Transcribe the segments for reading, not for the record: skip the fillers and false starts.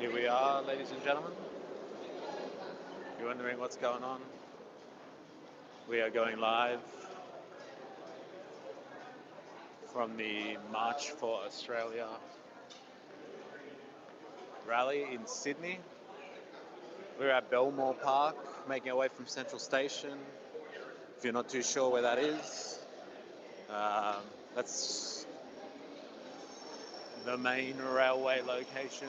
Here we are, ladies and gentlemen. If you're wondering what's going on, we are going live from the March for Australia rally in Sydney. We're at Belmore Park, making our way from Central Station. If you're not too sure where that is, that's the main railway location.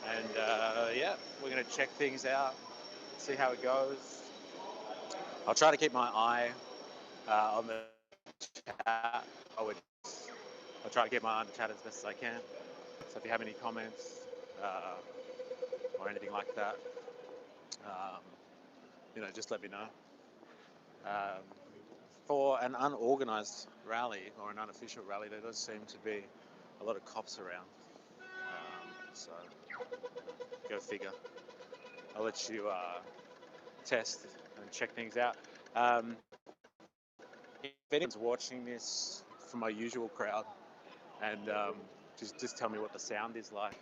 And yeah, we're going to check things out, see how it goes. I'll try to keep my eye on the chat. I'll try to keep my eye on the chat as best as I can. So if you have any comments or anything like that, just let me know. For an unorganized rally or an unofficial rally, there does seem to be a lot of cops around. So go figure. I'll let you test and check things out. If anyone's watching this from my usual crowd, and just tell me what the sound is like.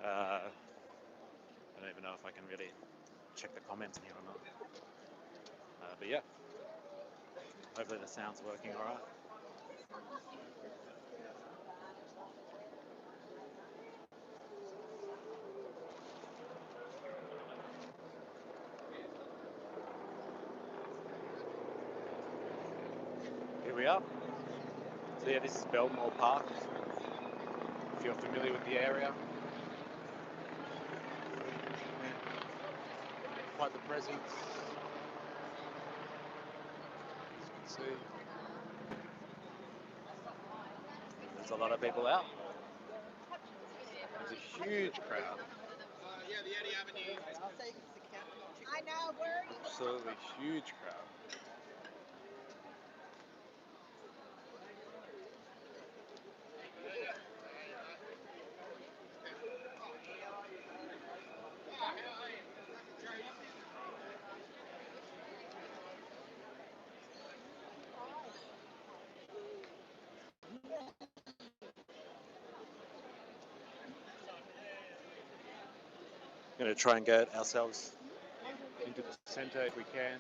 I don't even know if I can really check the comments in here or not. But yeah, hopefully the sound's working all right. Here we are. So yeah, this is Belmore Park. If you're familiar with the area. Yeah. Quite the presence. As you can see. There's a lot of people out. There's a huge crowd. Absolutely huge crowd. Going to try and get ourselves into the center if we can.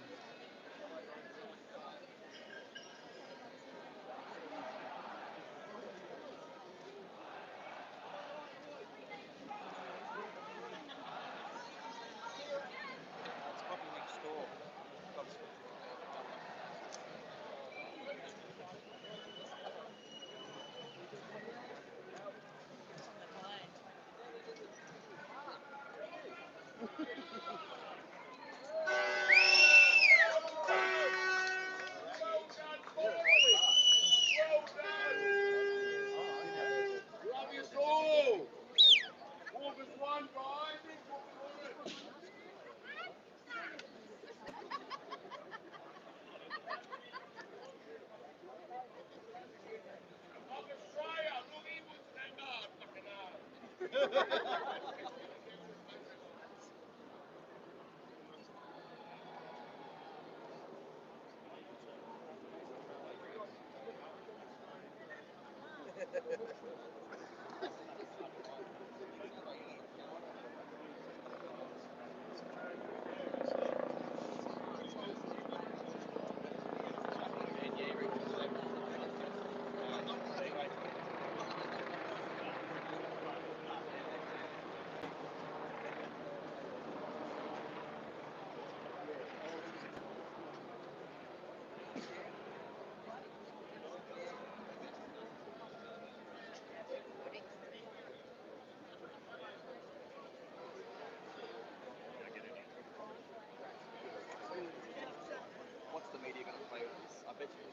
What's the media going to play with this? I bet you.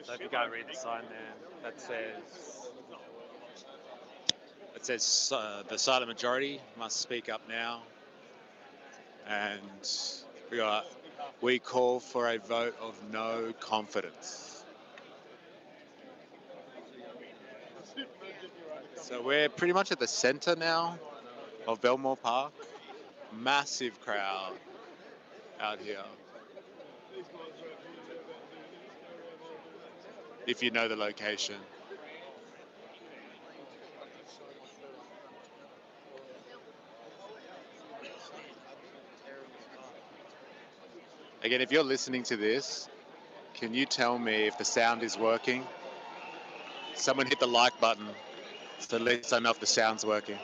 So if you can't read the sign there, it says the silent majority must speak up now, and we call for a vote of no confidence. So we're pretty much at the center now of Belmore Park. Massive crowd out here. if you know the location. Again, if you're listening to this, can you tell me if the sound is working? Someone hit the like button, so at least I know if the sound's working.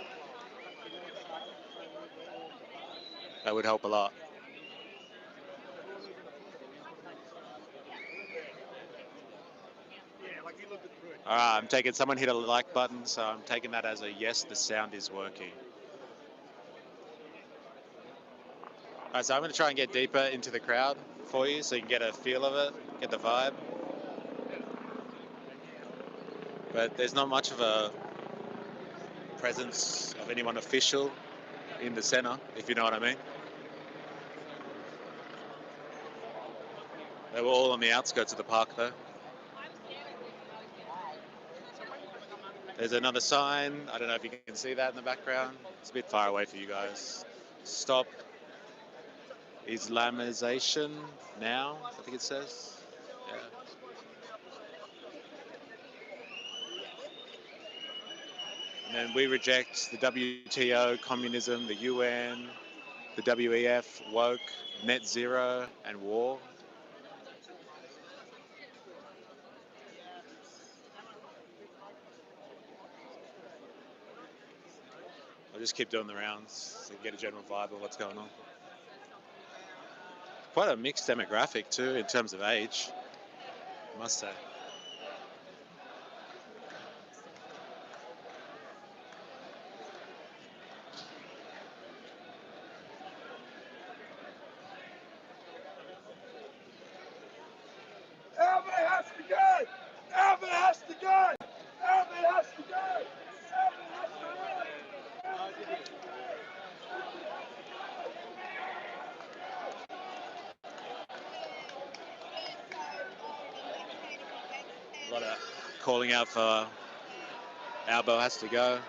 That would help a lot. All right, I'm taking, someone hit a like button, so I'm taking that as a yes, the sound is working. All right, so I'm going to try and get deeper into the crowd for you so you can get a feel of it, get the vibe. But there's not much of a presence of anyone official in the center, if you know what I mean. They were all on the outskirts of the park, though. There's another sign. I don't know if you can see that in the background. It's a bit far away for you guys. Stop Islamization now, I think it says. Yeah. And then we reject the WTO, communism, the UN, the WEF, woke, net zero, and war. I'll just keep doing the rounds so you get a general vibe of what's going on. Quite a mixed demographic too in terms of age, I must say. Everybody has to go! Everybody has to go! Everybody has to go! Everybody has to go! A lot of calling out for Albo has to go.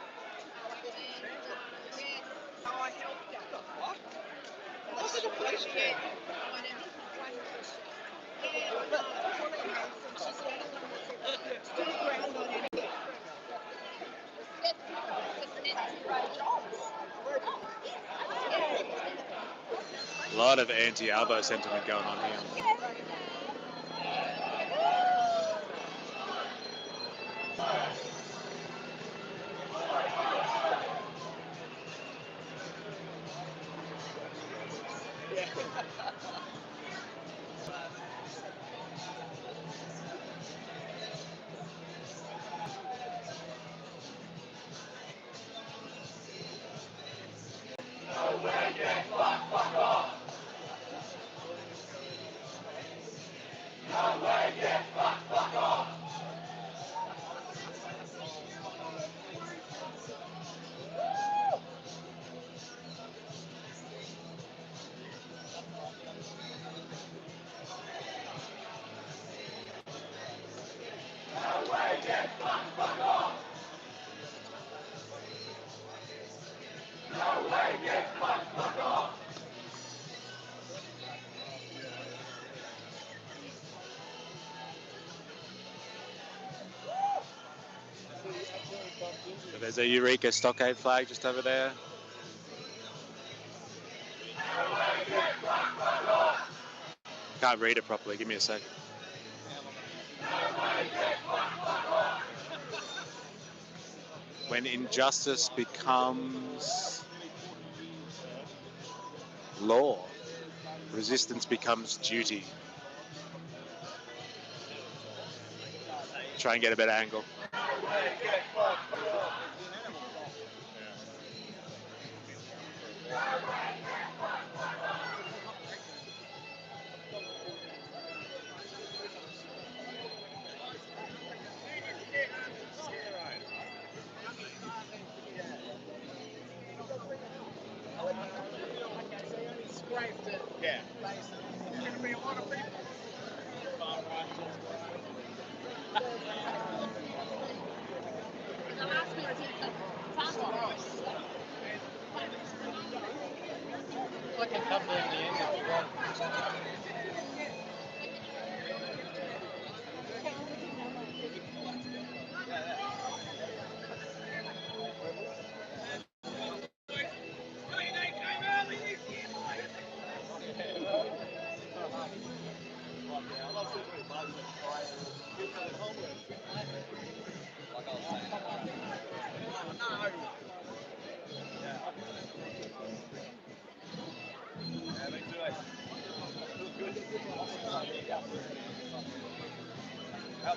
A lot of anti-Albo sentiment going on here. So there's a Eureka Stockade flag just over there. Can't read it properly, give me a sec. When injustice becomes law, resistance becomes duty. Try and get a better angle. Yeah.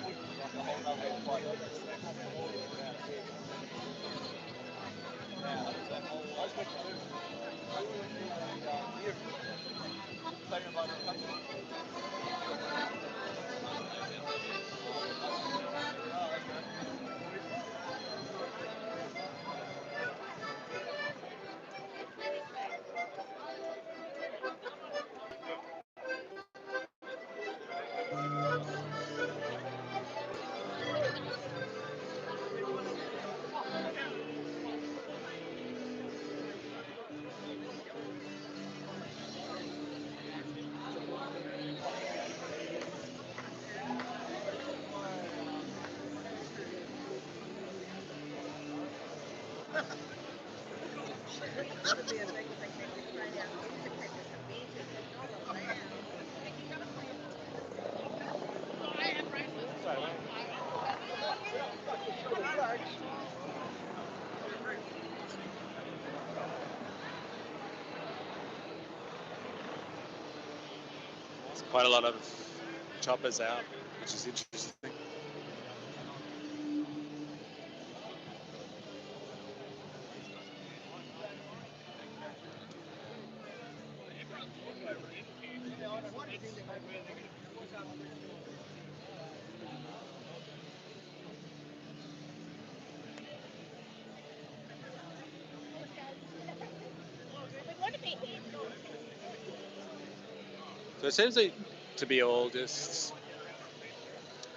like a whole other fight. Yeah, that was a whole. I was meant to do. We were in the beer playing about the country. Oh, okay. There's quite a lot of choppers out, which is interesting. So it seems like to be all just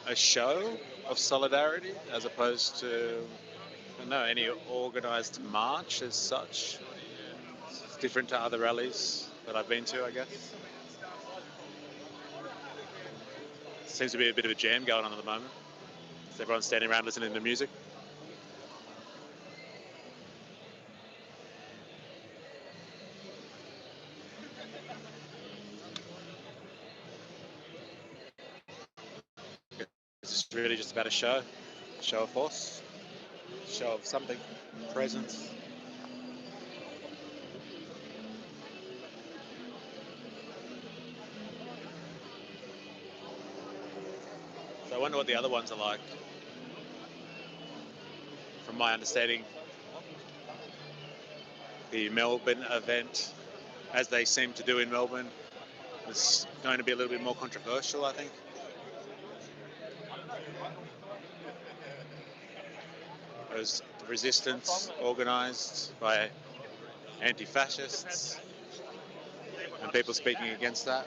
a show of solidarity as opposed to, I don't know, any organised march as such. It's different to other rallies that I've been to, I guess. Seems to be a bit of a jam going on at the moment. So everyone's standing around listening to music. It's really just about a show of force, show of something, presence. So I wonder what the other ones are like. From my understanding, the Melbourne event, as they seem to do in Melbourne, was going to be a little bit more controversial, I think. It was resistance organised by anti-fascists and people speaking against that.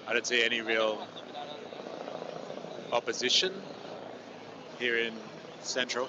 I don't see any real opposition here in Central.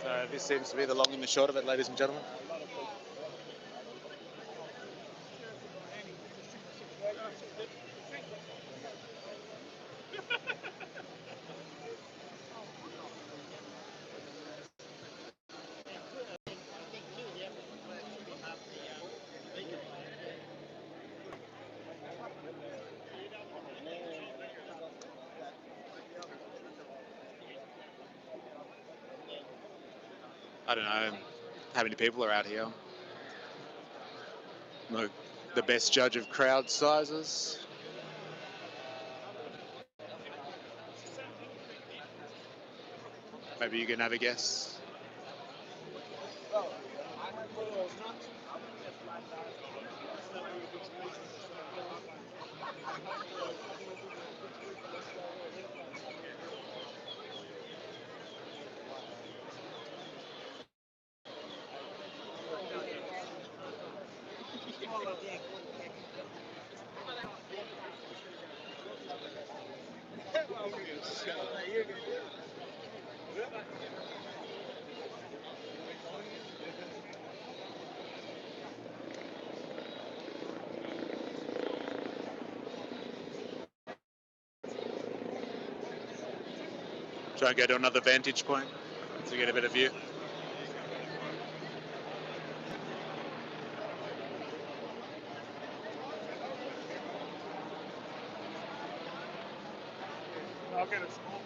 So this seems to be the long and the short of it, ladies and gentlemen. I don't know how many people are out here. I'm not the best judge of crowd sizes. Maybe you can have a guess. Try and go to another vantage point to get a better view. I'll get a small.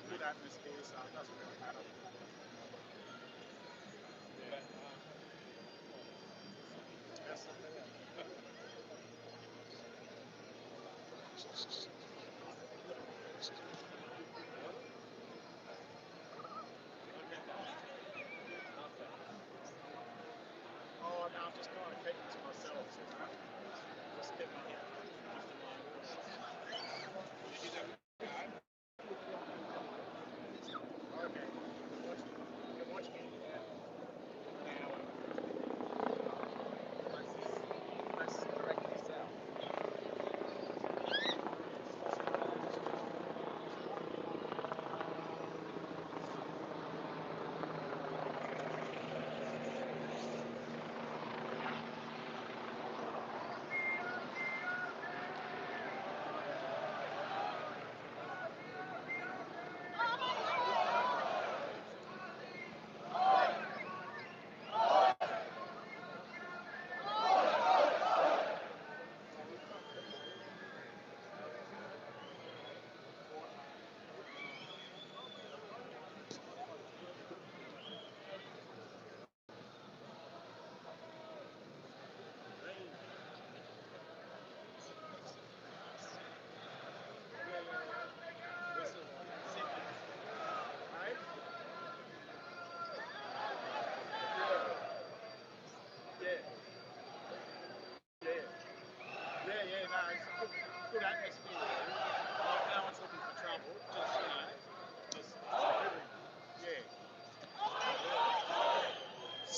Good atmosphere, so it doesn't really matter. Oh no, I'm just kind of keeping it to myself, you know. Just keep my head after my orders. Okay. Watch me. That's directly south. Good atmosphere. No one's looking for trouble. Just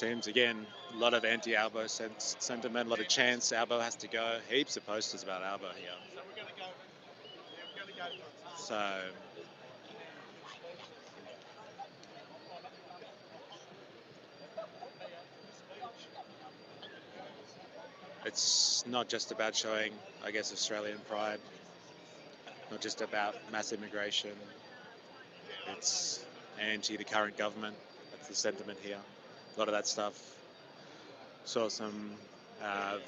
Seems again a lot of anti-Albo sentiment, a lot of chants. Albo has to go. Heaps of posters about Albo here. So we're going to go. Yeah, we're going to go for it. So it's not just about showing, I guess, Australian pride. Not just about mass immigration. It's anti the current government. That's the sentiment here. A lot of that stuff. Saw some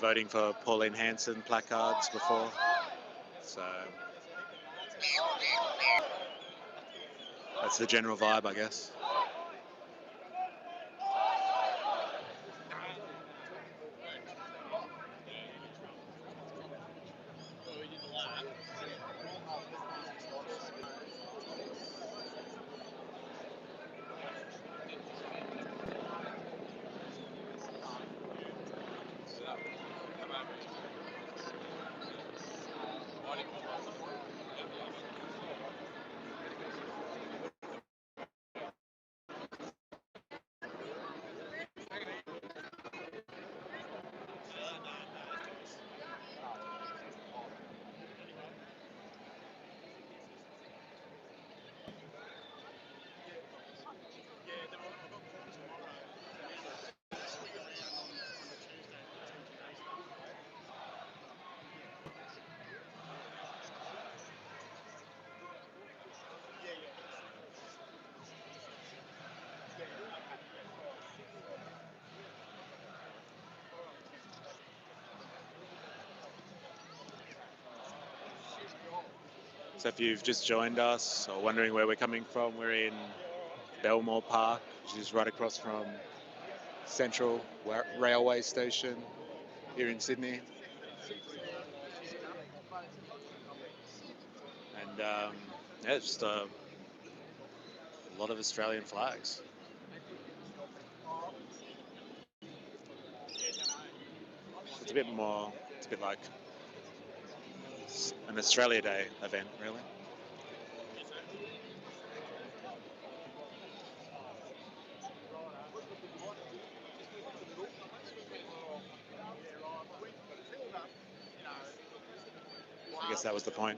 voting for Pauline Hanson placards before. So that's the general vibe, I guess. So if you've just joined us or wondering where we're coming from, we're in Belmore Park, which is right across from Central Railway Station here in Sydney. And yeah, just a lot of Australian flags. It's a bit more, it's a bit like an Australia Day event, really. I guess that was the point.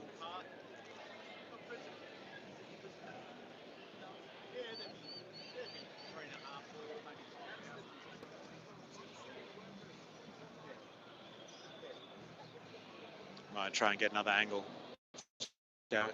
Might try and get another angle. Yeah.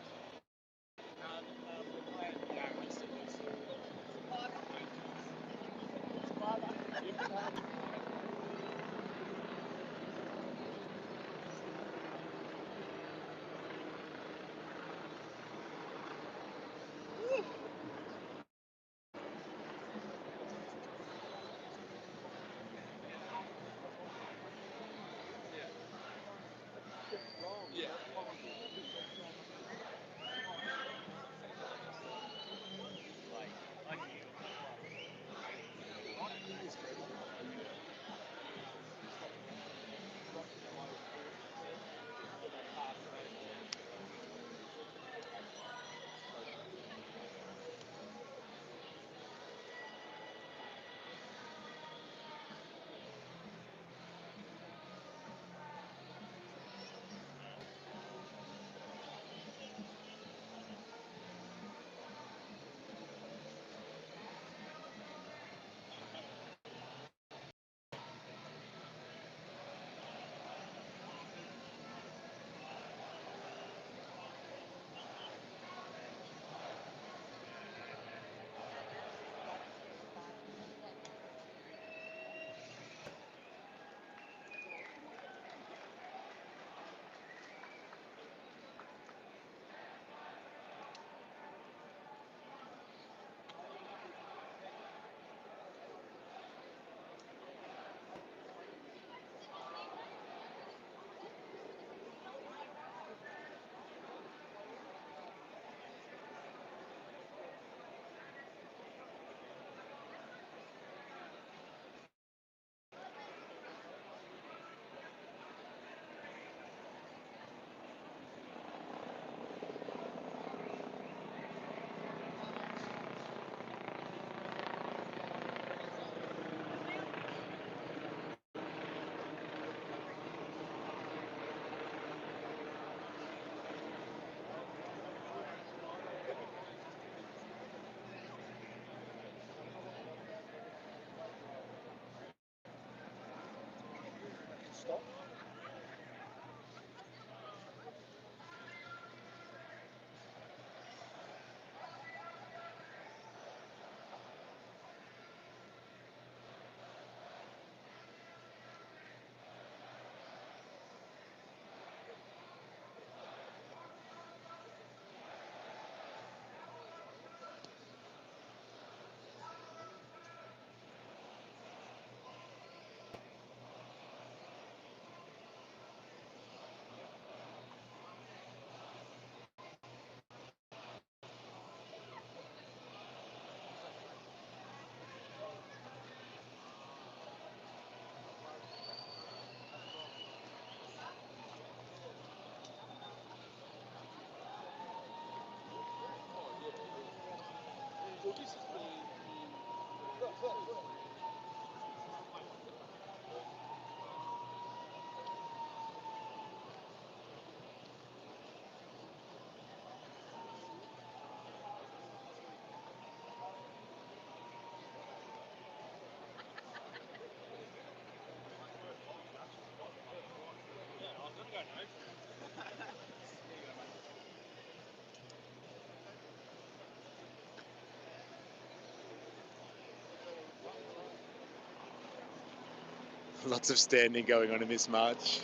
Lots of standing going on in this march.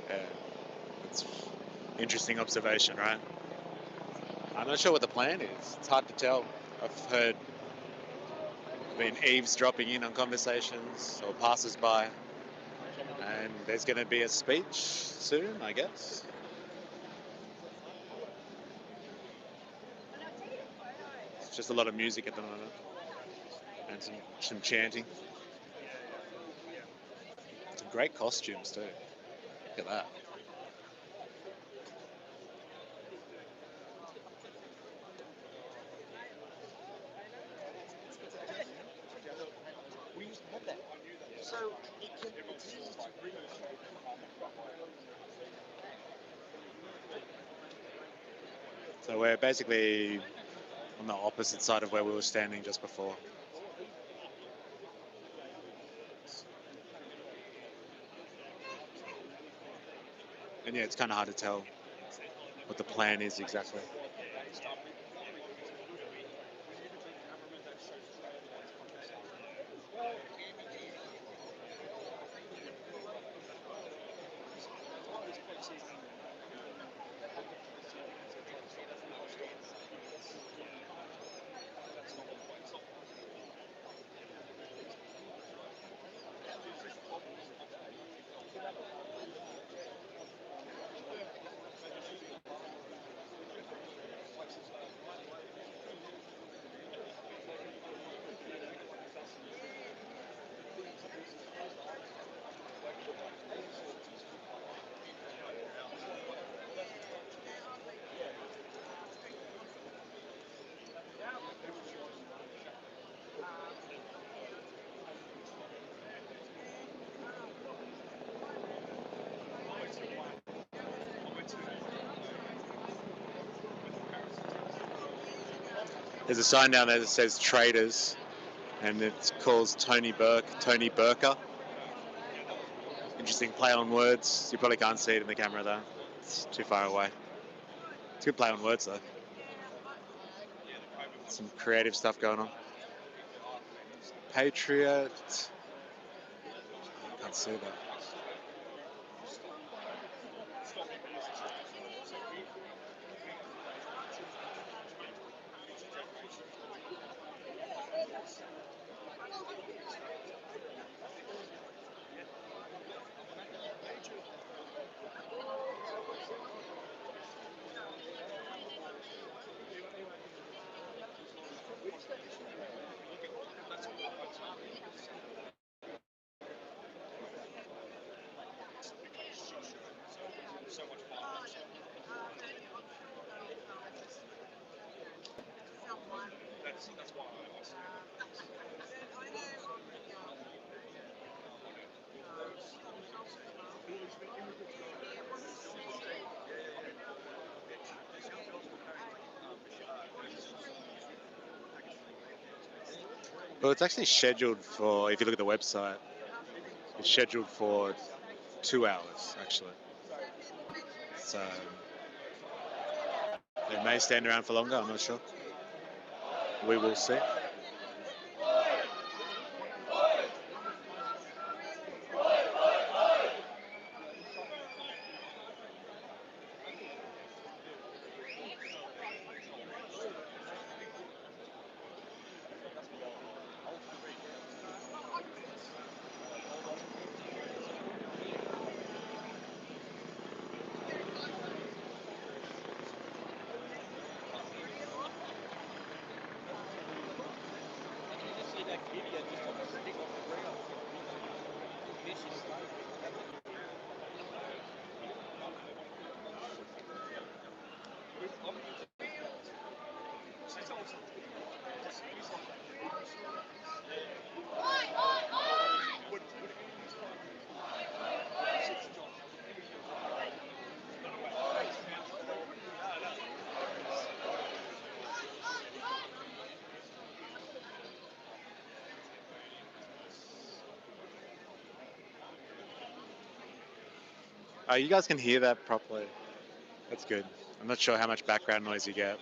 Yeah, it's Interesting observation, right? I'm not sure what the plan is. It's hard to tell. I've been eavesdropping in on conversations or passers-by, and there's going to be a speech soon, I guess. It's just a lot of music at the moment, and some chanting. Some great costumes too. Look at that. We used to have that. So it can it's easy to bring. So we're basically on the opposite side of where we were standing just before. And yeah, it's kind of hard to tell what the plan is exactly. There's a sign down there that says traders, and it calls Tony Burker. Interesting play on words. You probably can't see it in the camera though. It's too far away. It's a good play on words though. Some creative stuff going on. Patriot. Can't see that. Well, it's actually scheduled for, if you look at the website, it's scheduled for 2 hours, actually. So it may stand around for longer, I'm not sure. We will see. You guys can hear that properly. That's good. I'm not sure how much background noise you get.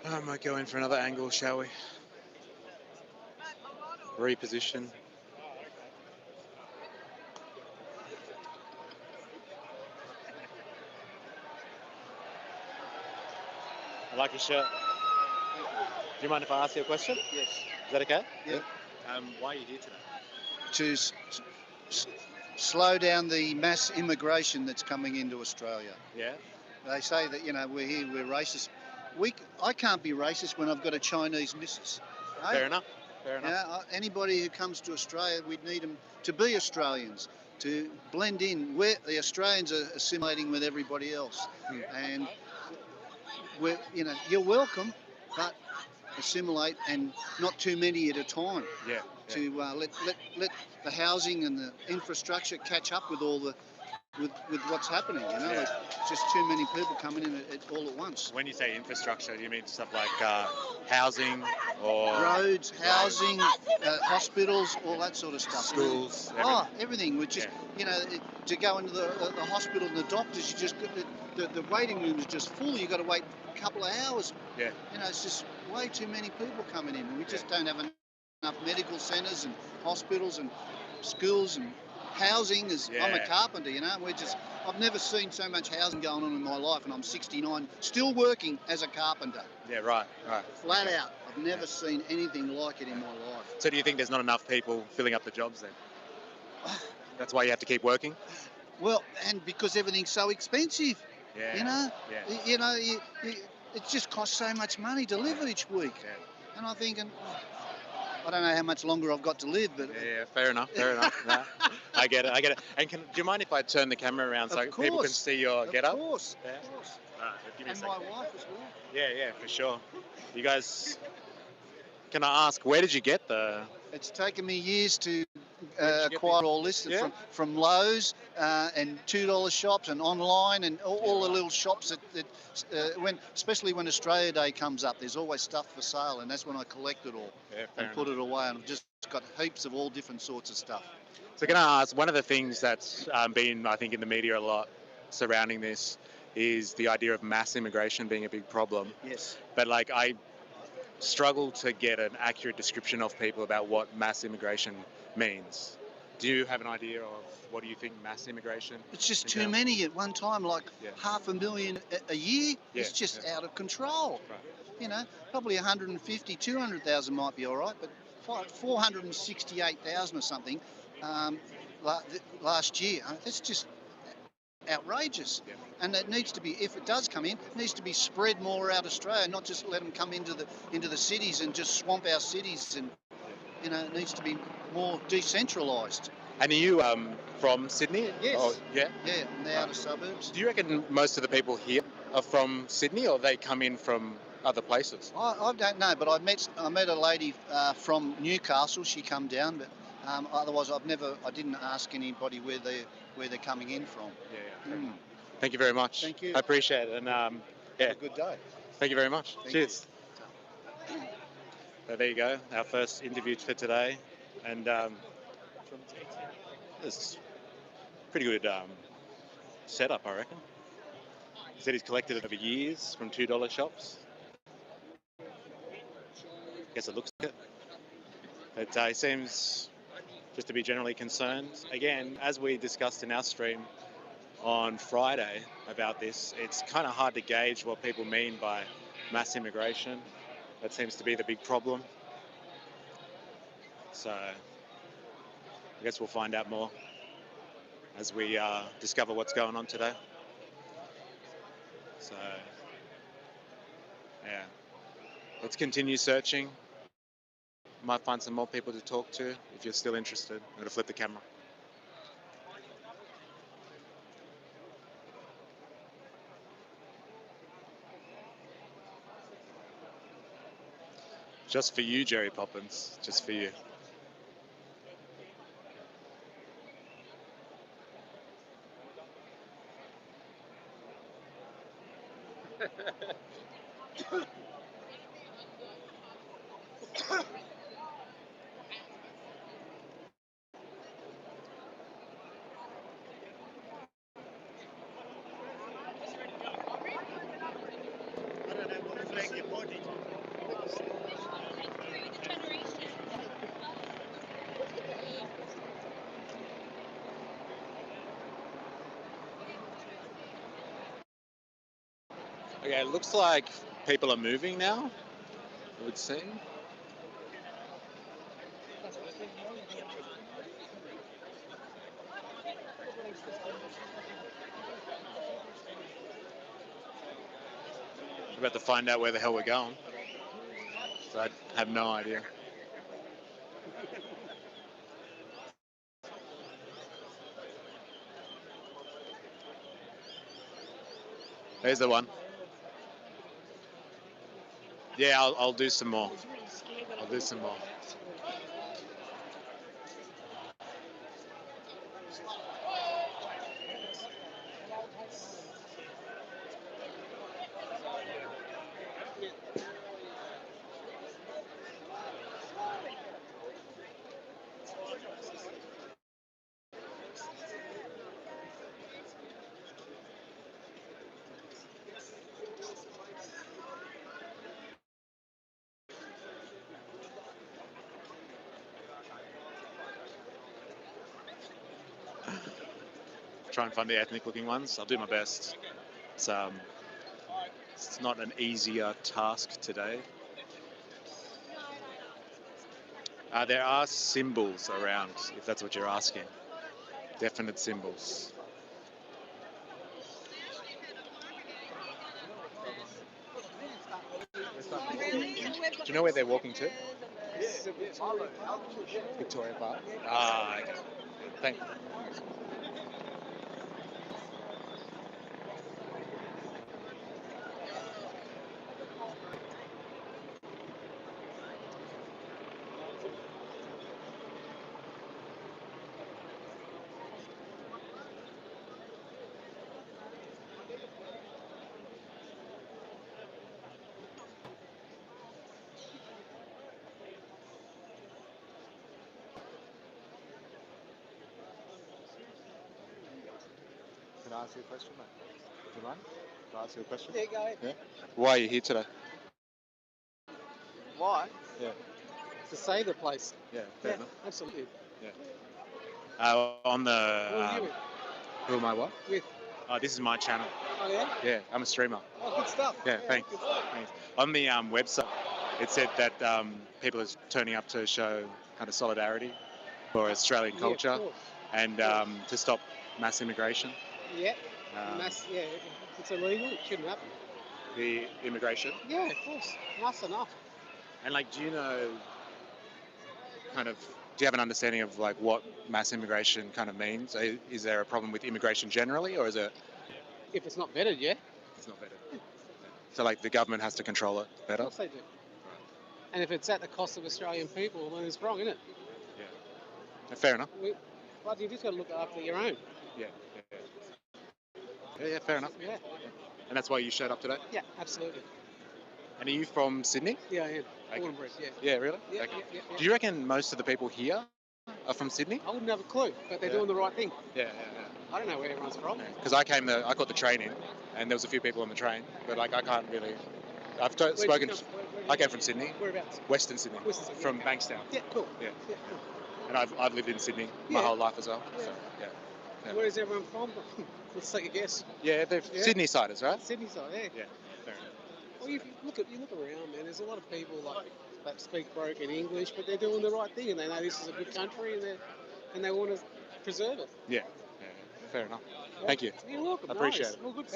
I might go in for another angle, shall we? Reposition. I like your shirt. Do you mind if I ask you a question? Yes. Is that okay? Yeah. Why are you here today? To slow down the mass immigration that's coming into Australia. Yeah. They say that, you know, we're here, we're racist. I can't be racist when I've got a Chinese missus. Right? Fair enough. Fair enough. Yeah, anybody who comes to Australia, we'd need them to be Australians, to blend in. The Australians are assimilating with everybody else. And you're welcome, but assimilate and not too many at a time. Yeah. To let the housing and the infrastructure catch up with all the with what's happening. You know, Yeah. like just too many people coming in all at once. When you say infrastructure, do you mean stuff like housing or Roads, housing, hospitals, all that sort of stuff. schools? Everything. Which is, you know, to go into the hospital and the doctors, you just the waiting room is just full. You got to wait a couple of hours. Yeah. You know, it's just way too many people coming in. We just don't have enough medical centres and hospitals and schools and housing. I'm a carpenter, you know. I've never seen so much housing going on in my life, and I'm 69, still working as a carpenter. Yeah, right. Flat out. I've never seen anything like it in my life. So do you think there's not enough people filling up the jobs then? That's why you have to keep working? Well, and because everything's so expensive, Yeah. you know. Yeah. You know, it just costs so much money to live each week. Yeah. And I'm thinking, I don't know how much longer I've got to live, but Yeah, fair enough. No, I get it. And do you mind if I turn the camera around so people can see your get-up? Of course. Yeah. Alright, give me a And second. my wife as well. Yeah, for sure. You guys, can I ask, where did you get the... It's taken me years to get acquire all this from Lowe's and $2 shops and online and all the little shops that especially when Australia Day comes up, there's always stuff for sale, and that's when I collect it all and put it away. And I've just got heaps of all different sorts of stuff. So can I ask, one of the things that's been, I think, in the media a lot surrounding this is the idea of mass immigration being a big problem. Yes. But I struggle to get an accurate description of people about what mass immigration means. Do you have an idea of what do you think mass immigration? It's just too many at one time, 500,000 a year. It's just out of control. Right. You know, probably 150, 200,000 might be all right, but 468,000 or something last year. That's just outrageous. Yeah. And it needs to be, if it does come in, it needs to be spread more out Australia, not just let them come into the cities and just swamp our cities. And you know, it needs to be more decentralised. And are you from Sydney? Yes. Oh, yeah? Yeah, in the outer suburbs. Do you reckon most of the people here are from Sydney, or they come in from other places? I don't know, but I met a lady from Newcastle. She come down, but Otherwise, I didn't ask anybody where they're coming in from. Yeah. Thank you very much. Thank you. I appreciate it. And Have a good day. thank you very much. Thank Cheers. So there you go, our first interview for today, and it's pretty good setup, I reckon. He said he's collected it over years from $2 shops. Guess it looks like it. But he seems just to be generally concerned. Again, as we discussed in our stream on Friday about this, it's kind of hard to gauge what people mean by mass immigration. That seems to be the big problem. So I guess we'll find out more as we discover what's going on today. So yeah, let's continue searching. Might find some more people to talk to if you're still interested. I'm going to flip the camera. Just for you, Jerry Poppins. Just for you. I don't know what flag you're pointing to. Okay, it looks like people are moving now, it would seem. We're about to find out where the hell we're going. So I have no idea. There's the one. Yeah, I'll do some more. I'll do some more. Try and find the ethnic looking ones. I'll do my best. It's not an easier task today. There are symbols around, if that's what you're asking. Definite symbols. Do you know where they're walking to? Victoria Park. Ah, okay. Thank you. Can I ask you a question, mate? Do you mind? Can I ask you a question? Yeah, go ahead. Yeah? Why are you here today? Why? Yeah. To save the place. Yeah, fair enough. Absolutely. On the... Who are you with? who am I what? With? Oh, this is my channel. Oh, yeah? Yeah, I'm a streamer. Oh, good stuff. Yeah, thanks. Good stuff. Thanks. On the website, it said that people are turning up to show kind of solidarity for Australian culture Yeah, of course. and to stop mass immigration. Yeah. Um, Yeah, if it's illegal, it shouldn't happen. The immigration. Yeah, of course. That's enough. And like, do you know, kind of, do you have an understanding of like what mass immigration kind of means? Is there a problem with immigration generally, or is it? If it's not vetted, yeah. It's not better. Yeah. So like the government has to control it Of better. course they do. And if it's at the cost of Australian people, then it's wrong, isn't it? Yeah. Fair enough. But you just got to look after your own. Yeah. Yeah, fair enough. Yeah. And that's why you showed up today? Yeah, absolutely. And are you from Sydney? Yeah, I am. Okay. Born and bred, yeah. Yeah, really? Yeah, Okay. yeah. Do you reckon most of the people here are from Sydney? I wouldn't have a clue, but they're Yeah. doing the right thing. Yeah. I don't know where everyone's from. Because I got the train in, and there was a few people on the train, but like I can't really. I've spoken. I came from Sydney. Whereabouts? Western Sydney. Western Sydney, From okay. Bankstown. Yeah, cool. Yeah. Yeah, cool. And I've lived in Sydney my Yeah. whole life as well. Yeah. So, yeah. Where is everyone from? Let's take a guess. Yeah, they're Sydney siders, right? Sydney side, yeah. Yeah. Fair enough. Well, you look around, man. There's a lot of people that speak broken English, but they're doing the right thing, and they know this is a good country, and they want to preserve it. Yeah. Fair enough. Thank you. You're welcome. I appreciate it. All good.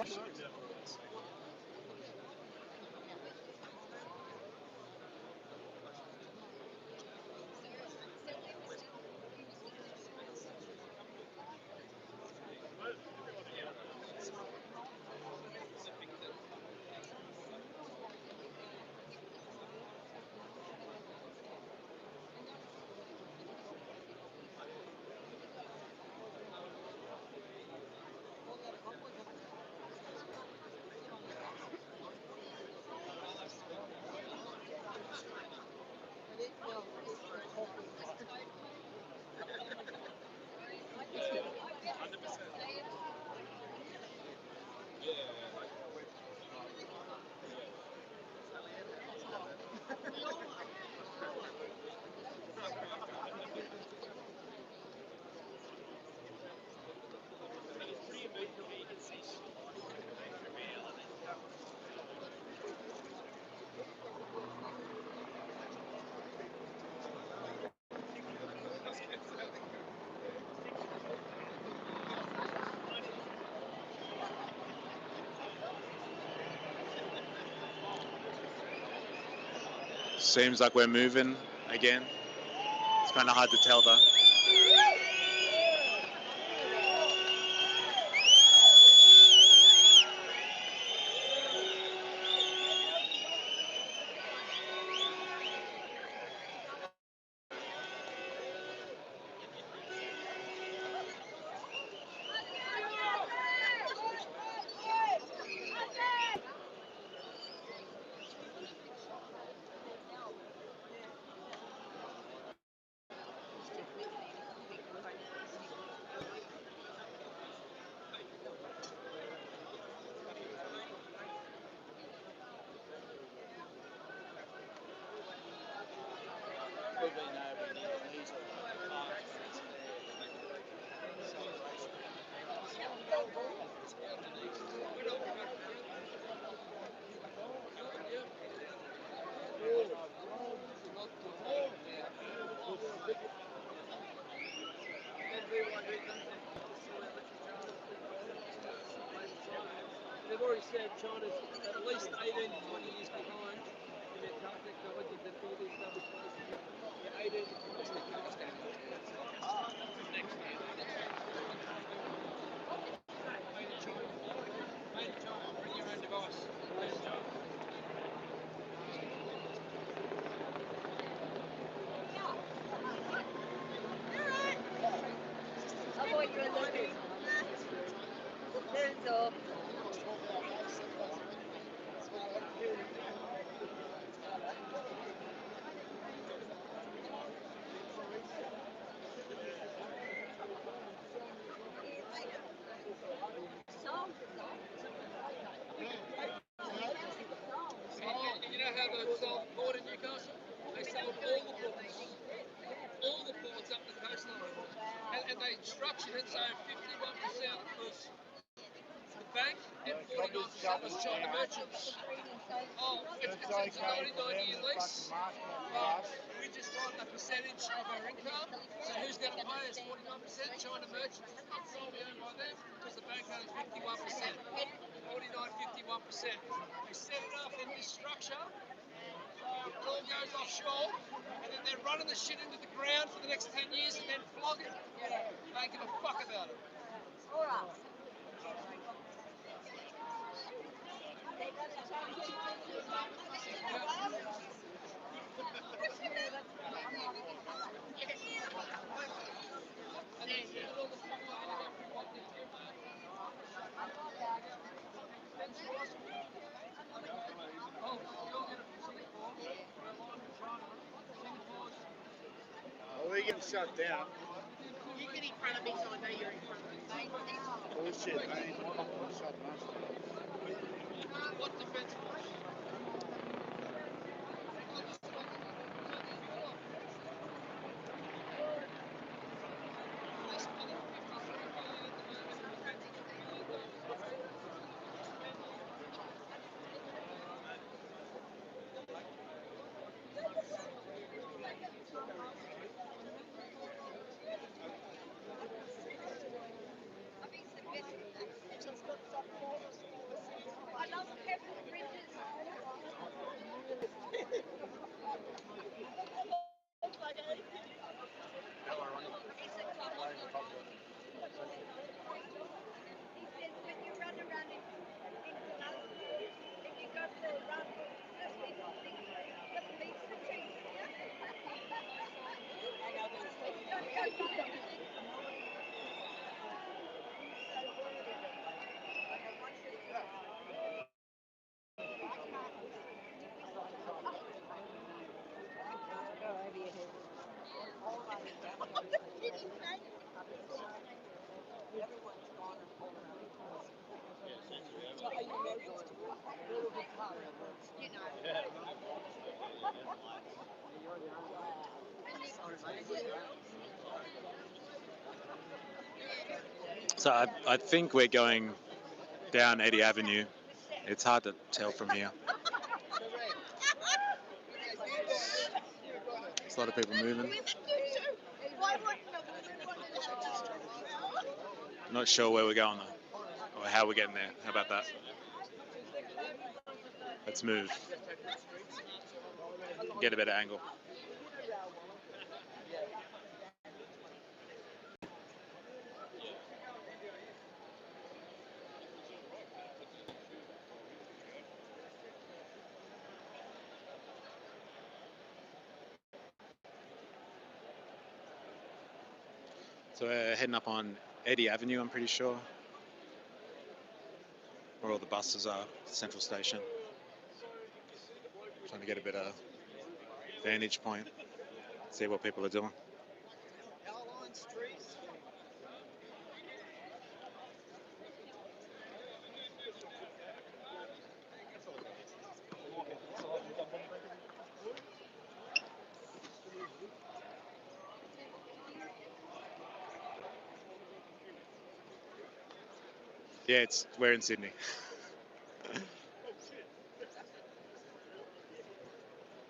Seems like we're moving again. It's kind of hard to tell though. They've already said China's at least 18 to 20 years behind in their car technology than all these other places. Yeah, 18 to 20 years car standard. Next year. Made in China. Made in China. Bring your own device. Made in China. I thought you were looking. Turns off. You know how they sold the port in Newcastle? They sold all the ports up the coastline. And they structured it so 51% was the bank and 49% was China merchants. Oh, it's a 99-year lease. We just want a percentage of our income. So who's going to pay us 49%? China merchants. It's solely owned by them because the bank owns 51%. 49, 51%. They set it up in this structure. It all goes offshore, and then they're running the shit into the ground for the next 10 years and then flog it. They don't give a fuck about it. All right. getting shut down. You get in front of me so I know you're in front of me. Bullshit, man. I'm not going to shut down. What defence force? I love Kevin Bridges. He said, when you run around in London, if you go for a run, just be sitting. Don't go running. So I think we're going down 80 Avenue. It's hard to tell from here. There's a lot of people moving. Not sure where we're going though, or how we're getting there. How about that? Let's move. Get a better angle. So we're heading up on 80 Avenue, I'm pretty sure, where all the buses are, Central Station. Trying to get a better vantage point, see what people are doing. Yeah, we're in Sydney.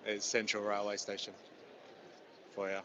There's Central Railway Station for you.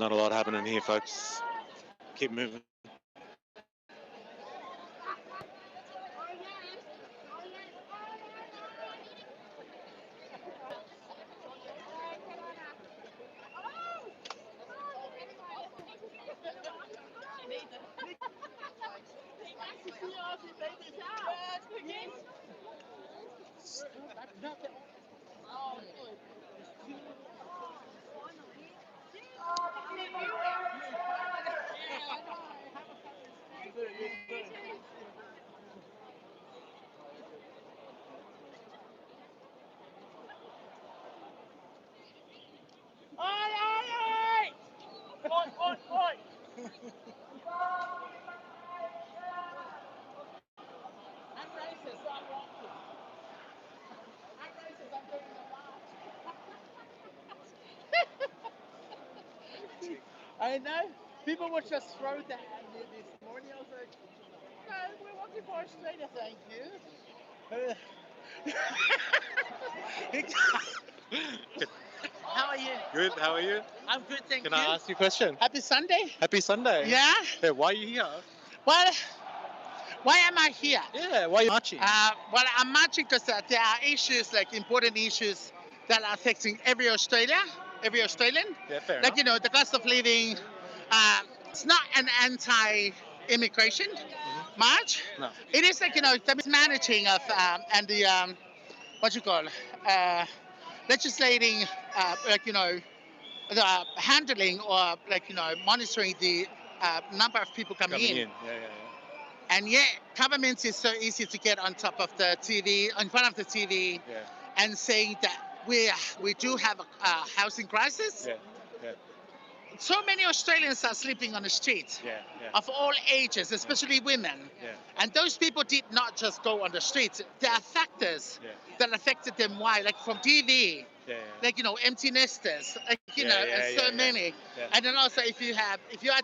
Not a lot happening here, folks. Keep moving. I know. People would just throw that at me this morning. I was like, no, we're working for Australia, thank you. How are you? Good, how are you? I'm good, thank Can you. I ask you a question? Happy Sunday. Happy Sunday. Yeah? Yeah, why are you here? Well, why am I here? Yeah, why are you marching? Well, I'm marching because there are issues, like important issues that are affecting every Australian. Yeah, fair Like, enough. the cost of living. It's not an anti-immigration march. No. It is like, the mismanaging of, and the, what you call, legislating, the handling or monitoring the number of people coming in. Yeah. And yet, government is so easy to get on top of the TV, in front of the TV, Yeah. and saying that we do have a housing crisis. Yeah. Yeah. So many Australians are sleeping on the street Yeah. of all ages, especially women. Yeah. And those people did not just go on the streets. There are factors Yeah. that affected them. Why? Like from TV, Yeah. like empty nesters, and so many. Yeah. And then also if you are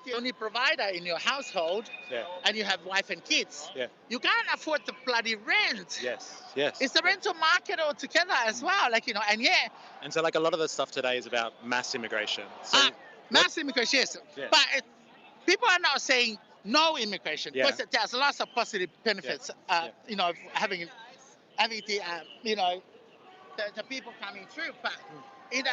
the only provider in your household, Yeah. and you have wife and kids, Yeah. you can't afford the bloody rent. Yes. Yes. It's the rental market altogether as well. And yeah, And so, like, a lot of the stuff today is about mass immigration. So, mass immigration, yes. Yeah. But people are not saying no immigration, Yeah. because there's lots of positive benefits. Of having the the people coming through. But in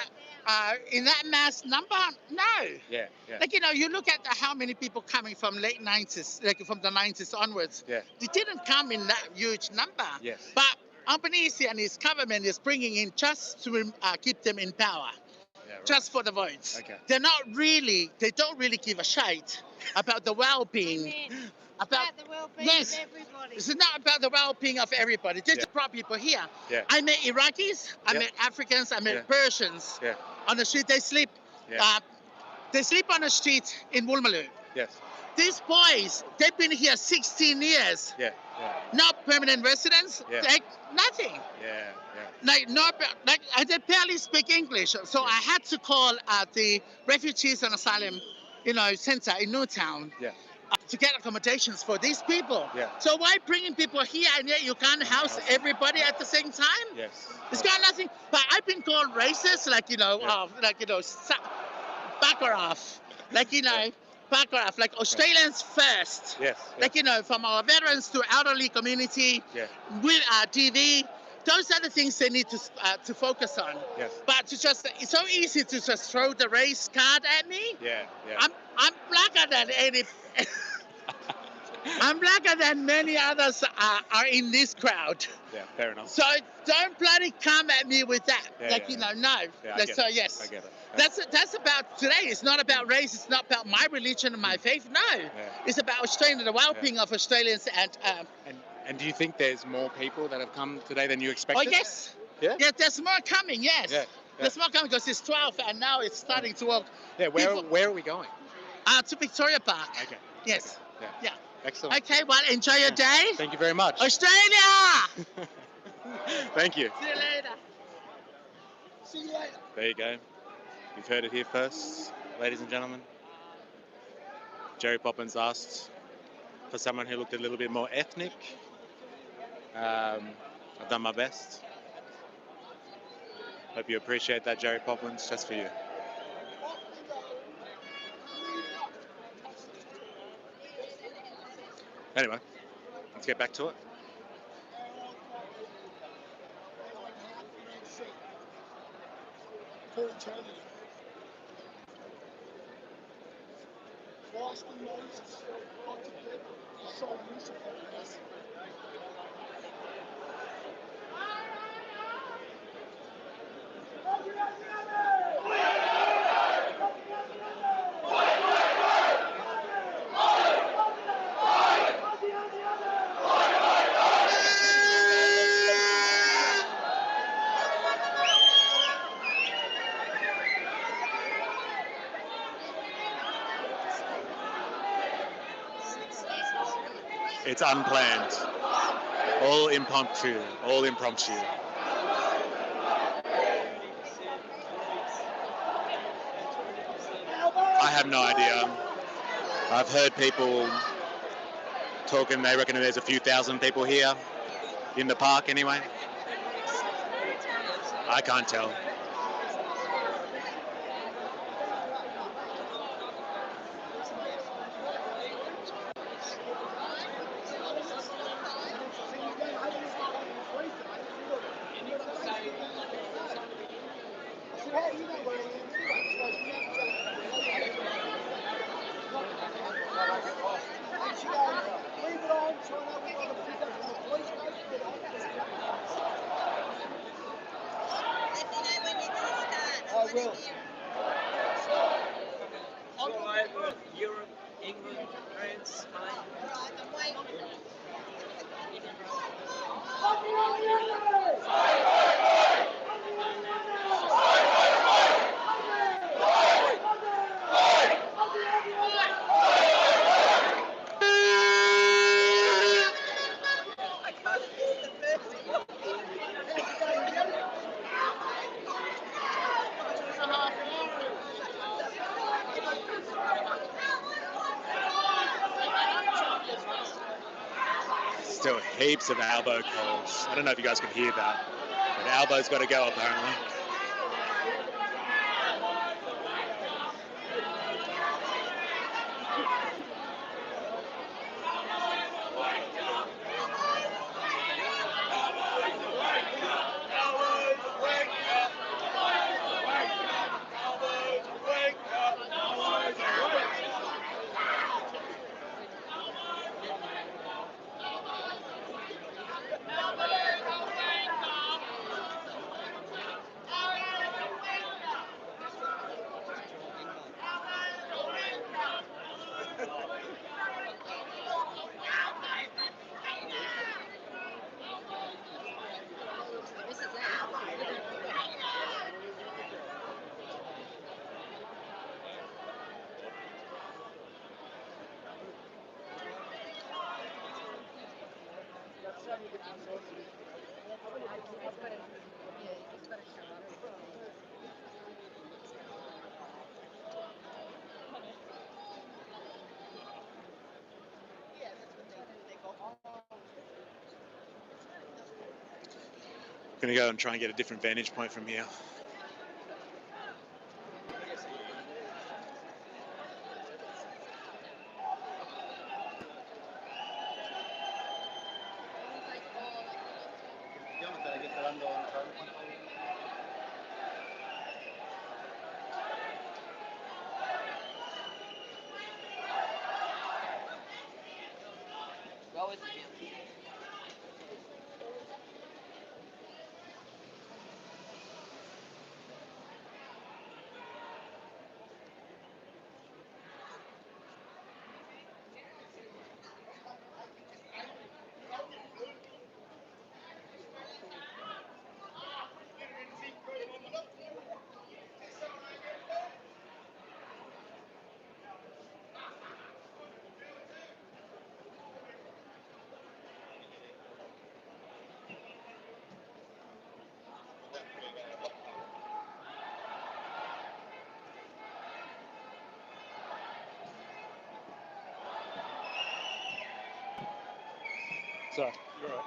that mass number, no. yeah. Yeah. Like you look at how many people coming from late 90s, like from the 90s onwards. Yeah. They didn't come in that huge number. Yes. But Albanese and his government is bringing in just to keep them in power. Yeah, right. Just for the votes. Okay. They don't really give a shit about the well-being. About the well-being Yes. of everybody. It's not about the well-being of everybody. They just brought people here. Yeah. I met Iraqis, I Yeah. met Africans, I met Yeah. Persians. Yeah. On the street, they sleep. Yeah. They sleep on the street in Woolmaloo. Yes. These boys, they've been here 16 years. Yeah. Yeah. Not permanent residents. Yeah. Like nothing. Yeah. They barely speak English. So I had to call the Refugees and Asylum, center in Newtown. Yeah. To get accommodations for these people. Yeah. So why bringing people here and yet you can't house everybody at the same time? Yes. It's got nothing. But I've been called racist, back her off, back her off, like Australians first. Yes. Like from our veterans to elderly community, Yeah. with TV. Those are the things they need to focus on. Yes. But it's so easy to just throw the race card at me. Yeah. Yeah. I'm blacker than any. I'm blacker than many others are in this crowd. Yeah. Fair enough. So don't bloody come at me with that. Yeah, no. Yeah, Yes. I get it. That's about today. It's not about race. It's not about my religion and my faith. No. It's about Australia, the well-being of Australians, And do you think there's more people that have come today than you expected? Oh yes. Yeah? Yeah, there's more coming. Yes. Yeah. There's more coming because it's 12 and now it's starting to work. Yeah. Where are we going? To Victoria Park. Okay. Yes. Okay. Yeah. Excellent. Okay. Well, enjoy your day. Thank you very much. Australia. Thank you. See you later. See you later. There you go. You've heard it here first, ladies and gentlemen. Jerry Poppins asked for someone who looked a little bit more ethnic. I've done my best. Hope you appreciate that, Jerry Poppins, just for you. Anyway, let's get back to it. For eternity. Boston Moses got to get so useful in this. It's unplanned, all impromptu, all impromptu. I have no idea. I've heard people talking, they reckon there's a few thousand people here in the park anyway. I can't tell. I will. All over Europe, England, France, Spain. Still heaps of elbow calls. I don't know if you guys can hear that, but elbow's got to go apparently. Gonna go and try and get a different vantage point from here. Sorry, you're right.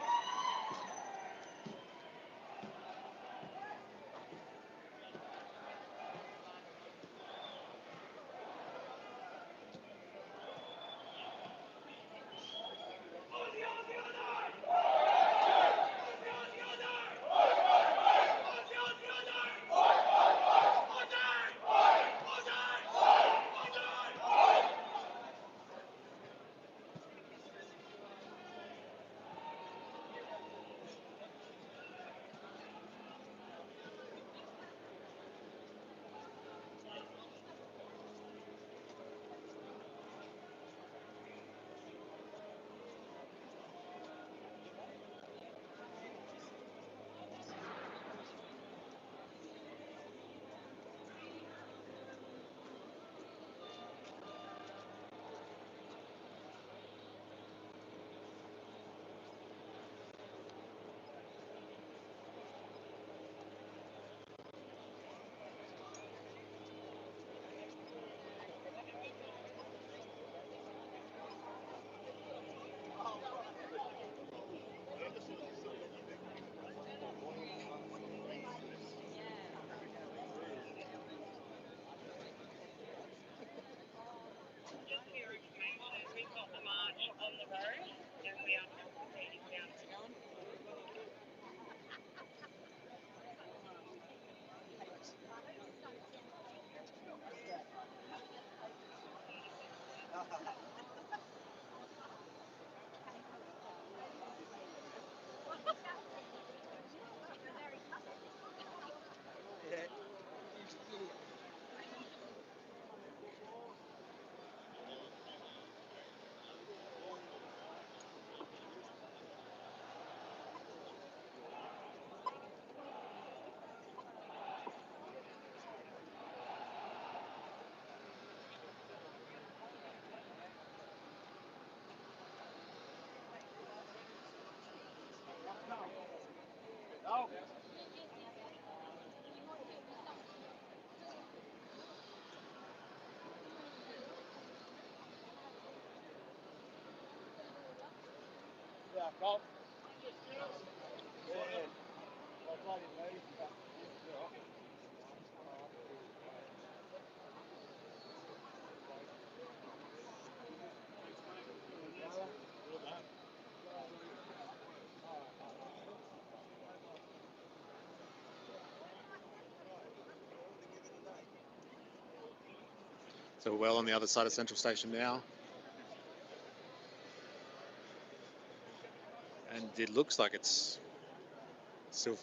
Yeah, golf. Yeah. Well, bloody me. So we're well on the other side of Central Station now. And it looks like it's still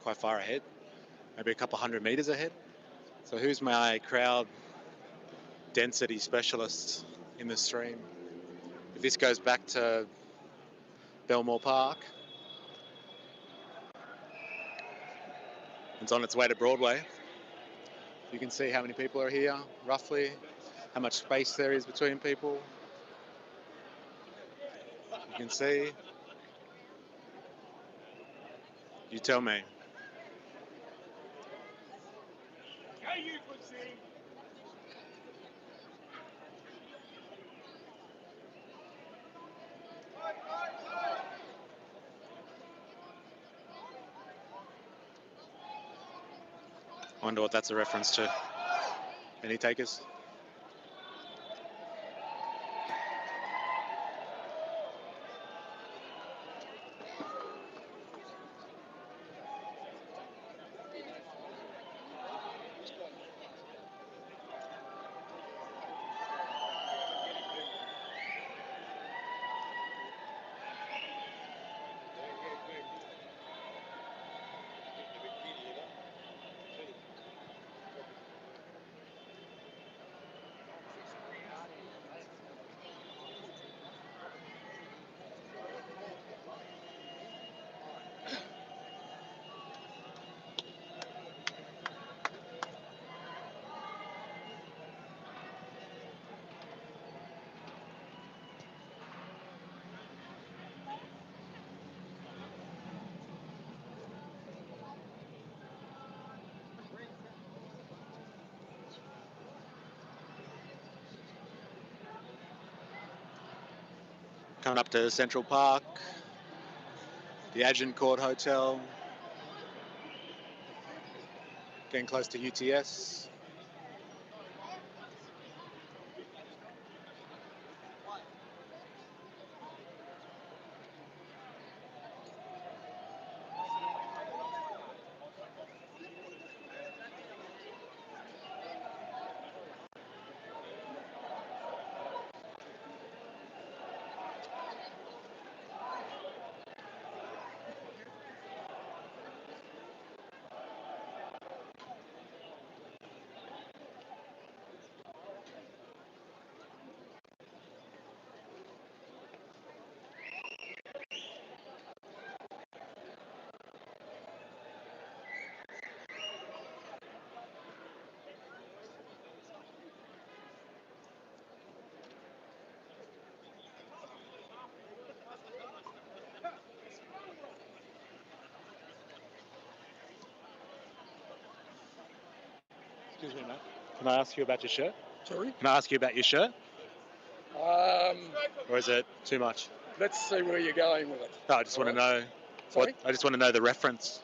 quite far ahead, maybe a couple hundred meters ahead. So who's my crowd density specialist in the stream? If this goes back to Belmore Park, it's on its way to Broadway. You can see how many people are here, roughly, how much space there is between people. You can see. You tell me. I wonder what that's a reference to. Any takers? Coming up to Central Park, the Agincourt Hotel, getting close to UTS. Excuse me, mate. Can I ask you about your shirt? Sorry? Can I ask you about your shirt? Or is it too much? Let's see where you're going with it. No, I just want to know. Sorry? I just want to know the reference.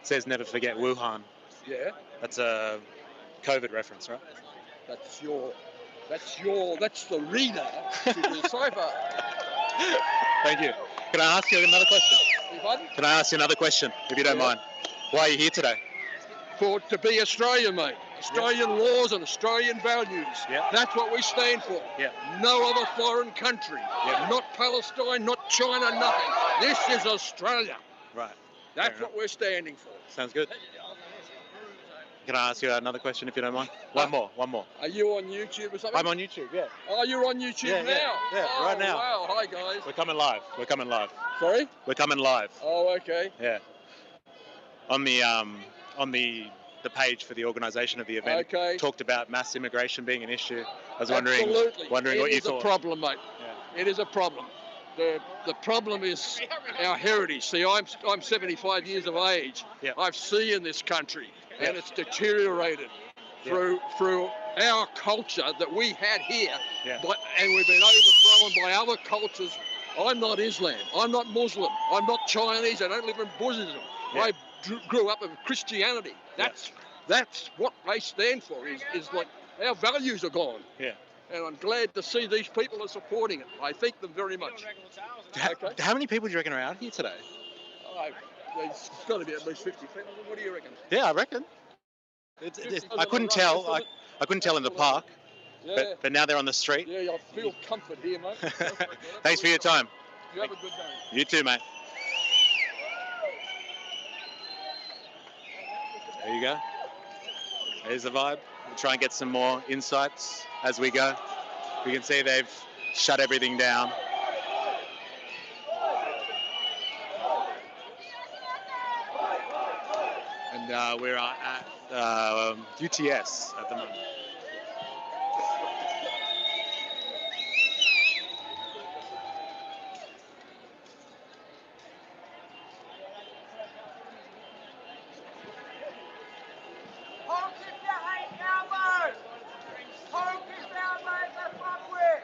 It says never forget Wuhan. Yeah, That's a COVID reference, right? that's the reader to decipher. Thank you. Can I ask you another question? Pardon? Can I ask you another question, if you don't Yeah. mind? Why are you here today? To be Australian, mate. Australian laws and Australian values. Yeah. That's what we stand for. Yeah. No other foreign country. Yeah. Not Palestine, not China, nothing. This is Australia. Right. That's what we're standing for. Sounds good. Can I ask you another question, if you don't mind? One more. Are you on YouTube or something? I'm on YouTube, yeah. Oh, you're on YouTube Yeah, now? yeah, Oh, right now. Wow, hi guys. We're coming live. Sorry? We're coming live. Oh, okay. Yeah. On the page for the organisation of the event, Okay. talked about mass immigration being an issue. I was wondering Absolutely. what you It is a thought. problem, mate. Yeah. It is a problem. The problem is our heritage. See, I'm 75 years of age. Yeah. I've seen this country, and Yeah. it's deteriorated through our culture that we had here, Yeah. and we've been overthrown by other cultures. I'm not Islam. I'm not Muslim. I'm not Chinese. I don't live in Buddhism. Yeah. I grew up in Christianity. That's what they stand for. Is like our values are gone. Yeah. And I'm glad to see these people are supporting it. I thank them very much. How many people do you reckon are out here today? There's got to be at least 50 people. What do you reckon? Yeah, I reckon. I couldn't tell. I couldn't tell in the park, Yeah. but now they're on the street. Yeah, I feel comfort here, mate. Thanks for your time. You have a good day. You too, mate. There you go. There's the vibe. We'll try and get some more insights as we go. You can see they've shut everything down. And we're at UTS at the moment. Honk if you hate cowboys! Honk if cowboys are fuck with!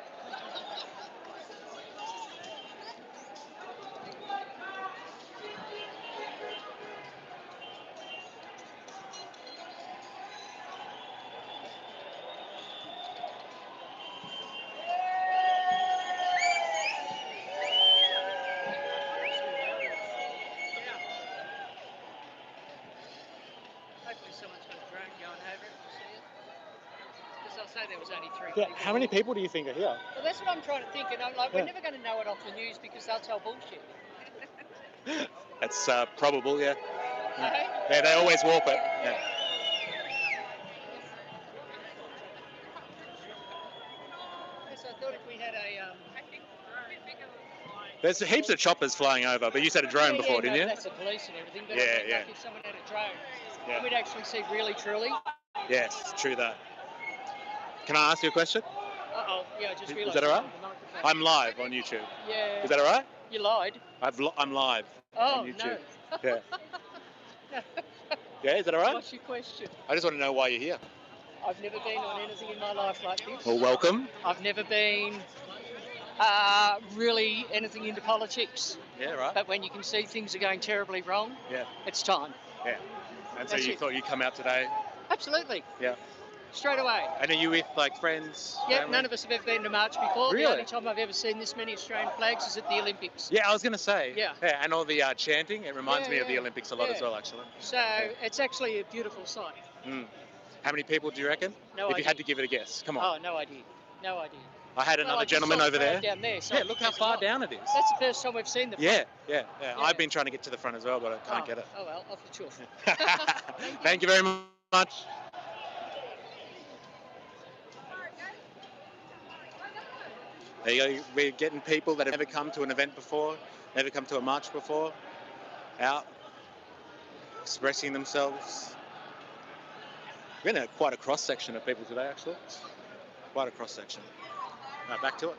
Hopefully someone's got a drone going over it. We'll see it. Because I'll say there was only 3 Yeah, people. how many people do you think are here? Well, that's what I'm trying to think. And I'm like, Yeah. we're never going to know it off the news because they'll tell bullshit. That's probable, yeah. Okay? Yeah, they always warp it. Yeah. Yes, I thought if we had a... There's heaps of choppers flying over, but you said a drone before, didn't you? That's the police and everything. But Yeah, I mean, yeah. like if someone had a drone, Yeah. we'd actually see really, truly. Yes, true that. Can I ask you a question? Uh-oh, yeah, I just Is realised. that all right? the microphone. I'm live on YouTube. Yeah. Is that all right? You lied. I'm live Oh, on YouTube. no. Yeah. Yeah, is that all right? What's your question? I just want to know why you're here. I've never been on anything in my life like this. Well, welcome. I've never been really anything into politics. Yeah, right. But when you can see things are going terribly wrong, Yeah. it's time. Yeah. And so That's you it. thought you'd come out today? Absolutely. Yeah. Straight away. And are you with like friends? Yeah, family? none of us have ever been to march before. Really? The only time I've ever seen this many Australian flags is at the Olympics. Yeah, I was going to say. Yeah. Yeah, and all the chanting. It reminds Yeah, me of the yeah. Olympics a lot as Yeah. well, actually. So it's actually a beautiful sight. Mm. How many people do you reckon? No if idea. you had to give it a guess, come on. Oh, no idea. No idea. I had Well, another I just gentleman saw over the there. crowd down there. So Yeah, look how far down it is. That's the first time we've seen the Yeah, front. yeah. Yeah. I've been trying to get to the front as well, but I can't get it. Oh well, off the chuff. Thank you very much. There you go. We're getting people that have never come to an event before, never come to a march before, out, expressing themselves. We're in quite a cross section of people today, actually. Quite a cross section. Right, back to it.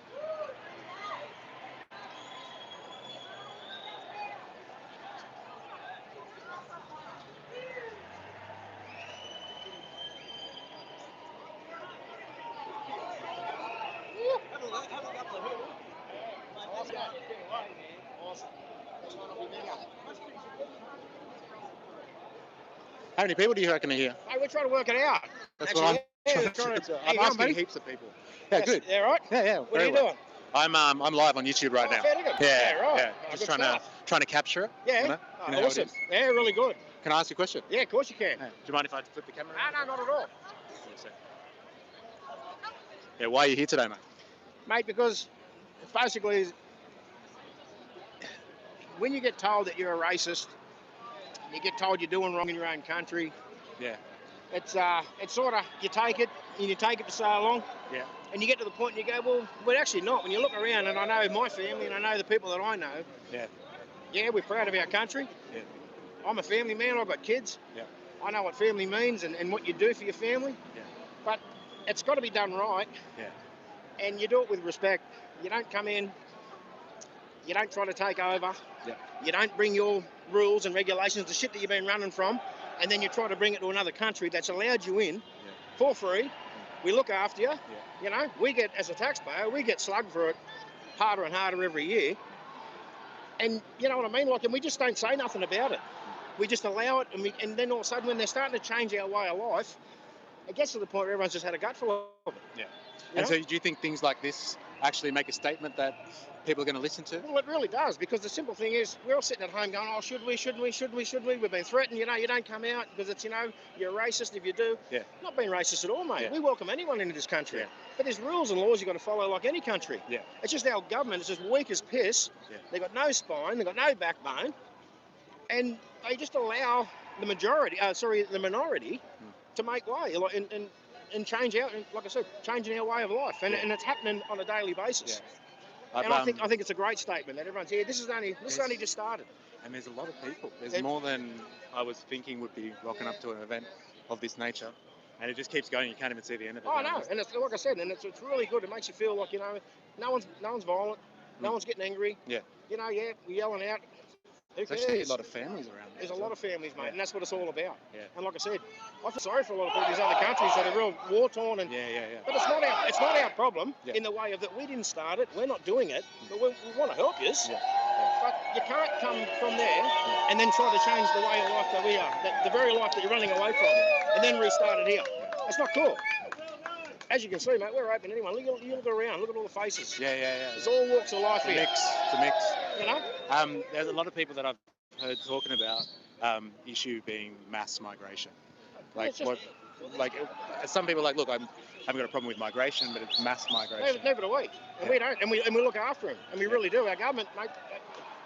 How many people do you reckon are here? Hey, we're trying to work it out. That's Actually, what I'm yeah, trying we're to trying do. to- I'm Hey, asking buddy. heaps of people. Yeah, Yes, good. Yeah, right? Yeah, yeah. What are very you well. doing? I'm live on YouTube right now. fair dinkum. Yeah, Yeah, right. yeah. Oh, Just good trying to capture it. Yeah. You know? Oh, You know how it awesome. is. Yeah, really good. Can I ask you a question? Yeah, of course you can. Hey, do you mind if I flip the camera? No, not at all. Yeah, why are you here today, mate? Mate, because basically, when you get told that you're a racist, you get told you're doing wrong in your own country, Yeah, it's sort of, you take it, and you take it for so long, yeah, and you get to the point and you go, well, we're actually not. When you look around, and I know my family, and I know the people that I know, yeah, yeah, we're proud of our country. yeah, I'm a family man, I've got kids. yeah, I know what family means and what you do for your family. Yeah. But it's got to be done right. yeah, And you do it with respect. You don't come in You don't try to take over. Yeah. You don't bring your rules and regulations, the shit that you've been running from, and then you try to bring it to another country that's allowed you in for free. We look after you. You know, we get, as a taxpayer, we get slugged for it harder and harder every year. And you know what I mean? Like, and we just don't say nothing about it. We just allow it, and then all of a sudden, when they're starting to change our way of life, it gets to the point where everyone's just had a gutful of it. Yeah. You And know? so do you think things like this actually make a statement that people are going to listen to? Well, it really does, because the simple thing is, we're all sitting at home going, oh, should we? We've been threatened, you know, you don't come out because it's, you know, you're racist if you do. Yeah. Not being racist at all, mate. Yeah. We welcome anyone into this country. Yeah. But there's rules and laws you've got to follow like any country. Yeah. It's just our government is just weak as piss. Yeah. They've got no spine, they've got no backbone, and they just allow the minority to make way, and change out, like I said, changing our way of life, and it's happening on a daily basis. Yeah. And I think it's a great statement that everyone's here. This is only just started. And there's a lot of people. There's more than I was thinking would be rocking up to an event of this nature. And it just keeps going. You can't even see the end of it. Oh no, and it's like I said, and it's really good. It makes you feel like, you know, no one's violent, no one's getting angry. Yeah. You know, we're yelling out. Who There's cares? actually a lot of families around there. There's a lot of families, mate, and that's what it's all about. Yeah. And like I said, I feel sorry for a lot of people in these other countries that are real war torn, and but it's not our problem in the way of that we didn't start it, we're not doing it, but we want to help you. Yeah. But you can't come from there and then try to change the way of life that we are, the very life that you're running away from, and then restart it here. That's not cool. As you can see, mate, we're open anyway. You look around, look at all the faces. Yeah. There's all walks of life here. It's a mix. You know? There's a lot of people that I've heard talking about issue being mass migration. Like some people are like, look, I haven't got a problem with migration, but it's mass migration. Never do we. And we don't. And we look after them. And we really do. Our government, mate,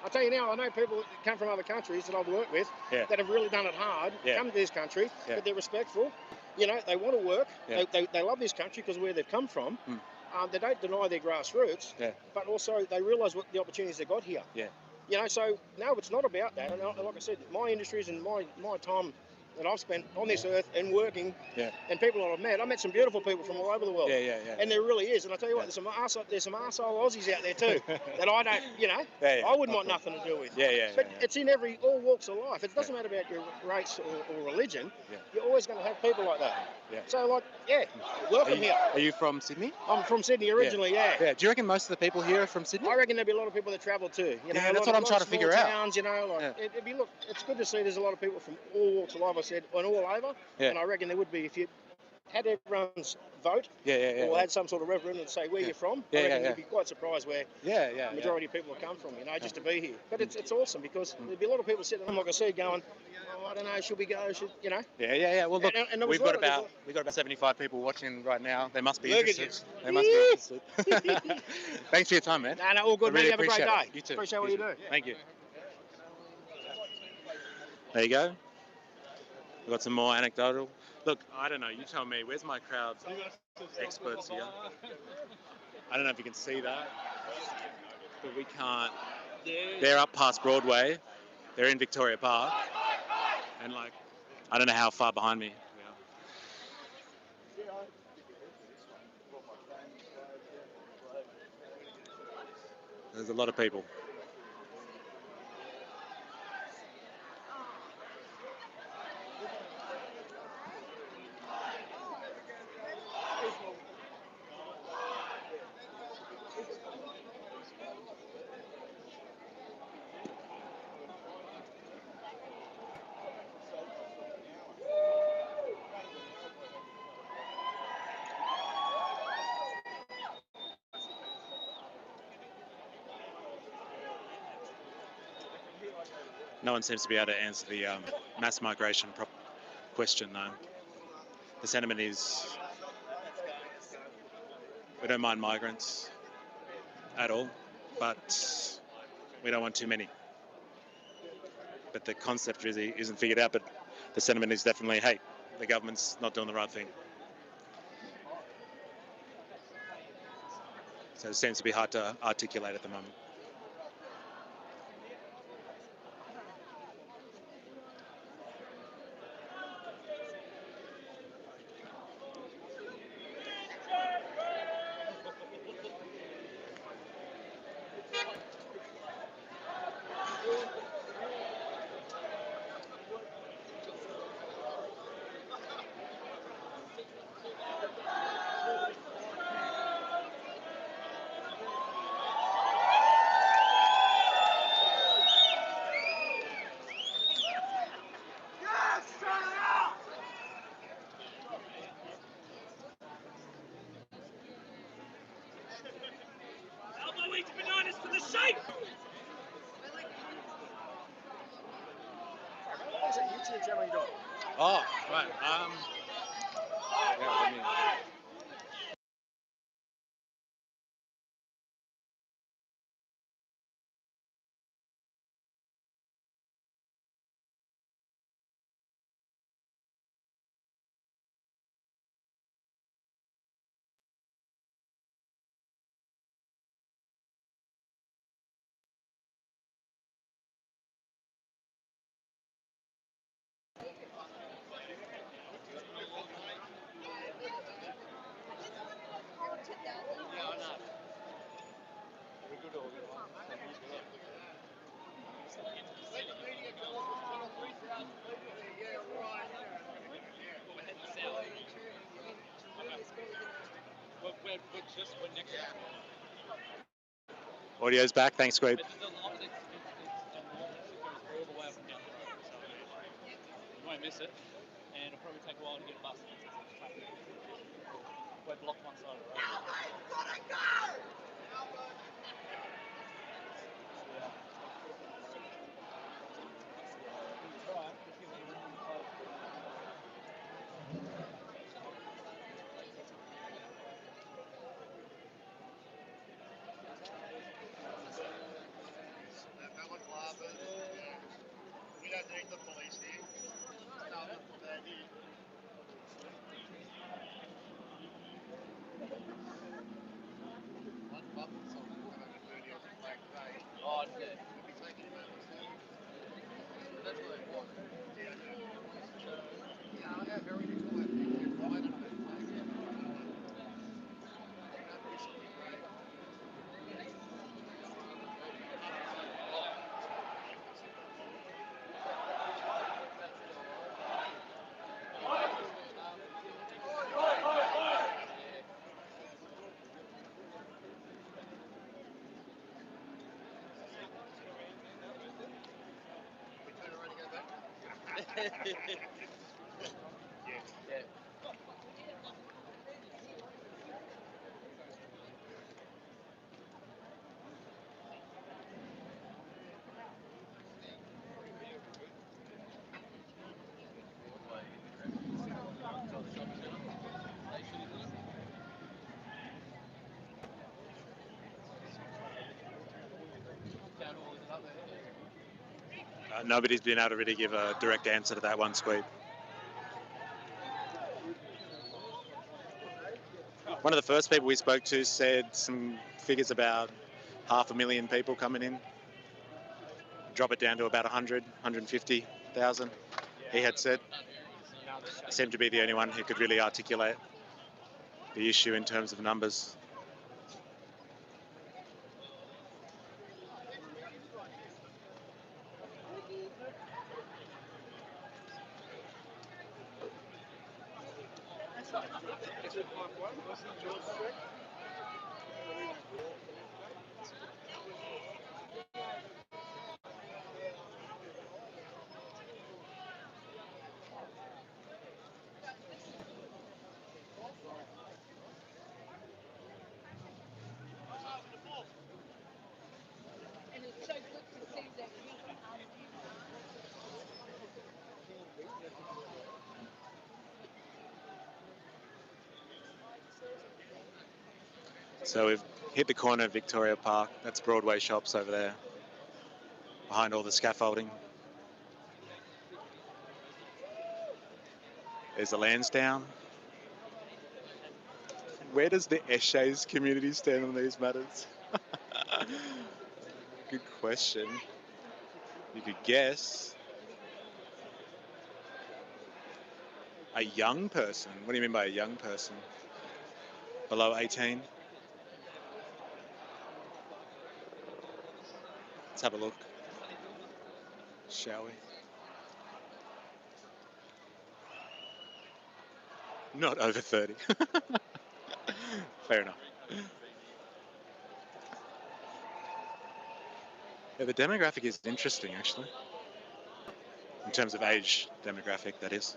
I'll tell you now, I know people that come from other countries that I've worked with that have really done it hard, come to this country, but they're respectful. You know, they want to work. Yeah. They love this country because of where they've come from. They don't deny their grassroots, but also they realise what the opportunities they've got here. Yeah. You know, so no, it's not about that. And like I said, my industries and my time that I've spent on this earth and working, and people that I've met some beautiful people from all over the world. Yeah. And there really is. And I tell you what, there's some arsehole Aussies out there too that I don't, you know, I wouldn't want nothing to do with. But it's in all walks of life. It doesn't matter about your race or religion. You're always going to have people like that. So, like, welcome here. Are you from Sydney? I'm from Sydney originally, Yeah. Do you reckon most of the people here are from Sydney? I reckon there'll be a lot of people that travel too. You know, that's what I'm trying to figure out. Towns, you know, like it's good to see there's a lot of people from all walks of life. I said, and all over. And I reckon there would be if you had everyone's vote, or had some sort of referendum to say where you're from. I reckon you'd be quite surprised where the majority of people have come from. You know, just to be here. But it's awesome because there'd be a lot of people sitting, like I said, going, oh, I don't know, should we go? You know? Yeah. Well, look, and we've got about 75 people watching right now. They must be interested. Thanks for your time, man. No, all good, I really man. Have a great day. You too. Appreciate what you do. Thank you. There you go. We've got some more anecdotal. Look, I don't know. You tell me. Where's my crowd experts here? I don't know if you can see that, but we can't. They're up past Broadway. They're in Victoria Park, and like, I don't know how far behind me we are. There's a lot of people. No one seems to be able to answer the mass migration question, though. The sentiment is we don't mind migrants at all, but we don't want too many. But the concept really isn't figured out, but the sentiment is definitely, hey, the government's not doing the right thing. So it seems to be hard to articulate at the moment. How's that YouTube channel you got? Oh, right. Yeah, let me. Audio's back. Thanks, Squeeb. You won't miss it, and it'll probably take a while to get a bus. We're blocked one side of the road. We don't need the police here. No, they're here. One button song over 30 on the flag today. Oh, yeah. We'll be taking him out of the That's what it was. Yeah, very quiet. Quiet under that flag. Nobody's been able to really give a direct answer to that one, Squeeb. One of the first people we spoke to said some figures about 500,000 people coming in. Drop it down to about 100, 150,000, he had said. Seemed to be the only one who could really articulate the issue in terms of numbers. And it's so good to see that you So we've hit the corner of Victoria Park. That's Broadway Shops over there, behind all the scaffolding. There's the Lansdowne. Where does the Eshays community stand on these matters? Good question. You could guess. A young person? What do you mean by a young person? Below 18? Let's have a look. Shall we? Not over 30. Fair enough. Yeah, the demographic is interesting, actually. In terms of age demographic, that is.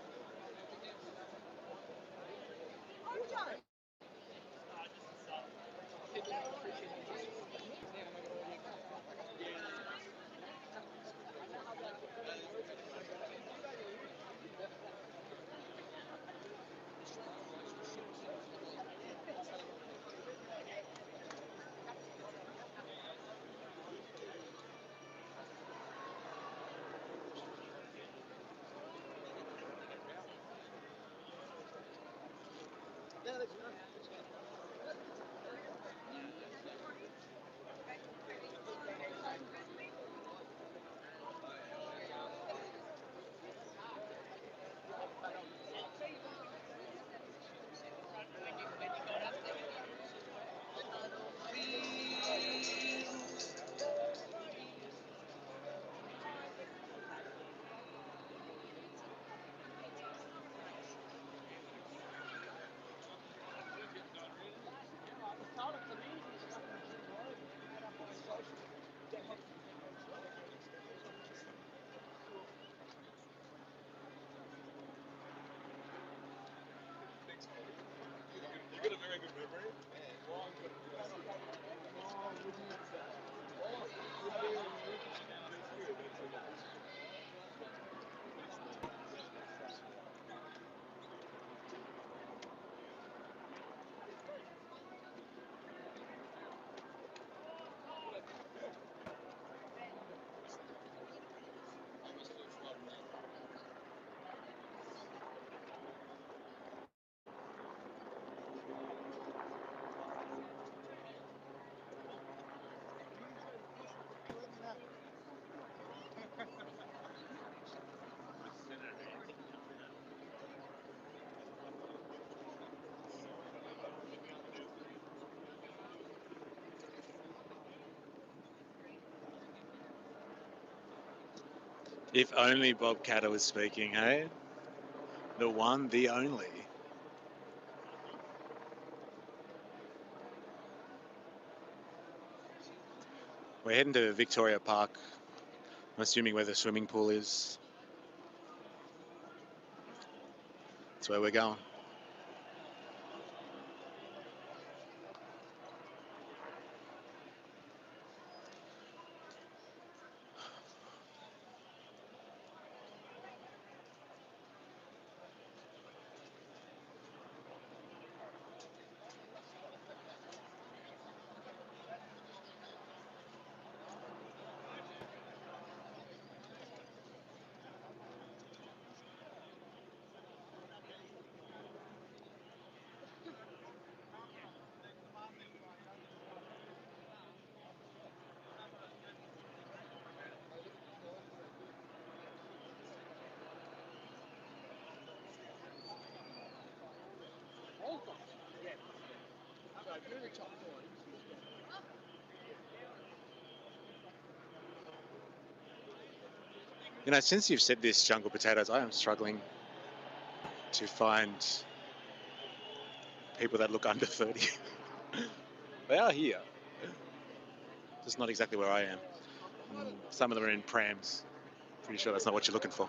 You got a very good memory. If only Bob Catter was speaking, hey? The one, the only. We're heading to Victoria Park. I'm assuming where the swimming pool is. That's where we're going. You know, since you've said this, Jungle Potatoes, I am struggling to find people that look under 30. They are here. Just not exactly where I am. Some of them are in prams. Pretty sure that's not what you're looking for.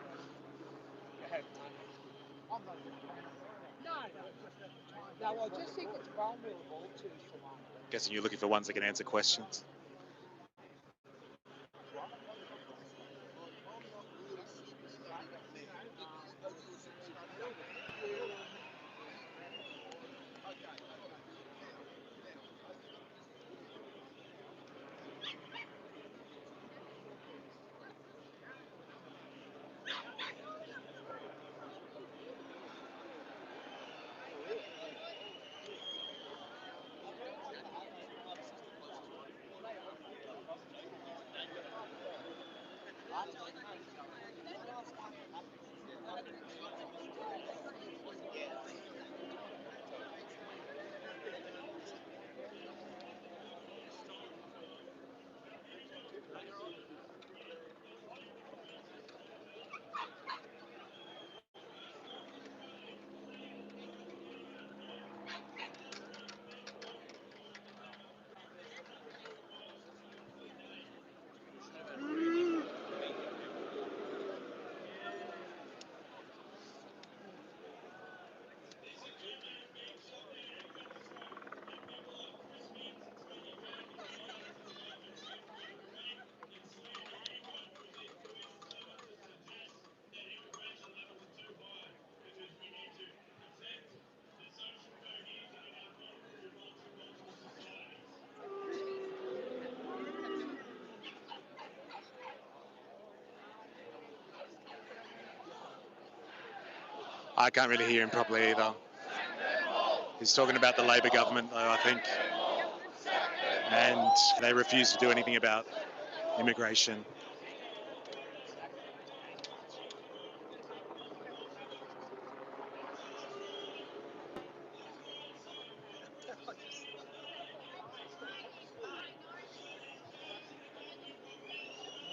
No, I just think it's vulnerable to someone. Guessing you're looking for ones that can answer questions. I can't really hear him properly either. He's talking about the Labor government, though, I think, and they refuse to do anything about immigration.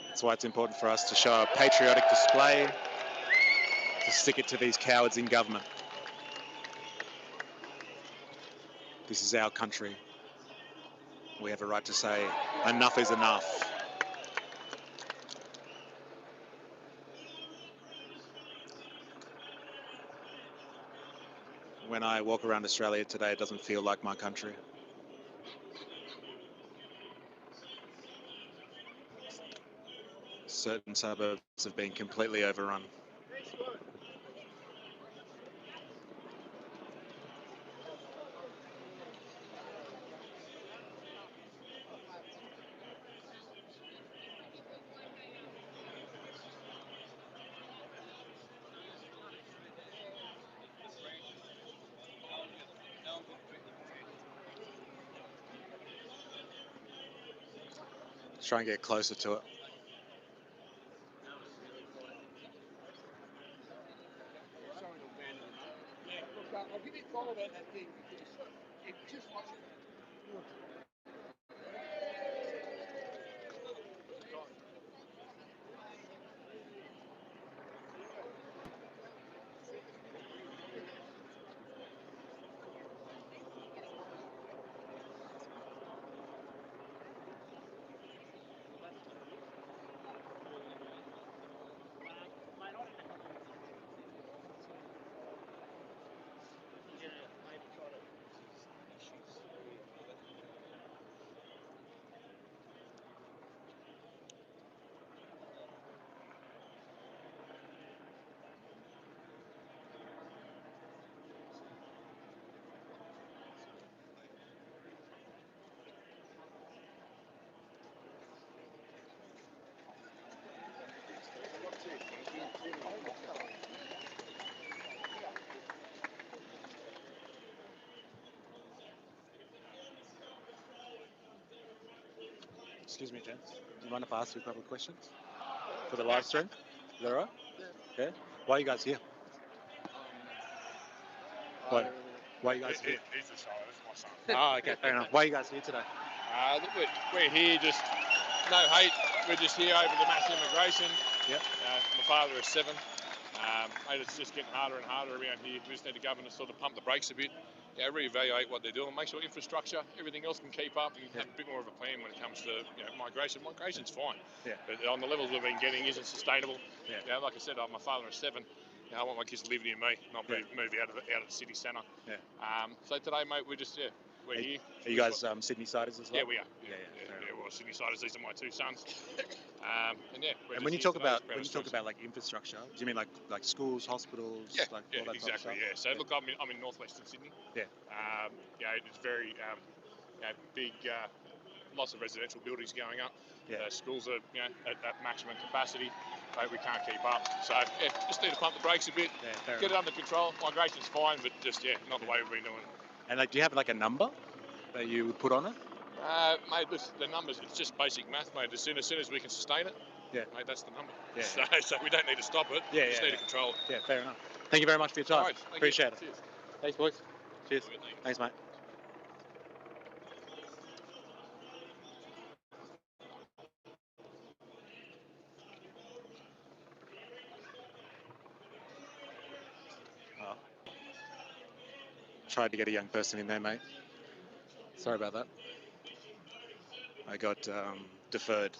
That's why it's important for us to show a patriotic display, to stick it to these cowards in government. This is our country. We have a right to say, enough is enough. When I walk around Australia today, it doesn't feel like my country. Certain suburbs have been completely overrun. Let's try and get closer to it. Look, I'll give you a call about that thing because it just wasn't. Excuse me, gents. Do you mind if I ask you a couple of questions for the live stream? Is that all right? Yeah. Why are you guys here? Why are you guys here? He's the son. This is my son. Oh, okay, fair enough. Why are you guys here today? Look, we're here just no hate. We're just here over the mass immigration. Yep. My father is 7. Mate, it's just getting harder and harder around here. We just need the government to sort of pump the brakes a bit. Reevaluate what they're doing, make sure infrastructure, everything else can keep up, and have a bit more of a plan when it comes to migration. Migration's fine, but on the levels we've been getting isn't sustainable. Like I said, my father is 7. I want my kids to live near me, not move out of the city centre. So today, mate, we're just we're here. Are you guys Sydney-siders as well? Yeah, we are. Well, Sydney-siders. These are my 2 sons. And when you talk about like infrastructure, do you mean like schools, hospitals, like all that exactly. type of stuff? So look, I'm in northwestern Sydney. It's very big. Lots of residential buildings going up. Schools are at maximum capacity. We can't keep up. So just need to pump the brakes a bit. Get it under control. Migration's fine, but just not the way we've been doing. And like, do you have like a number that you would put on it? Mate, the numbers, it's just basic math, mate. As soon as we can sustain it, mate, that's the number. So we don't need to stop it. We just need to control it. Yeah, fair enough. Thank you very much for your time. Right, Appreciate it. Cheers. Thanks, boys. Cheers. Thanks, mate. Tried to get a young person in there, mate. Sorry about that. I got deferred.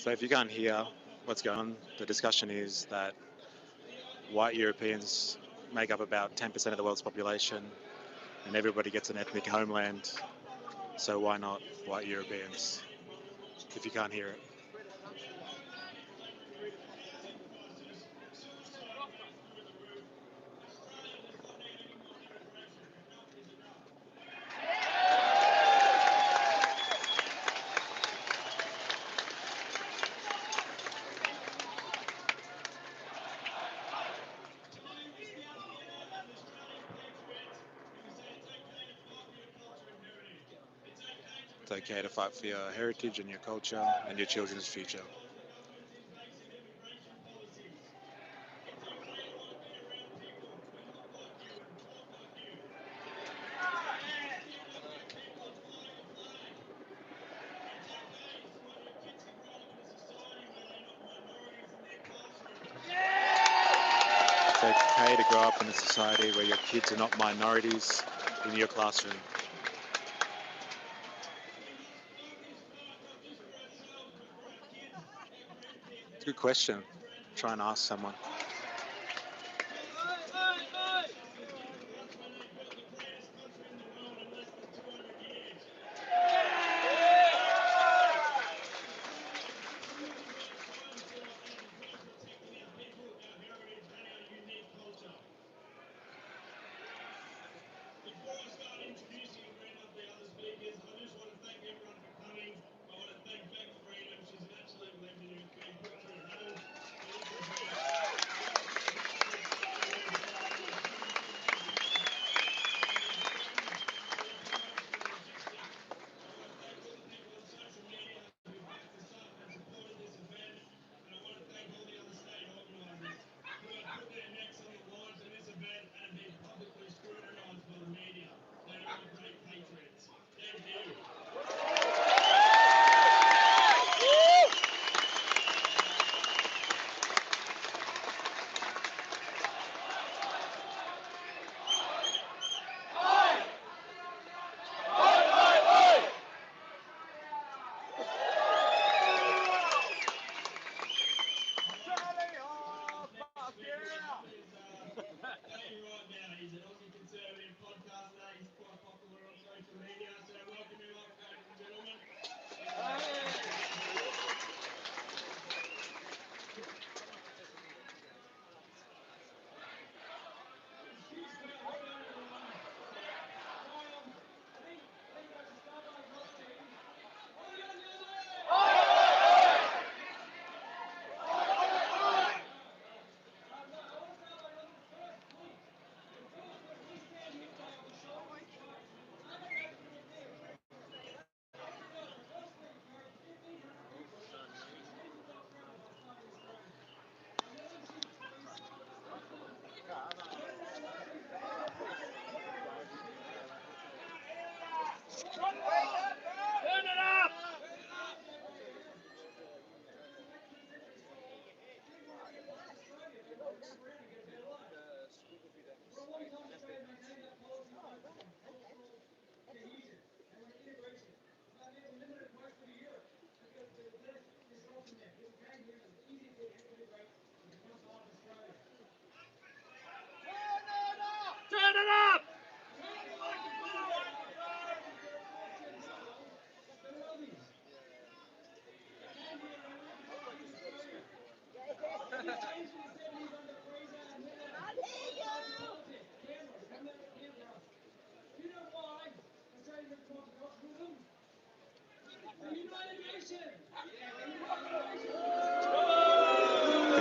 So if you can't hear what's going on, the discussion is that white Europeans make up about 10% of the world's population, and everybody gets an ethnic homeland. So why not white Europeans? If you can't hear it. It's okay to fight for your heritage and your culture and your children's future. It's okay to grow up in a society where your kids are not minorities in your classroom. It's a good question. Try and ask someone.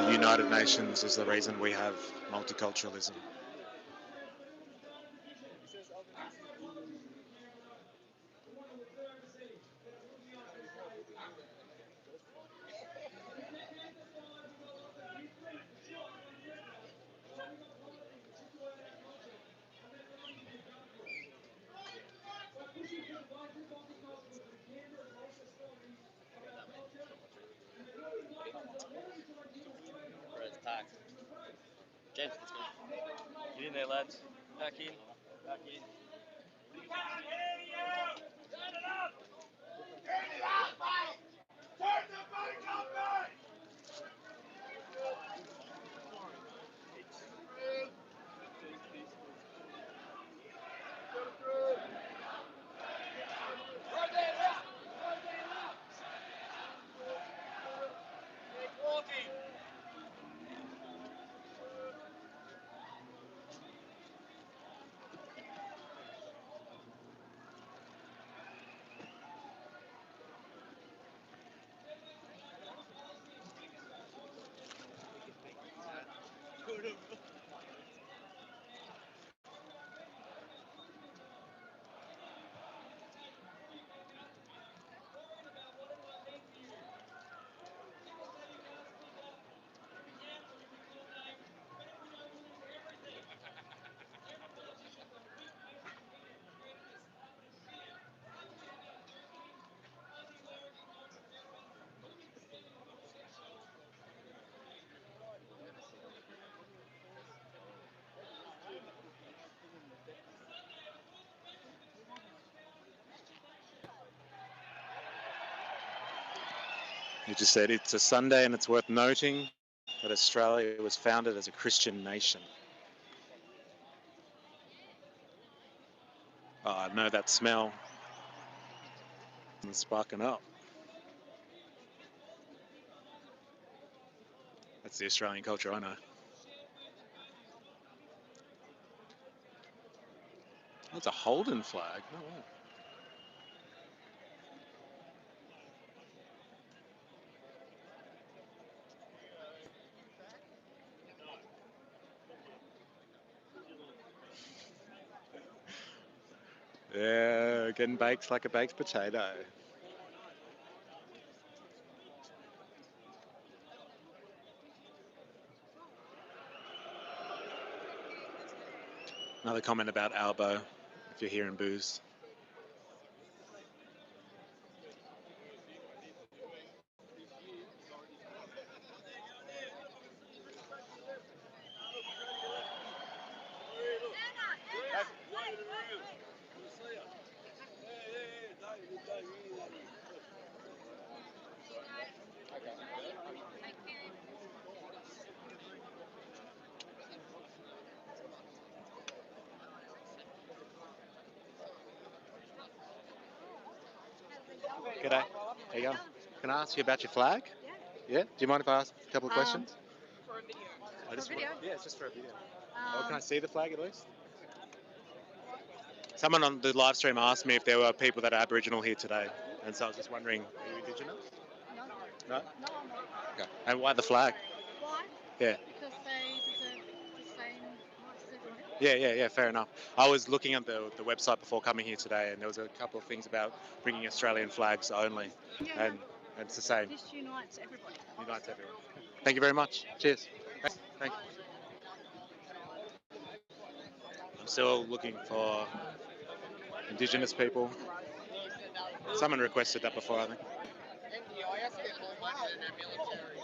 The United Nations is the reason we have multiculturalism. James, let's go. Get in there, lads. Back in. Back in. We can't hear you! Turn it up! Turn it up, mate! Turn the mic up, mate! You just said it's a Sunday and it's worth noting that Australia was founded as a Christian nation. Oh, I know that smell. It's sparking up. That's the Australian culture I know. That's a Holden flag. No way. Yeah, getting baked like a baked potato. Another comment about Albo, if you're hearing booze. G'day. How you going? Can I ask you about your flag? Yeah. Do you mind if I ask a couple of questions? For a video. I just For a video? yeah, it's just for a video. Oh, can I see the flag at least? Someone on the live stream asked me if there were people that are Aboriginal here today, and so I was just wondering, are you Indigenous? No. No? No, I'm not. Okay. And why the flag? Why? Yeah. Because they deserve the same rights as everyone else. Yeah, fair enough. I was looking at the website before coming here today, and there was a couple of things about bringing Australian flags only, Yeah, and it's the same. This unites everybody. Unites everyone. Thank you very much. Cheers. Thank you. I'm still looking for Indigenous people. Someone requested that before, I think. NDIS get more money than our military.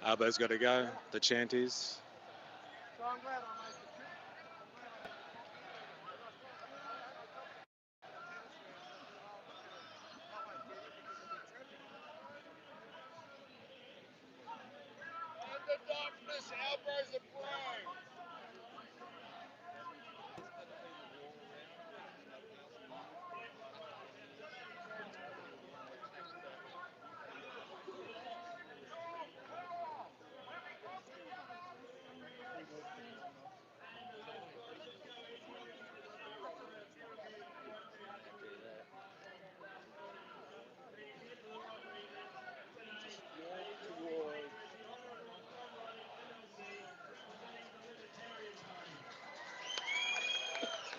Arbo's got to go. The chanties. So I'm glad I made the trip. In the darkness, Albo's a pro.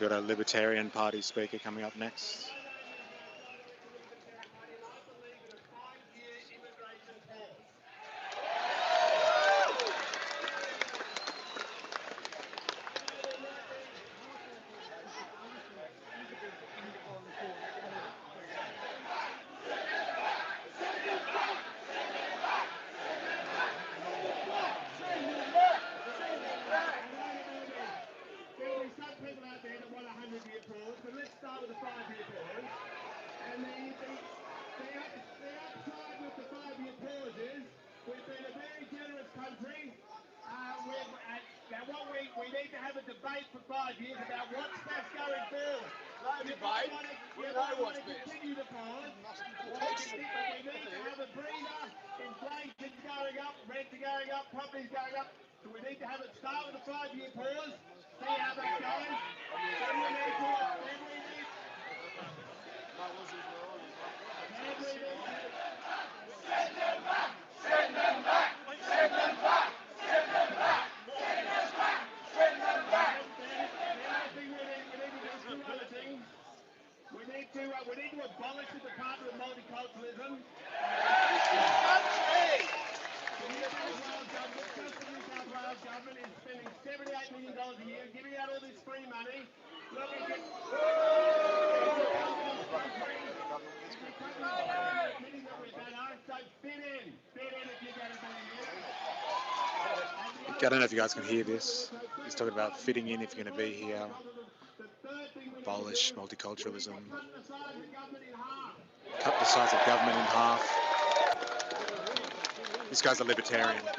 We've got a Libertarian Party speaker coming up next. need to have a debate for 5 years about what's best going forward. No debate. We know what's best. Continue to pause. We need to have a breather. Inflation's going up, rents are going up, property's going up. So we need to have it start with a 5-year pause, see how that goes. Then we need to. Send them back! Send them back! Send them back! Send them back! Send them back! Send them back! We need to abolish the Department of Multiculturalism. The New South Wales government is spending $78 million a year, giving out all this free money. I don't know if you guys can hear this. He's talking about fitting in if you're going to be here. Abolish multiculturalism. Cut the size of government in half. This guy's a libertarian. If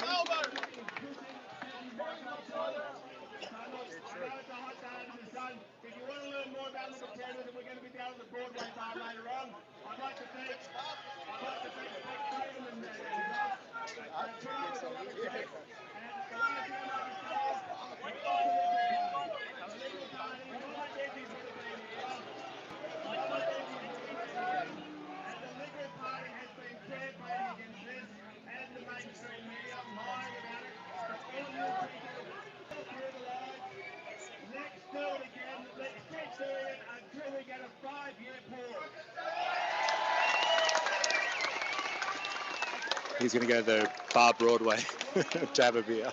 you want to learn more about libertarianism, we're going to be down at the Broadway bar later on. I'd like to thank until we get a 5-year pause. He's going to go to the bar Broadway to have a beer.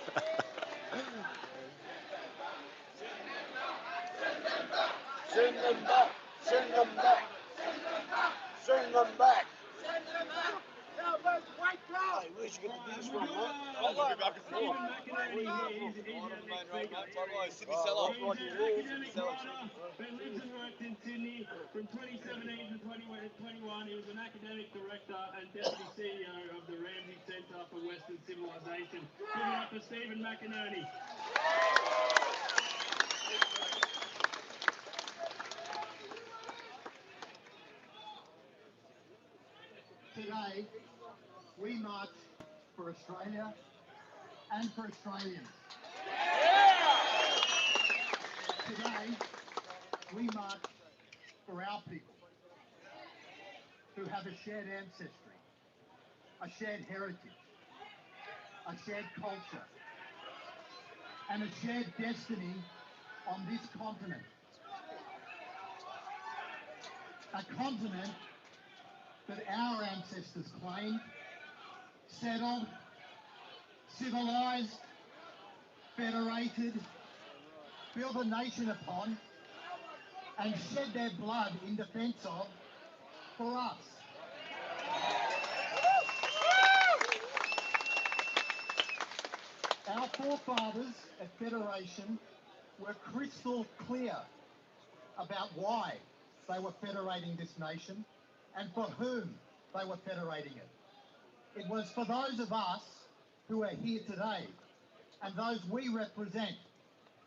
Send them back! Send them back! Send them back! Send them back! Now, where's White Cloud? Hey, where's you get the beers from, mate? I'll go back and forth. Sydney Cellar. That lives and works in Sydney from 2017 to 2021. He was an academic director and deputy CEO of the Ramsay Centre for Western Civilization. Give it up for Stephen McInerney. Today, we march for Australia and for Australians. Today, we march for our people who have a shared ancestry, a shared heritage, a shared culture, and a shared destiny on this continent. A continent that our ancestors claimed, settled, civilized, federated, built a nation upon, and shed their blood in defence of for us. Our forefathers at Federation were crystal clear about why they were federating this nation and for whom they were federating it. It was for those of us who are here today and those we represent,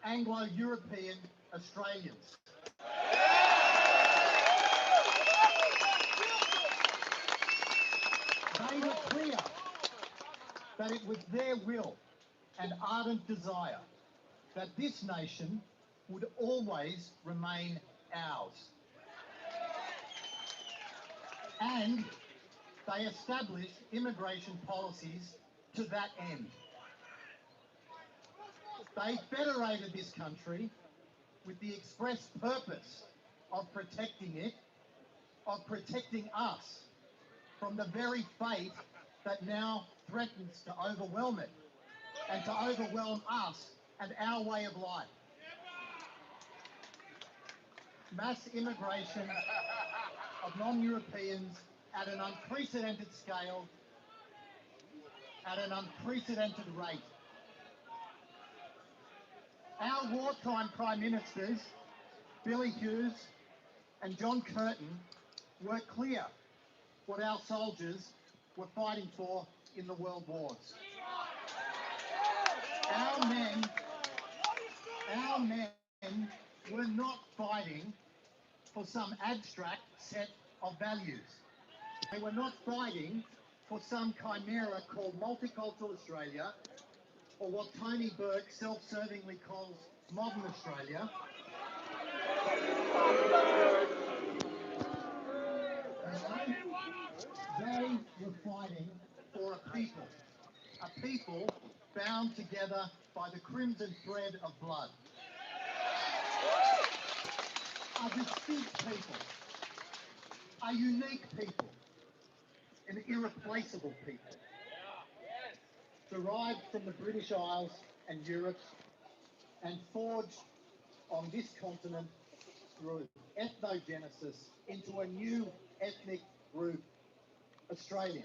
Anglo-European Australians. They were clear that it was their will and ardent desire that this nation would always remain ours. And they established immigration policies to that end. They federated this country with the express purpose of protecting it, of protecting us from the very fate that now threatens to overwhelm it and to overwhelm us and our way of life. Mass immigration of non-Europeans at an unprecedented scale, at an unprecedented rate. Our wartime Prime Ministers, Billy Hughes and John Curtin, were clear what our soldiers were fighting for in the world wars. Our our men were not fighting for some abstract set of values. They were not fighting for some chimera called Multicultural Australia, or what Tony Burke self-servingly calls modern Australia. They were fighting for a people bound together by the crimson thread of blood. A distinct people, a unique people, an irreplaceable people, derived from the British Isles and Europe and forged on this continent through ethnogenesis into a new ethnic group, Australians.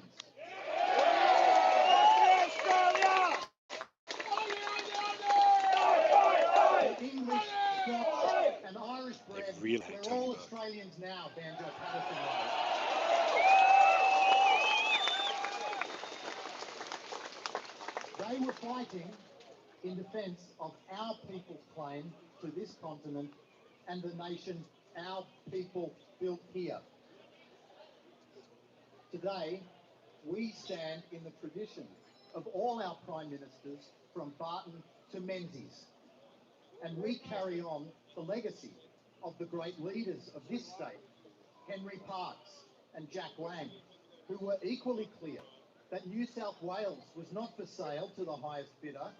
The English, Scotch and Irish bred, we're all Australians now, Banjo Patterson wrote. They were fighting in defence of our people's claim to this continent and the nation our people built here. Today, we stand in the tradition of all our Prime Ministers from Barton to Menzies, and we carry on the legacy of the great leaders of this state, Henry Parkes and Jack Lang, who were equally clear that New South Wales was not for sale to the highest bidder,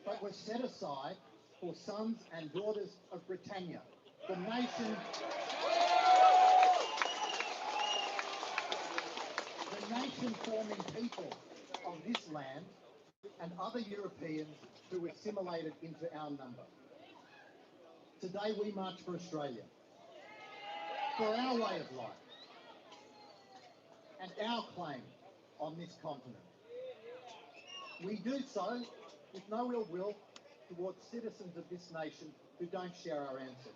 but was set aside for sons and daughters of Britannia, the nation-forming people of this land and other Europeans who assimilated into our number. Today we march for Australia, for our way of life, and our claim on this continent. We do so with no ill will towards citizens of this nation who don't share our ancestry.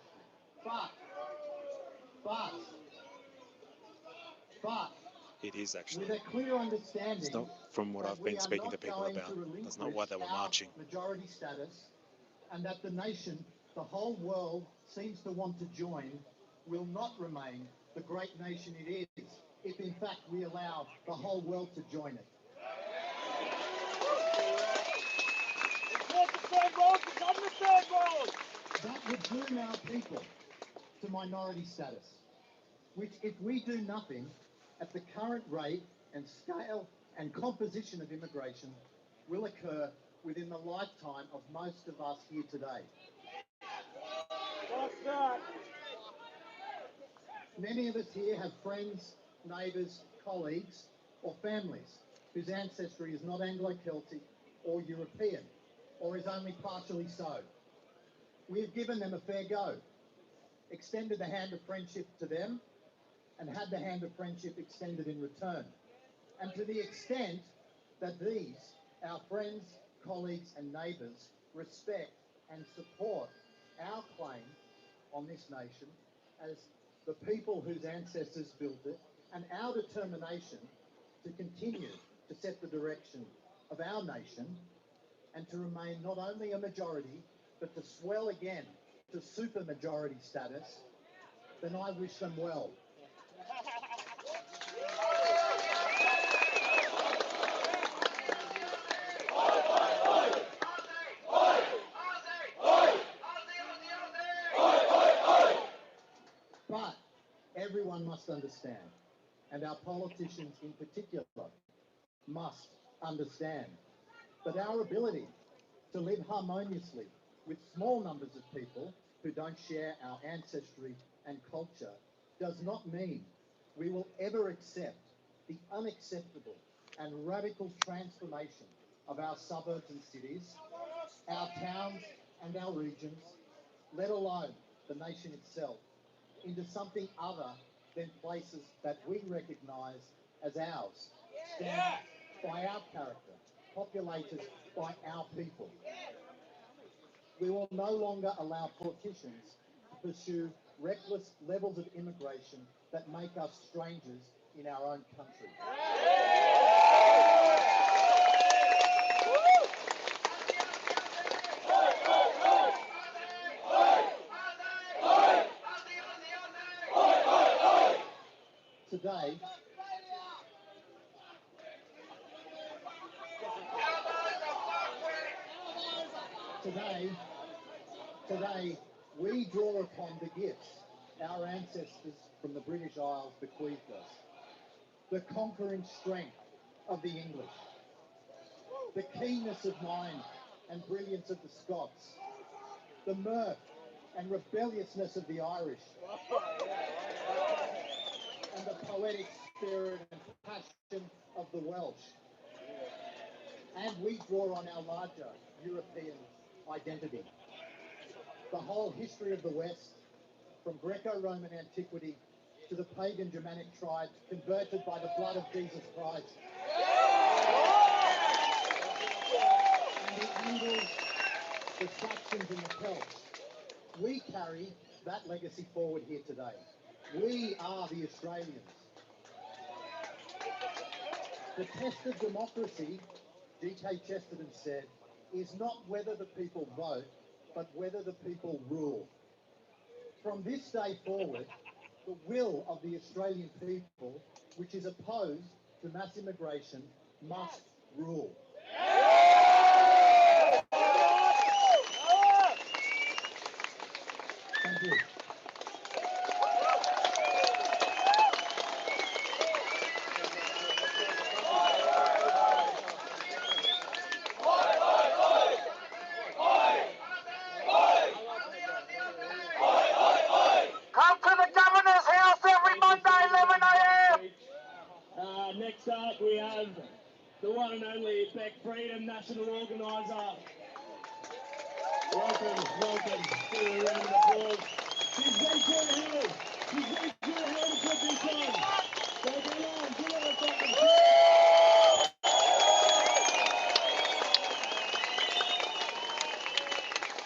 But it is actually. With a clear understanding, it's not from what I've been speaking to people about. That's not why they were marching. Majority status, and that the nation, the whole world seems to want to join, will not remain the great nation it is, if in fact we allow the whole world to join it. That would doom our people to minority status, which, if we do nothing, at the current rate and scale and composition of immigration, will occur within the lifetime of most of us here today. Many of us here have friends, neighbours, colleagues, or families whose ancestry is not Anglo-Celtic or European, or is only partially so. We have given them a fair go, extended the hand of friendship to them, and had the hand of friendship extended in return. And to the extent that these, our friends, colleagues and neighbours, respect and support our claim on this nation as the people whose ancestors built it, and our determination to continue to set the direction of our nation and to remain not only a majority, but to swell again to supermajority status, then I wish them well. But everyone must understand, and our politicians in particular must understand, that our ability to live harmoniously with small numbers of people who don't share our ancestry and culture does not mean we will ever accept the unacceptable and radical transformation of our suburbs and cities, our towns and our regions, let alone the nation itself, into something other than places that we recognise as ours, stamped by our character, populated by our people. We will no longer allow politicians to pursue reckless levels of immigration that make us strangers in our own country. Today, we draw upon the gifts our ancestors from the British Isles bequeathed us. The conquering strength of the English, the keenness of mind and brilliance of the Scots, the mirth and rebelliousness of the Irish, and the poetic spirit and passion of the Welsh. And we draw on our larger European identity. The whole history of the West, from Greco-Roman antiquity to the pagan Germanic tribes converted by the blood of Jesus Christ. And the Angles, the Saxons and the Celts. We carry that legacy forward here today. We are the Australians. The test of democracy, G.K. Chesterton said, is not whether the people vote, but whether the people rule. From this day forward, the will of the Australian people, which is opposed to mass immigration, must rule. Thank you. Come to the Governor's House every Monday, 11 a.m. Next up, we have the one and only Beck Freedom, National Organiser. Welcome. Give her a round of applause. She's been through hell. She's been through hell to put this on. So come on, give her a fucking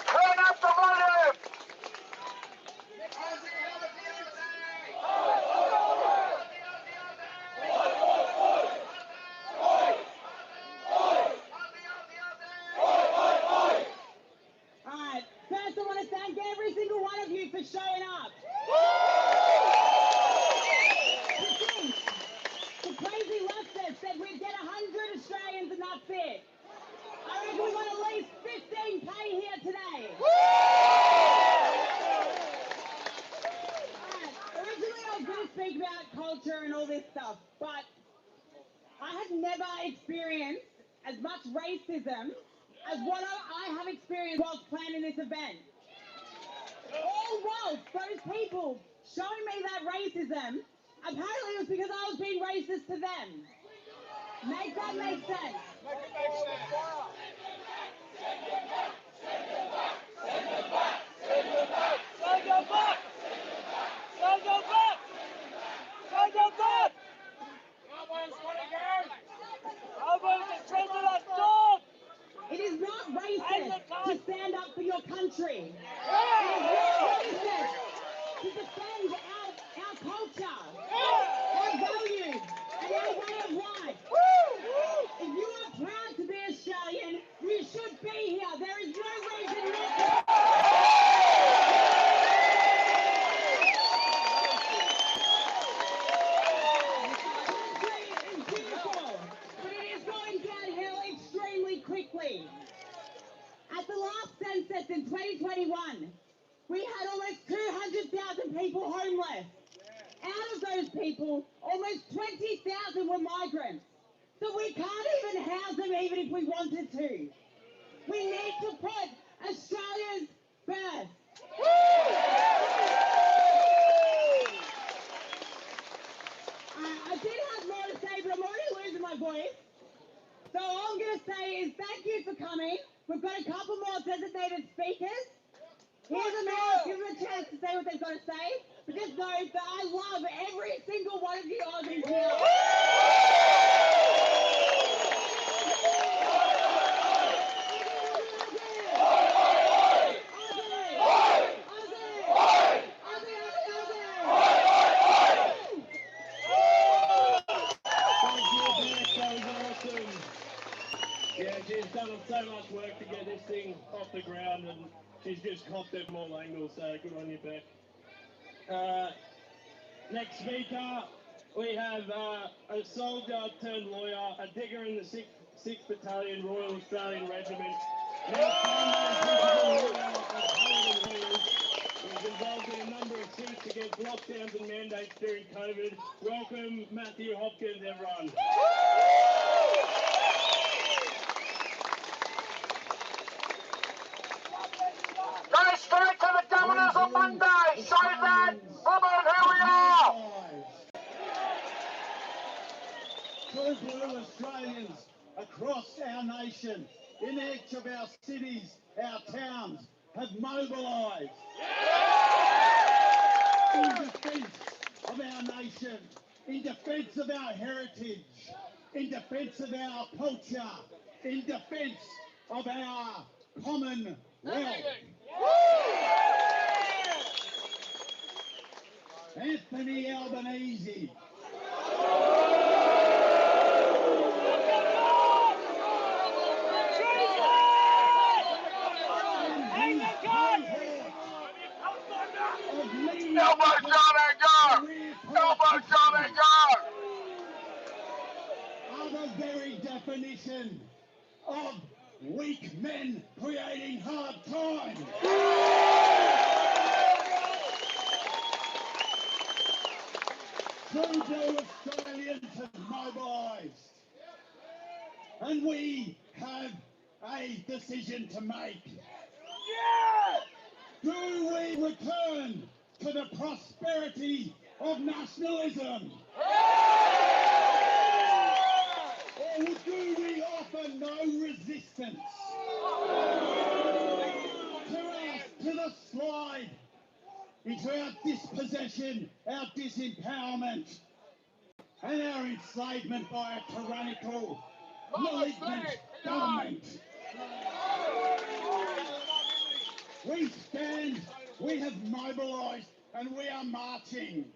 Turn up the volume. Alright, first I want to thank every single one of you for showing up. The crazy leftist said we'd get 100 Australians and that's it. I reckon we got at least 15k here today. Alright, originally I was going to speak about culture and all this stuff, but I had never experienced as much racism as what I have experienced whilst planning this event. All whilst those people showing me that racism, apparently it was because I was being racist to them. Make that make sense? Make it make sense. It is not racist to stand up for your country. It is not racist to defend our culture, our values, and our way of life. If you are proud to be Australian, you should be here. There is no reason not to. But it is going downhill extremely quickly. At the last census in 2021, we had almost 200,000 people homeless. Out of those people, almost 20,000 were migrants. So we can't even house them even if we wanted to. We need to put Australians first. I did have more to say, but I'm already losing my voice. So all I'm going to say is thank you for coming. We've got a couple more designated speakers. Here's a man, give them a chance to say what they've got to say. But just know that I love every single one of you Aussies here. Yeah, she's done so much work to get this thing off the ground and she's just copped it from all angles, so good on you, Beck. Next speaker, we have a soldier turned lawyer, a digger in the 6th Battalion Royal Australian Regiment, was involved in a number of suits against lockdowns and mandates during COVID. Welcome, Matthew Hopkins, everyone. Go straight to the governors on Monday. Show that woman who we are. True blue Australians across our nation, in each of our cities, our towns, have mobilised in defence of our nation, in defence of our heritage, in defence of our culture, in defence of our Commonwealth. Anthony Albanese. Elbow shot and go! Elbow shot and go! Are the very definition of weak men creating hard times. True blue Australians have mobilised, and we have a decision to make. Do we return to the prosperity of nationalism? Or do we offer no resistance to the slide into our dispossession, our disempowerment, and our enslavement by a tyrannical, malignant government? We stand, we have mobilised, and we are marching.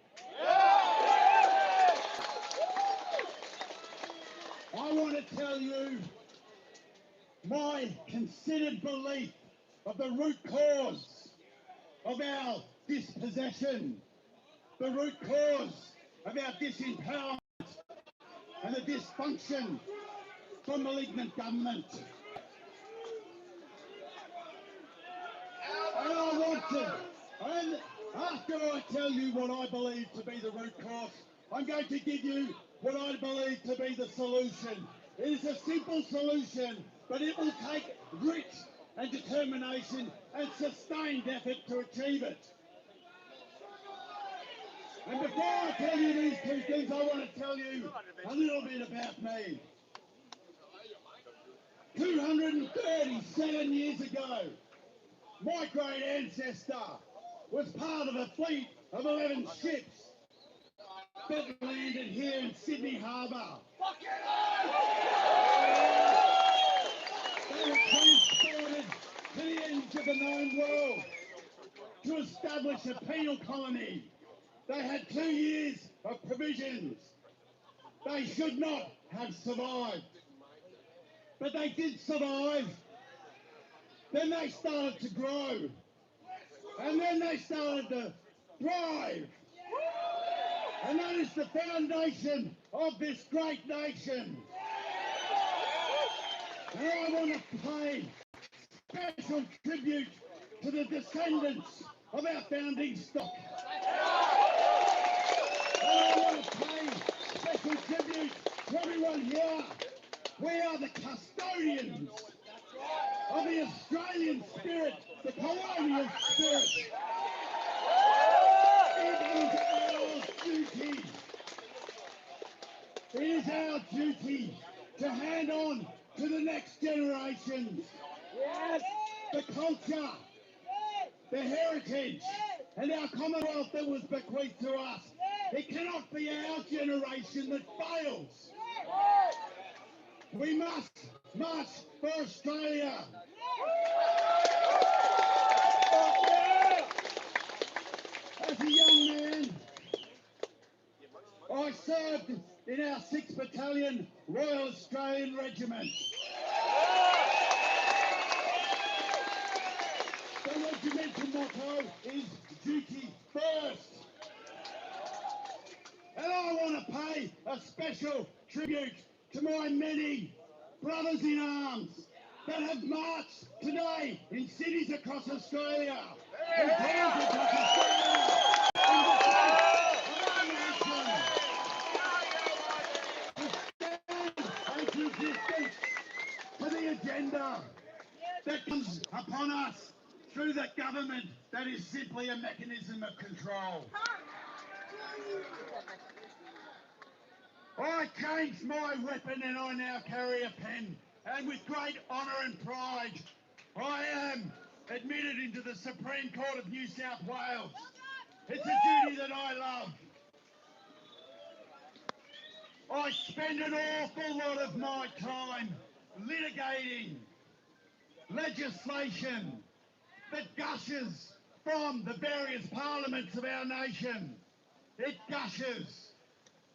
I want to tell you my considered belief of the root cause of our dispossession, the root cause of our disempowerment and the dysfunction from malignant government. And I want to, and after I tell you what I believe to be the root cause, I'm going to give you what I believe to be the solution. It is a simple solution, but it will take grit and determination and sustained effort to achieve it. And before I tell you these two things, I want to tell you a little bit about me. 237 years ago, my great ancestor was part of a fleet of 11 ships that landed here in Sydney Harbour. They were transported to the ends of the known world to establish a penal colony. They had 2 years of provisions. They should not have survived. But they did survive. Then they started to grow. And then they started to thrive. And that is the foundation of this great nation. And I want to pay special tribute to the descendants of our founding stock. And I want to pay special tribute to everyone here. We are the custodians of the Australian spirit, the colonial spirit. It is our duty to hand on to the next generations the culture, the heritage, and our Commonwealth that was bequeathed to us. It cannot be our generation that fails. We must march for Australia. As a young man, I served in our 6th Battalion Royal Australian Regiment. The regimental motto is duty first. And I want to pay a special tribute to my many brothers in arms that have marched today in cities across Australia, in towns across Australia, in defence of our nation, to stand into resistance to the agenda that comes upon us through the government that is simply a mechanism of control. I changed my weapon and I now carry a pen, and with great honour and pride, I am admitted into the Supreme Court of New South Wales. It's a duty that I love. I spend an awful lot of my time litigating legislation that gushes from the various parliaments of our nation. It gushes.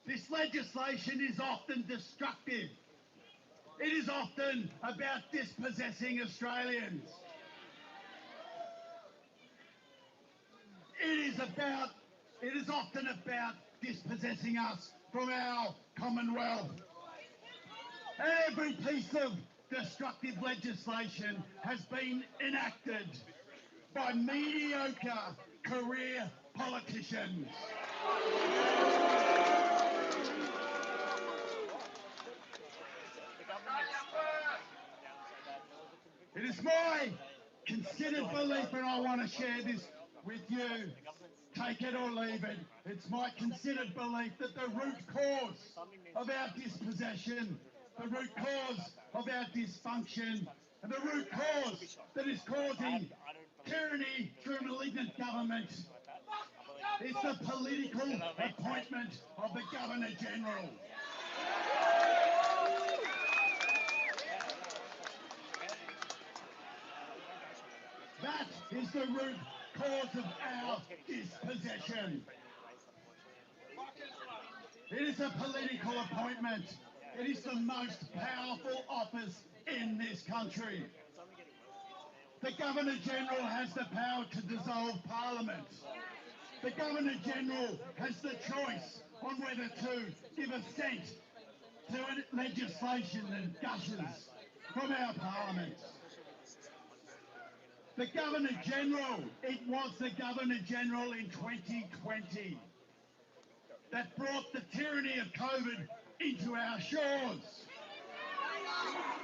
This legislation is often destructive. It is often about dispossessing Australians. It is often about dispossessing us from our Commonwealth. Every piece of destructive legislation has been enacted by mediocre career politicians. It is my considered belief, and I want to share this with you, take it or leave it, it's my considered belief that the root cause of our dispossession, the root cause of our dysfunction, and the root cause that is causing tyranny through malignant government is the political appointment of the Governor-General. That is the root cause of our dispossession. It is a political appointment. It is the most powerful office in this country. The Governor-General has the power to dissolve Parliament. The Governor-General has the choice on whether to give assent to legislation that gushes from our Parliament. The Governor-General, it was the Governor-General in 2020 that brought the tyranny of COVID into our shores.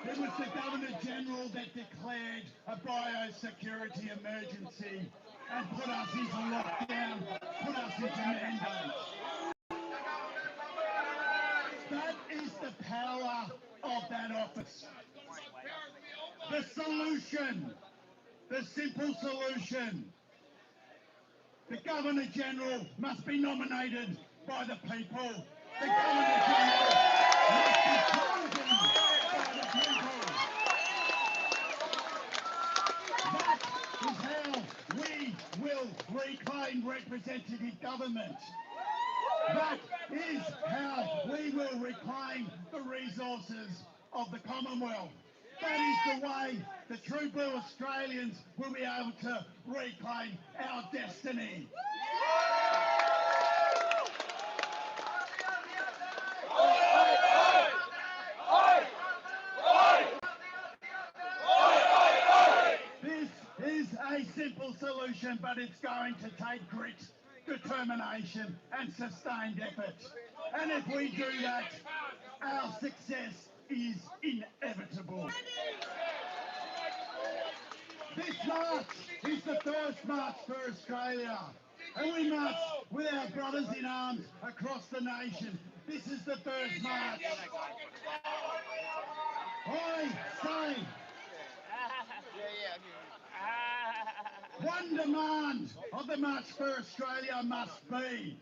It was the Governor-General that declared a biosecurity emergency and put us into lockdown, put us into mandate. That is the power of that office. The solution, the simple solution, the Governor-General must be nominated by the people. The Governor-General must be chosen by the people. That is how we will reclaim representative government. That is how we will reclaim the resources of the Commonwealth. That is the way the true blue Australians will be able to reclaim our destiny. This is a simple solution, but it's going to take grit, determination and sustained effort. And if we do that, our success is inevitable. This march is the first march for Australia, and we march with our brothers in arms across the nation. This is the first march. I say, one demand of the March for Australia must be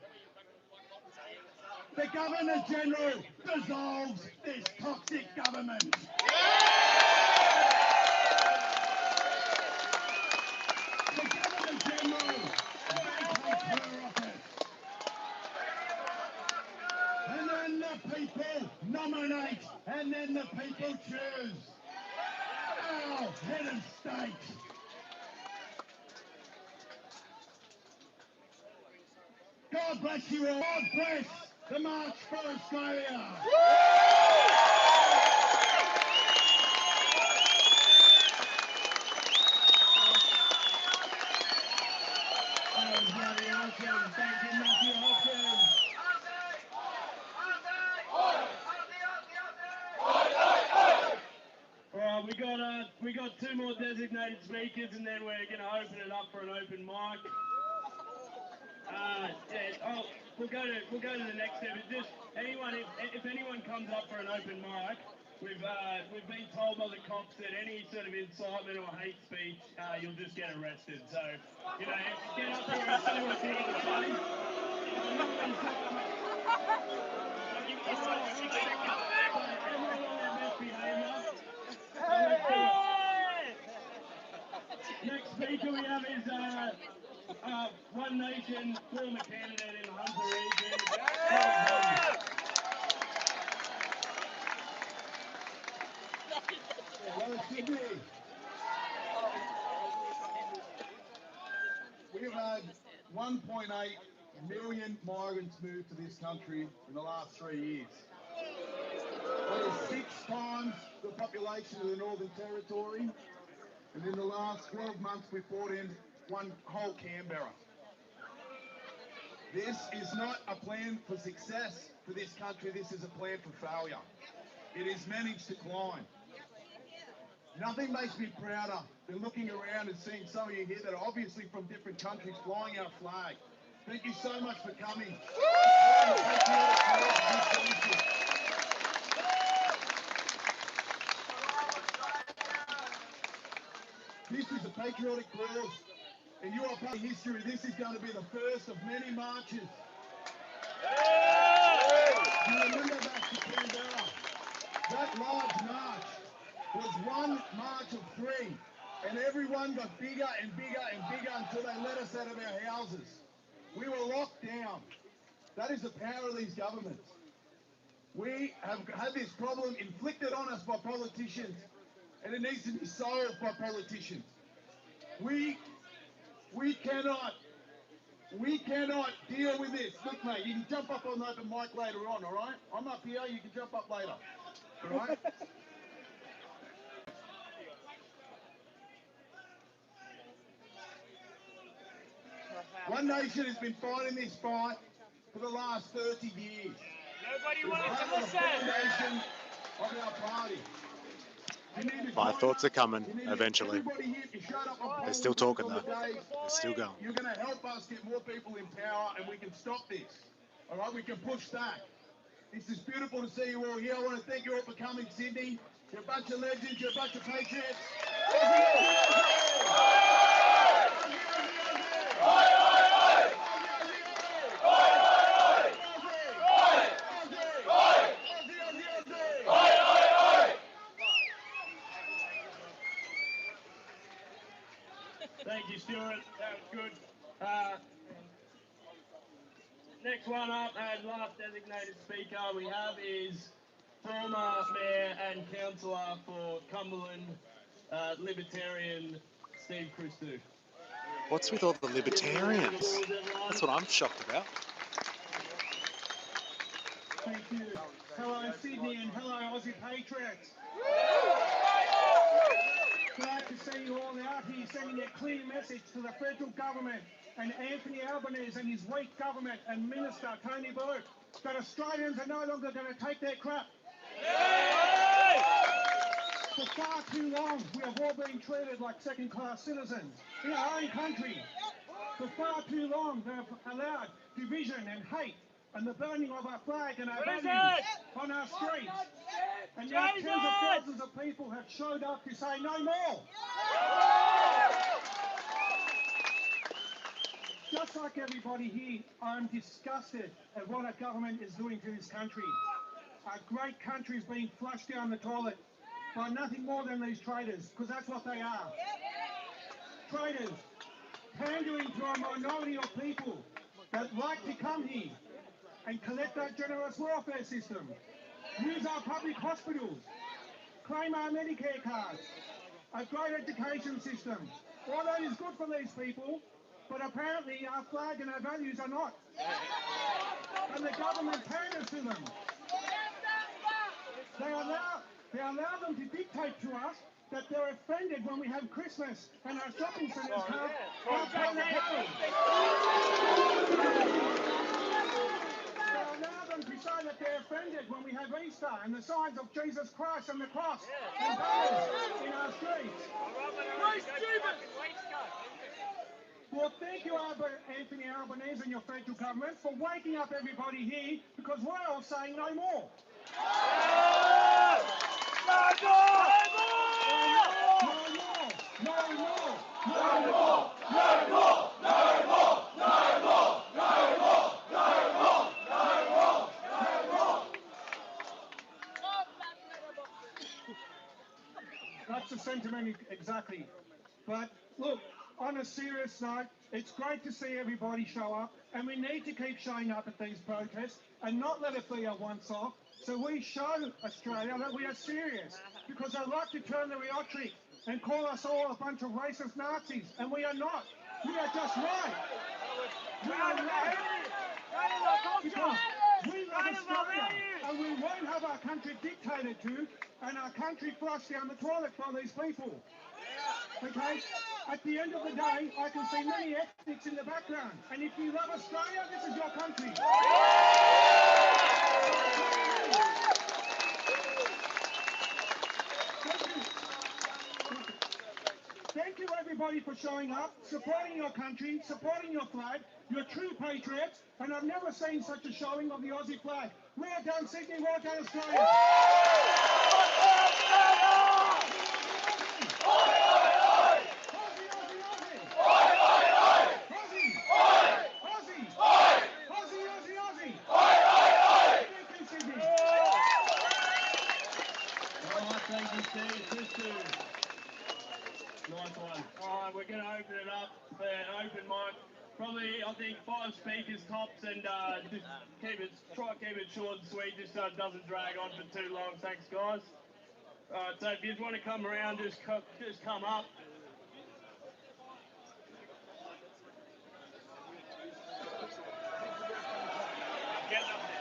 the Governor-General dissolves this toxic government. The Governor-General vacates her office. And then the people nominate, and then the people choose our head of state. God bless you all. God bless the March for Australia. we got 2 more designated speakers, and then we're going to open it up for an open mic. We'll go to the next step. It's just anyone, if anyone comes up for an open mic, we've been told by the cops that any sort of incitement or hate speech, you'll just get arrested. So, you know, get up there and see what you're going to say. Next speaker we have is One Nation former candidate in the Hunter region. Sydney. We've had 1.8 million migrants move to this country in the last 3 years. That is 6 times the population of the Northern Territory, and in the last 12 months we've brought in one whole Canberra. This is not a plan for success for this country, this is a plan for failure. It is managed to climb. Nothing makes me prouder than looking around and seeing some of you here that are obviously from different countries flying our flag. Thank you so much for coming. This is a patriotic cause, and you are part of history. This is going to be the first of many marches. You remember back to Canberra, that large march was one march of 3, and everyone got bigger and bigger and bigger until they let us out of our houses. We were locked down. That is the power of these governments. We have had this problem inflicted on us by politicians, and it needs to be solved by politicians. We cannot deal with this. Look, mate, you can jump up on the open mic later on, all right? I'm up here, you can jump up later, all right? One Nation has been fighting this fight for the last 30 years. Nobody wants to listen. Foundation of our party. My thoughts are coming eventually. They're still talking though. They're still going. You're going to help us get more people in power, and we can stop this. All right, we can push back. This is beautiful to see you all here. I want to thank you all for coming, Sydney. You're a bunch of legends. You're a bunch of patriots. Thank you, Stuart. That was good. Next one up and last designated speaker we have is former Mayor and Councillor for Cumberland, Libertarian Steve Christou. What's with all the Libertarians? That's what I'm shocked about. Thank you. Hello Sydney and hello Aussie Patriots. Glad to see you all out here sending a clear message to the federal government and Anthony Albanese and his weak government and Minister Tony Burke that Australians are no longer going to take their crap. For far too long we have all been treated like second-class citizens in our own country. For far too long they have allowed division and hate and the burning of our flag and our values on our streets. And now tens of thousands of people have showed up to say no more. Just like everybody here, I'm disgusted at what our government is doing to this country. Our great country is being flushed down the toilet by nothing more than these traitors, because that's what they are. Traitors, pandering to a minority of people that like to come here and collect our generous welfare system, use our public hospitals, claim our Medicare cards, a great education system. All that is good for these people, but apparently our flag and our values are not. And the government panders to them. They allow them to dictate to us that they're offended when we have Christmas and our shopping centres have our They allow them Muslims decide that they're offended when we have Easter and the signs of Jesus Christ and the cross and banners in our streets. Well, thank you, Anthony Albanese and your federal government for waking up everybody here, because we're all saying no more. That's the sentiment exactly. But look, on a serious note, it's great to see everybody show up, and we need to keep showing up at these protests and not let it be a once-off. So we show Australia that we are serious, because they like to turn the rhetoric and call us all a bunch of racist Nazis, and we are not. We are just right. We are right. Because we love Australia, and we won't have our country dictated to, and our country flushed down the toilet by these people. Okay? At the end of the day, I can see many ethnics in the background, and if you love Australia, this is your country. Thank you everybody for showing up, supporting your country, supporting your flag. You're true patriots, and I've never seen such a showing of the Aussie flag. Well done, Sydney, well done, Australia. Nice one. Alright, we're going to open it up for an open mic. Probably, I think, 5 speakers tops, and just try keep it short and sweet, just so it doesn't drag on for too long. Thanks, guys. Alright, so if you want to come around, just come up. Get up there.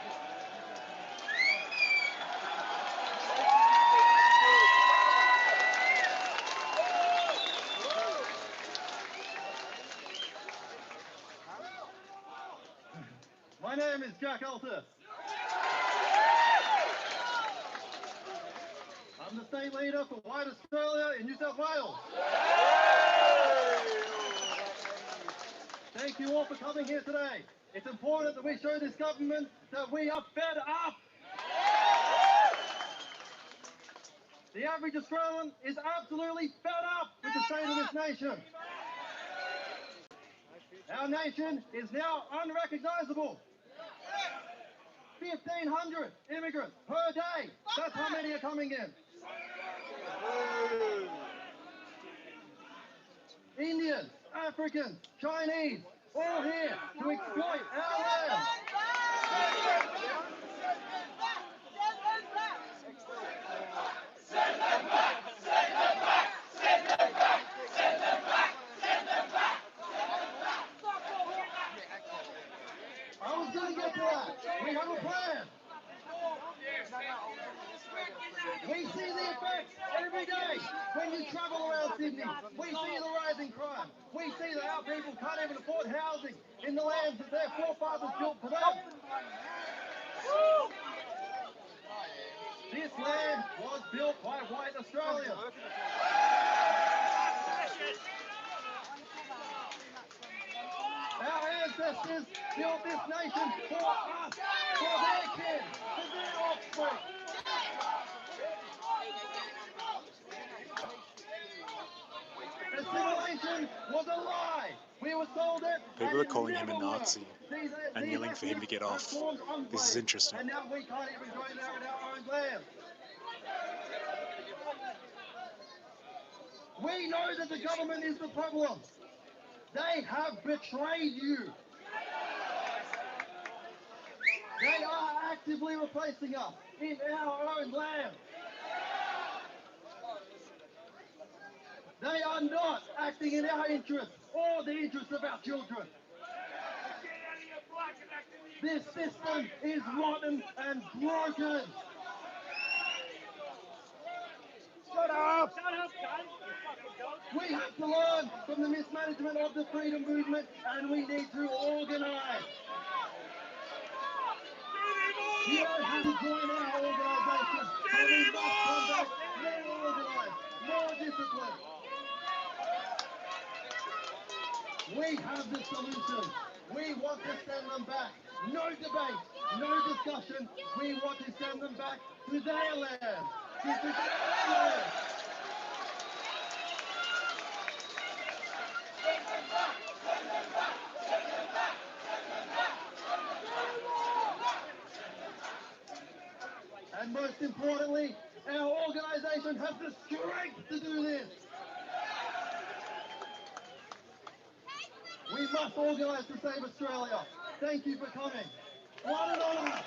My name is Jack Alter. I'm the state leader for White Australia in New South Wales. Thank you all for coming here today. It's important that we show this government that we are fed up. The average Australian is absolutely fed up with the state of this nation. Our nation is now unrecognisable. 1,500 immigrants per day. That's how many are coming in. Indians, Africans, Chinese, all here to exploit our land. Send them back! Send them back! Send them back! Send them back! Send them back! I was going to get to that. We have a plan. We see the effects every day when you travel around Sydney. We see the rising crime. We see that our people can't even afford housing in the lands that their forefathers built for them. This land was built by white Australians. Our ancestors built this nation for us, for their kids, for their offspring. Assimilation was a lie. We were told it. People are calling him a Nazi and yelling for him to get off. This is interesting. And now we can't even go there in our own land. We know that the government is the problem. They have betrayed you. They are actively replacing us in our own land. They are not acting in our interests or the interests of our children. This system is rotten and broken. Shut up! Shut up, guys! We have to learn from the mismanagement of the freedom movement, and we need to organise. You don't have to join our organisation, but we must conduct more organised, more disciplined. We have the solution. We want to send them back. No debate, no discussion. We want to send them back to their land. To their land. And most importantly, our organisation has the strength to do this. We must organise to save Australia. Thank you for coming. What an honour.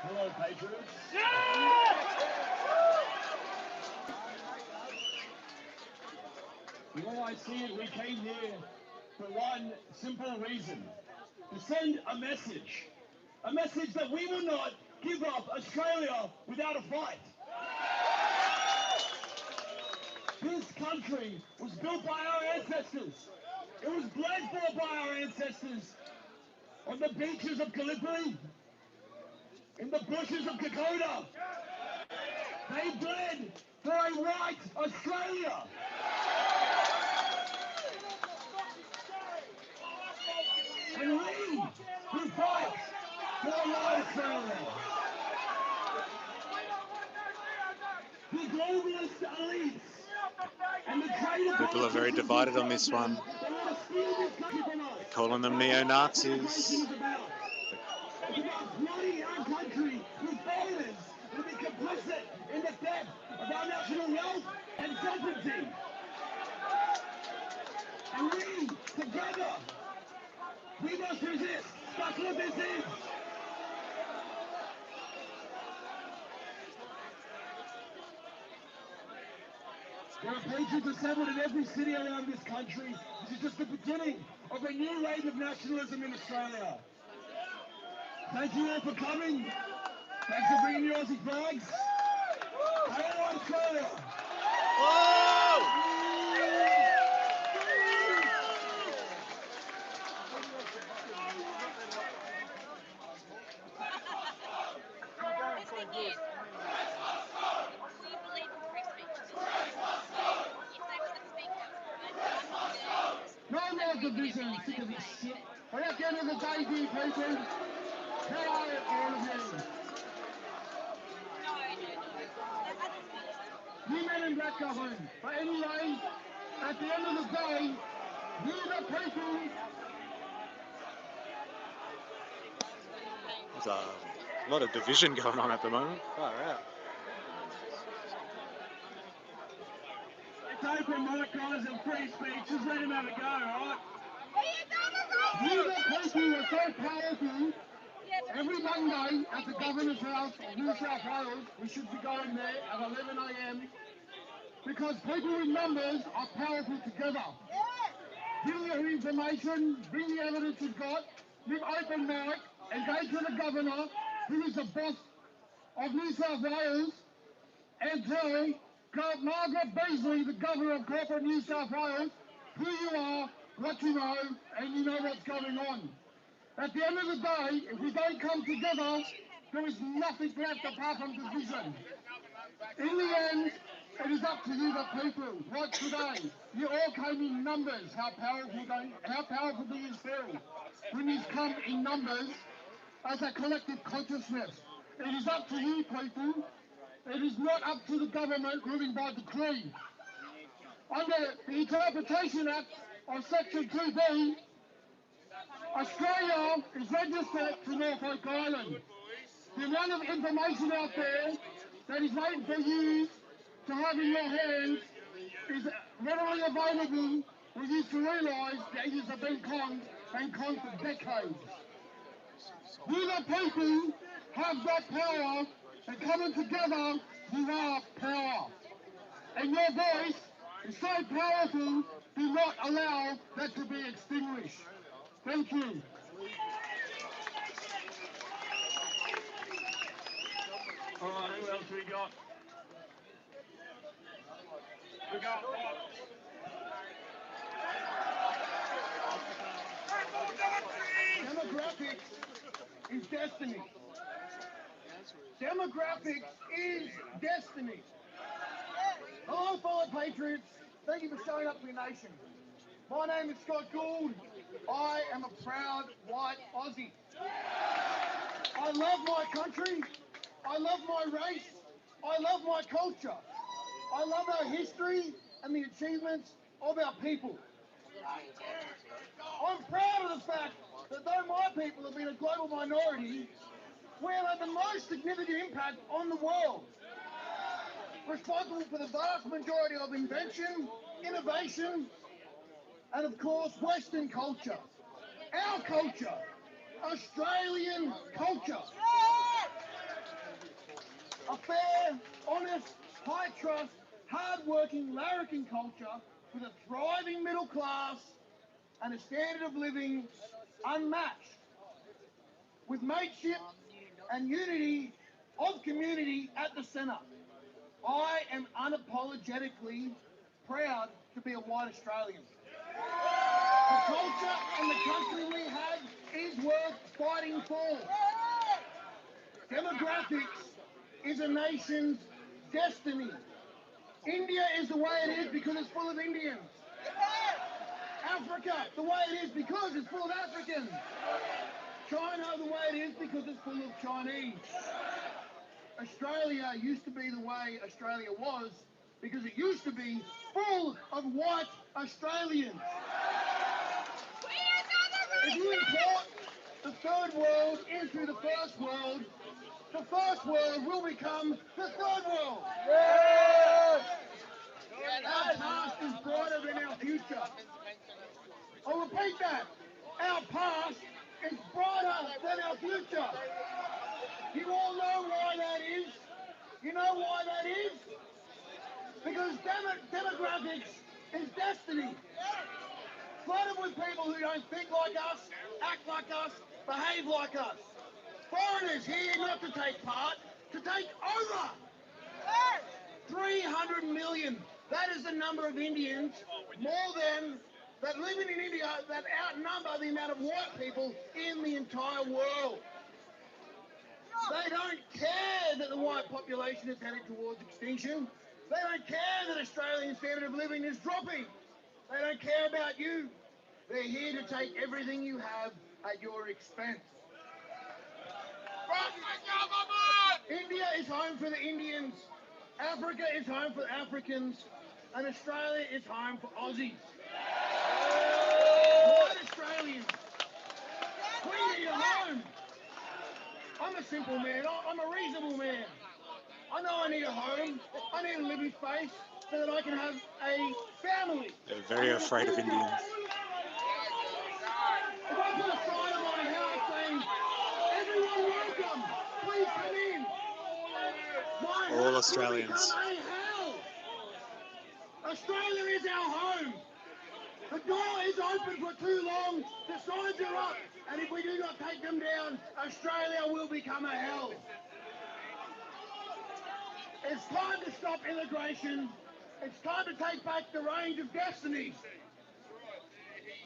Hello, Patriots. The way I see it, we came here for one simple reason. To send a message. A message that we will not give up Australia without a fight. This country was built by our ancestors. It was bled for by our ancestors on the beaches of Gallipoli, in the bushes of Kokoda. They bled for a white Australia. And we will fight for a white Australia. The globalist elites and the trade People are very divided on this one. They're calling them neo-Nazis. Flooding our country with foreigners will be complicit in the theft of our national wealth and sovereignty. And we, together, we must resist. That's what this is. There are patriots assembled in every city around this country. This is just the beginning of a new wave of nationalism in Australia. Thank you all for coming. Thanks for bringing your Aussie flags. Hello, Australia. No more division, sick of this shit. But at the end of the day, dear people, how are all of you? You men in black government. But anyway, at the end of the day, you the people. There's a lot of division going on at the moment. Far out. It's open mic, guys, and free speech. Just let him have a go, alright? You the people are so powerful. Every Monday at the Governor's House of New South Wales, we should be going there at 11 a.m. because people in numbers are powerful together. Bring your information, bring the evidence you've got, with open mic, and go to the Governor, who is the boss of New South Wales, and tell Margaret Beazley, the Governor of corporate New South Wales, who you are, what you know, and you know what's going on. At the end of the day, if we don't come together, there is nothing left apart from division. In the end, it is up to you, the people. Like today, you all came in numbers. How powerful do you feel when you come in numbers as a collective consciousness? It is up to you, people. It is not up to the government ruling by decree. Under the Interpretation Act of Section 2B, Australia is registered to Norfolk Island. The amount of information out there that is waiting for you to have in your hands is readily available for you to realise that you have been conned and conned for decades. You the people have that power, and coming together, you are power. And your voice is so powerful, do not allow that to be extinguished. Thank you. All right, who else we got? We got destiny. Demographics is destiny. Hello, fellow patriots. Thank you for showing up for your nation. My name is Scott Gould. I am a proud white Aussie. I love my country. I love my race. I love my culture. I love our history and the achievements of our people. I'm proud of the fact that though my people have been a global minority, we have had the most significant impact on the world, responsible for the vast majority of invention, innovation, and of course, Western culture. Our culture, Australian culture. A fair, honest, high-trust, hard-working, larrikin culture with a thriving middle class and a standard of living unmatched, with mateship and unity of community at the centre. I am unapologetically proud to be a white Australian. The culture and the country we have is worth fighting for. Demographics is a nation's destiny. India is the way it is because it's full of Indians. Africa, the way it is because it's full of Africans. China, the way it is because it's full of Chinese. Australia used to be the way Australia was because it used to be full of white Australians. If you import the third world into the first world will become the third world. Our past is brighter than our future. I'll repeat that. Our past is brighter than our future. You all know why that is. You know why that is? Because demographics is destiny. Flooded with people who don't think like us, act like us, behave like us. Foreigners here not to take part, to take over. 300 million. That is the number of Indians, more than that living in India, that outnumber the amount of white people in the entire world. They don't care that the white population is headed towards extinction. They don't care that Australian standard of living is dropping. They don't care about you. They're here to take everything you have at your expense. India is home for the Indians. Africa is home for Africans. And Australia is home for Aussies. White Australians, we need a home. I'm a simple man. I'm a reasonable man. I know I need a home. I need a living space so that I can have a family. They're very afraid of Indians. If I put a sign on my house saying, everyone welcome, please come in. My All house will Australians. become a hell. Australia is our home. The door is open for too long. The signs are up. And if we do not take them down, Australia will become a hell. It's time to stop immigration. It's time to take back the reins of destiny.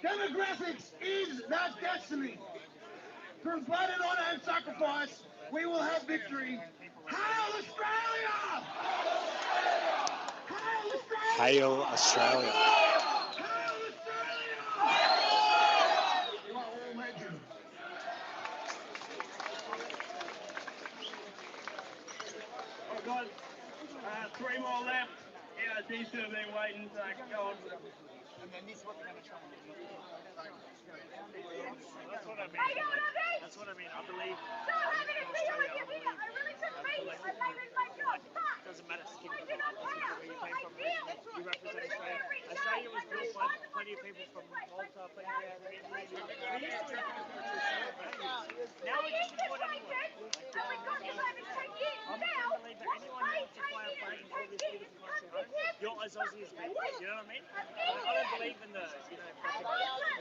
Demographics is that destiny. Through blood and honour and sacrifice, we will have victory. Hail Australia! Hail Australia. You are all legends. I've got 3 more left. Yeah, these two have been waiting, so go on. And then this is what they're going to show me. That's what I mean. That's what I mean. I believe. Doesn't matter skin color. Doesn't matter where you came from. You represent Australia. Australia was built by plenty of people from Malta, plenty of India. We used to have values. Now we just support anyone. I'm a firm believer anyone who wants to fly a plane and call this beautiful country home, you're as Aussie as me. You know what I mean? I don't believe in the, you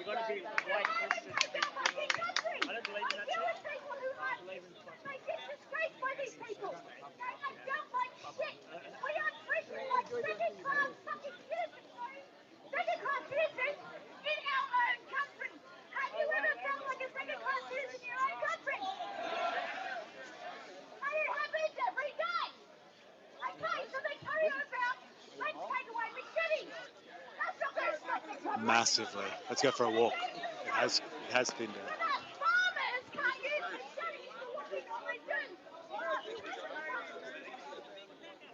got to be white Christian people. You know what I mean? I don't believe in that shit. I believe in fucking. They get disgraced by these people. I don't like shit. We are treated like second-class fucking citizens. Second-class citizens in our own country. Have you ever felt like a second-class citizen in your own country? massively. Let's go for a walk. It has thinned out. Farmers can't use machetes for what we normally do.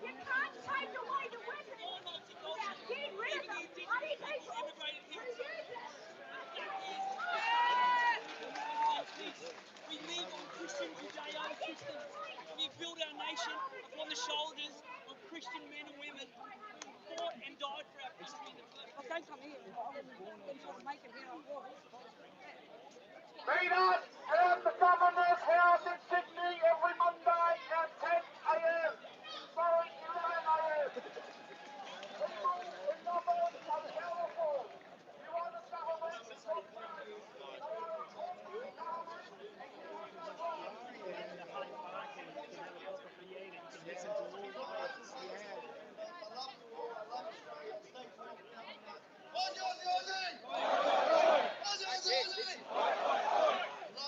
You can't take away the weapons without getting rid of them. Bloody people who use it. We live on Christian Judeo systems. We build our nation upon the shoulders of Christian men and women who fought and died for our country in the first place. Don't come here. I'm making here I was. Meet us at the Governor's House in Sydney every Monday at 10 a.m. Sorry, 11 a.m. People in numbers are powerful. You want the government to stop them. They are a corporate government.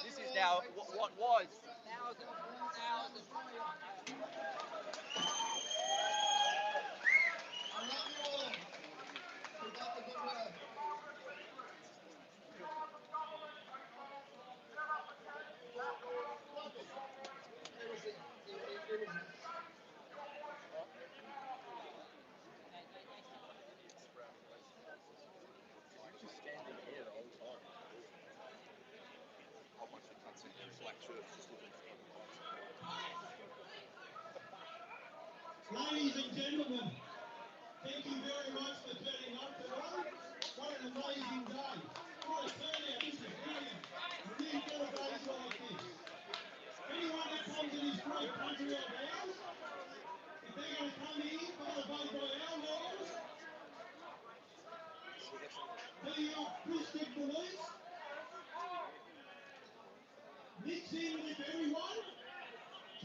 This is now what was. Ladies and gentlemen, thank you very much for turning up today. What an amazing day. What a turnout. This is brilliant. We need more days like this. Anyone that comes in this great country of ours, if they're going to come here, follow both by our laws, be of Christian beliefs, mix in with everyone,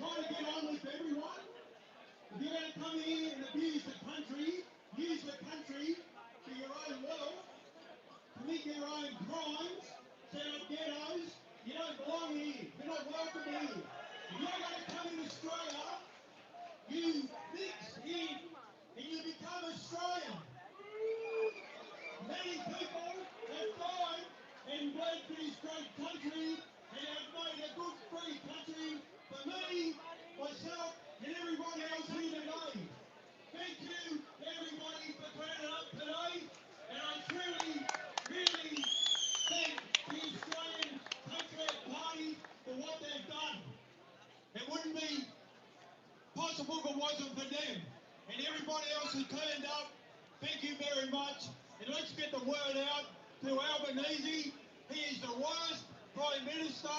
try to get on with everyone. If you're going to come here and abuse the country, use the country for your own wealth, commit your own crimes, set up ghettos, you don't belong here. You're not welcome here. If you're going to come in Australia, you mix in and you become Australian. Many people have died and bled for this great country and have made a good free country for me, myself, and everyone else here today. Thank you, everybody, for turning up today, and I truly, really thank the Australian Patriotic Party for what they've done. It wouldn't be possible if it wasn't for them. And everybody else who turned up, thank you very much. And let's get the word out to Albanese. He is the worst Prime Minister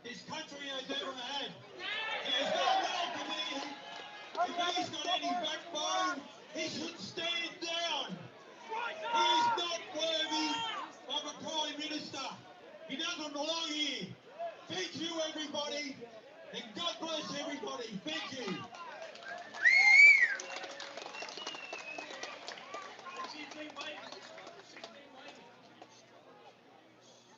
this country has ever had. There's no welcome here. If he's got any backbone, he should stand down. He is not worthy of a Prime Minister. He doesn't belong here. Thank you, everybody, and God bless everybody. Thank you.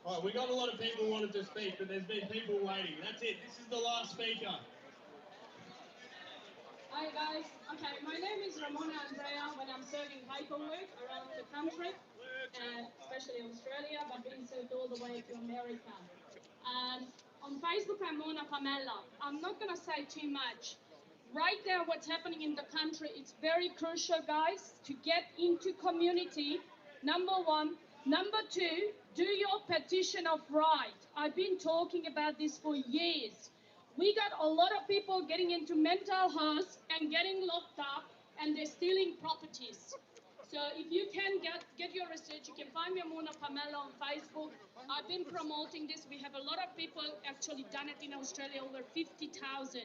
All right, we got a lot of people who wanted to speak, but there's been people waiting. That's it. This is the last speaker. Hi guys. Okay, my name is Ramona Andrea. When I'm serving paperwork around the country, especially Australia, but being served all the way to America. On Facebook, I'm Mona Pamela. I'm not gonna say too much. Right now, what's happening in the country, it's very crucial, guys, to get into community. Number one. Number two, do your petition of right. I've been talking about this for years. We got a lot of people getting into mental health and getting locked up, and they're stealing properties. So if you can get your research, you can find me Mona Pamela on Facebook. I've been promoting this. We have a lot of people actually done it in Australia, over 50,000.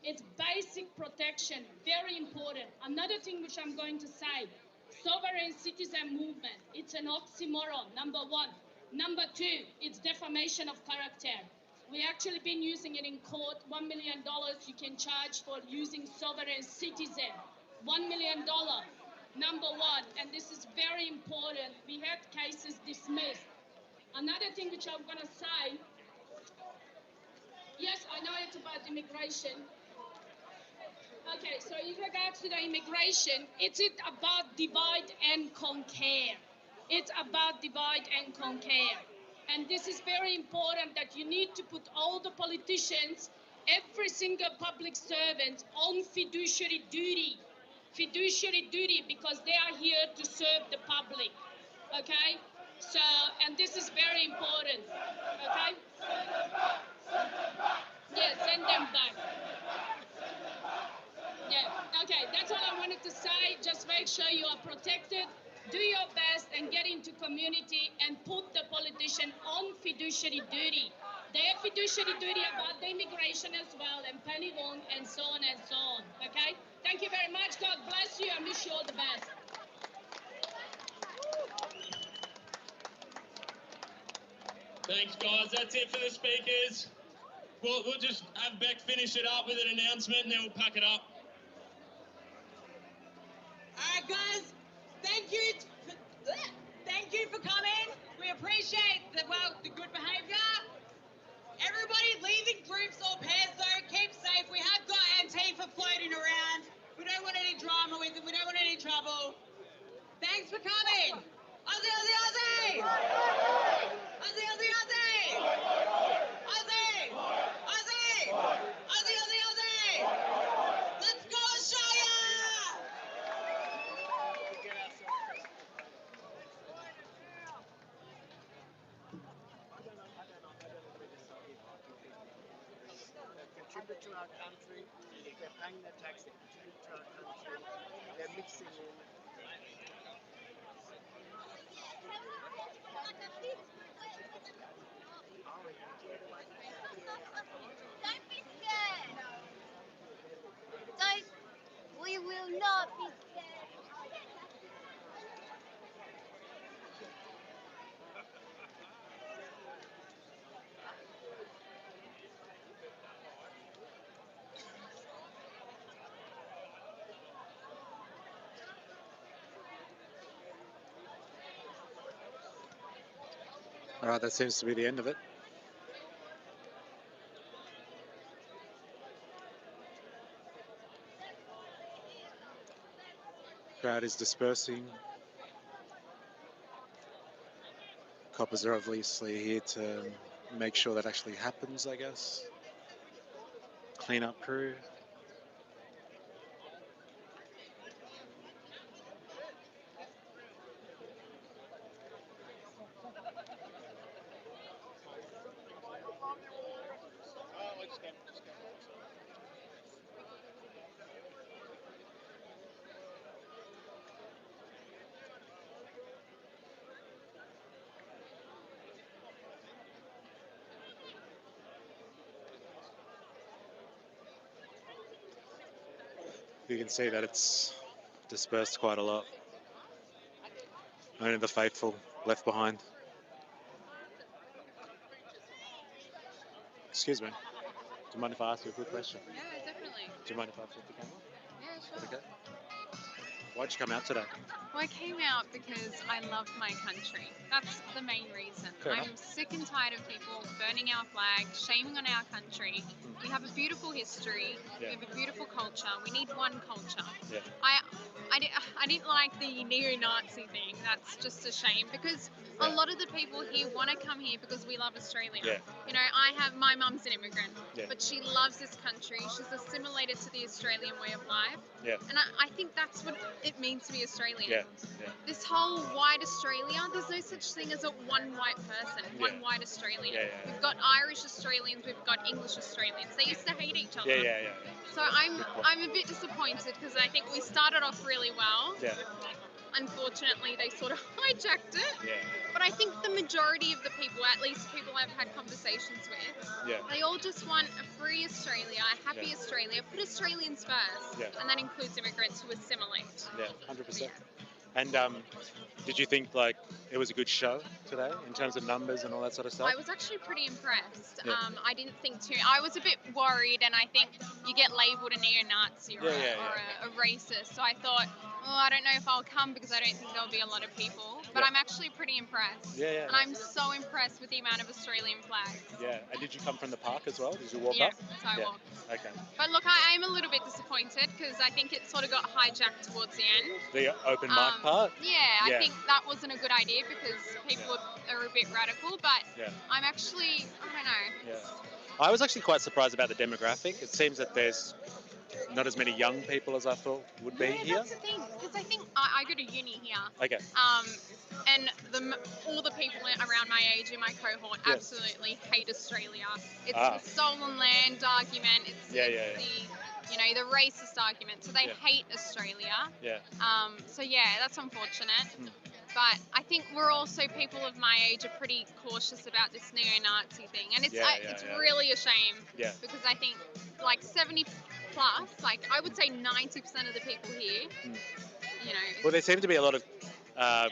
It's basic protection, very important. Another thing which I'm going to say, sovereign citizen movement, it's an oxymoron, number one. Number two, it's defamation of character. We actually been using it in court. $1 million you can charge for using sovereign citizen. $1 million, number one. And this is very important. We had cases dismissed. Another thing which I'm gonna say, yes, I know it's about immigration. Okay, so in regards to the immigration, it's about divide and conquer. It's about divide and conquer. And this is very important that you need to put all the politicians, every single public servant on fiduciary duty. Fiduciary duty, because they are here to serve the public. Okay? So, and this is very important. Okay? Yeah, send them back. Yeah, okay, that's all I wanted to say. Just make sure you are protected, do your best, and get into community and put the politician on fiduciary duty. Their fiduciary duty about the immigration as well, and Penny Wong, and so on and so on. Okay? Thank you very much. God bless you. I wish you all the best. Thanks, guys. That's it for the speakers. We'll just have Beck finish it up with an announcement, and then we'll pack it up. All right, guys. Thank you. Thank you for coming. We appreciate the good behaviour. Everybody leave in groups or pairs, though. Keep safe. We have got Antifa floating around. We don't want any drama with them. We don't want any trouble. Thanks for coming. Aussie, Aussie, Aussie! Aussie, Aussie, Aussie! Aussie! Aussie! Aussie, Aussie, Aussie! Let's go, Australia! Contribute to our country, they're paying their tax, they contribute to our country, they're mixing in. Don't be scared. We will not be scared. All right, that seems to be the end of it. Crowd is dispersing. Coppers are obviously here to make sure that actually happens, I guess. Cleanup crew. You can see that it's dispersed quite a lot. Only the faithful left behind. Excuse me. Do you mind if I ask you a quick question? Yeah, definitely. Do you mind if I flip the camera? Yeah, sure. Okay. Why'd you come out today? Well, I came out because I love my country. That's the main reason. Fair I'm enough. sick and tired of people burning our flag, shaming on our country. We have a beautiful history. Yeah. We have a beautiful culture. We need one culture. Yeah. I didn't like the neo-Nazi thing. That's just a shame because a lot of the people here want to come here because we love Australia. Yeah. You know, my mum's an immigrant, Yeah. but she loves this country. She's assimilated to the Australian way of life. Yeah. And I think that's what it means to be Australian. Yeah. Yeah. This whole white Australia, there's no such thing as a one white person, one Yeah. white Australian. Yeah, yeah, yeah. We've got Irish Australians, we've got English Australians. They used to hate each other. Yeah, yeah, yeah. So I'm a bit disappointed because I think we started off really well. Yeah. Unfortunately, they sort of hijacked it. Yeah. But I think the majority of the people, at least people I've had conversations with, Yeah. they all just want a free Australia, a happy Yeah. Australia. Put Australians first, Yeah. and that includes immigrants who assimilate. Yeah, 100%. And did you think like it was a good show today in terms of numbers and all that sort of stuff? I was actually pretty impressed. Yeah. I didn't think too. I was a bit worried, and I think you get labelled a neo-Nazi or, a racist. So I thought, oh, I don't know if I'll come because I don't think there'll be a lot of people. But Yeah. I'm actually pretty impressed. Yeah, yeah. And I'm so impressed with the amount of Australian flags. Yeah. And did you come from the park as well? Did you walk Yeah, up? so I yeah. walked. Okay. But look, I am a little bit disappointed because I think it sort of got hijacked towards the end. The open mic part? Yeah, Yeah. I think that wasn't a good idea weird because people are a bit radical, but Yeah. I'm actually, I don't know. Yeah. I was actually quite surprised about the demographic. It seems that there's not as many young people as I thought would be here. That's the thing, because I think I go to uni here. Okay. And all the people around my age in my cohort Yeah. absolutely hate Australia. It's Ah. the stolen land argument. It's, Yeah, it's the the racist argument. So they hate Australia. Yeah. So yeah, that's unfortunate. Hmm. But I think we're also people of my age are pretty cautious about this neo-Nazi thing, and it's it's really a shame. Yeah. Because I think like 70 plus, like I would say 90% of the people here, Well, there seemed to be a lot of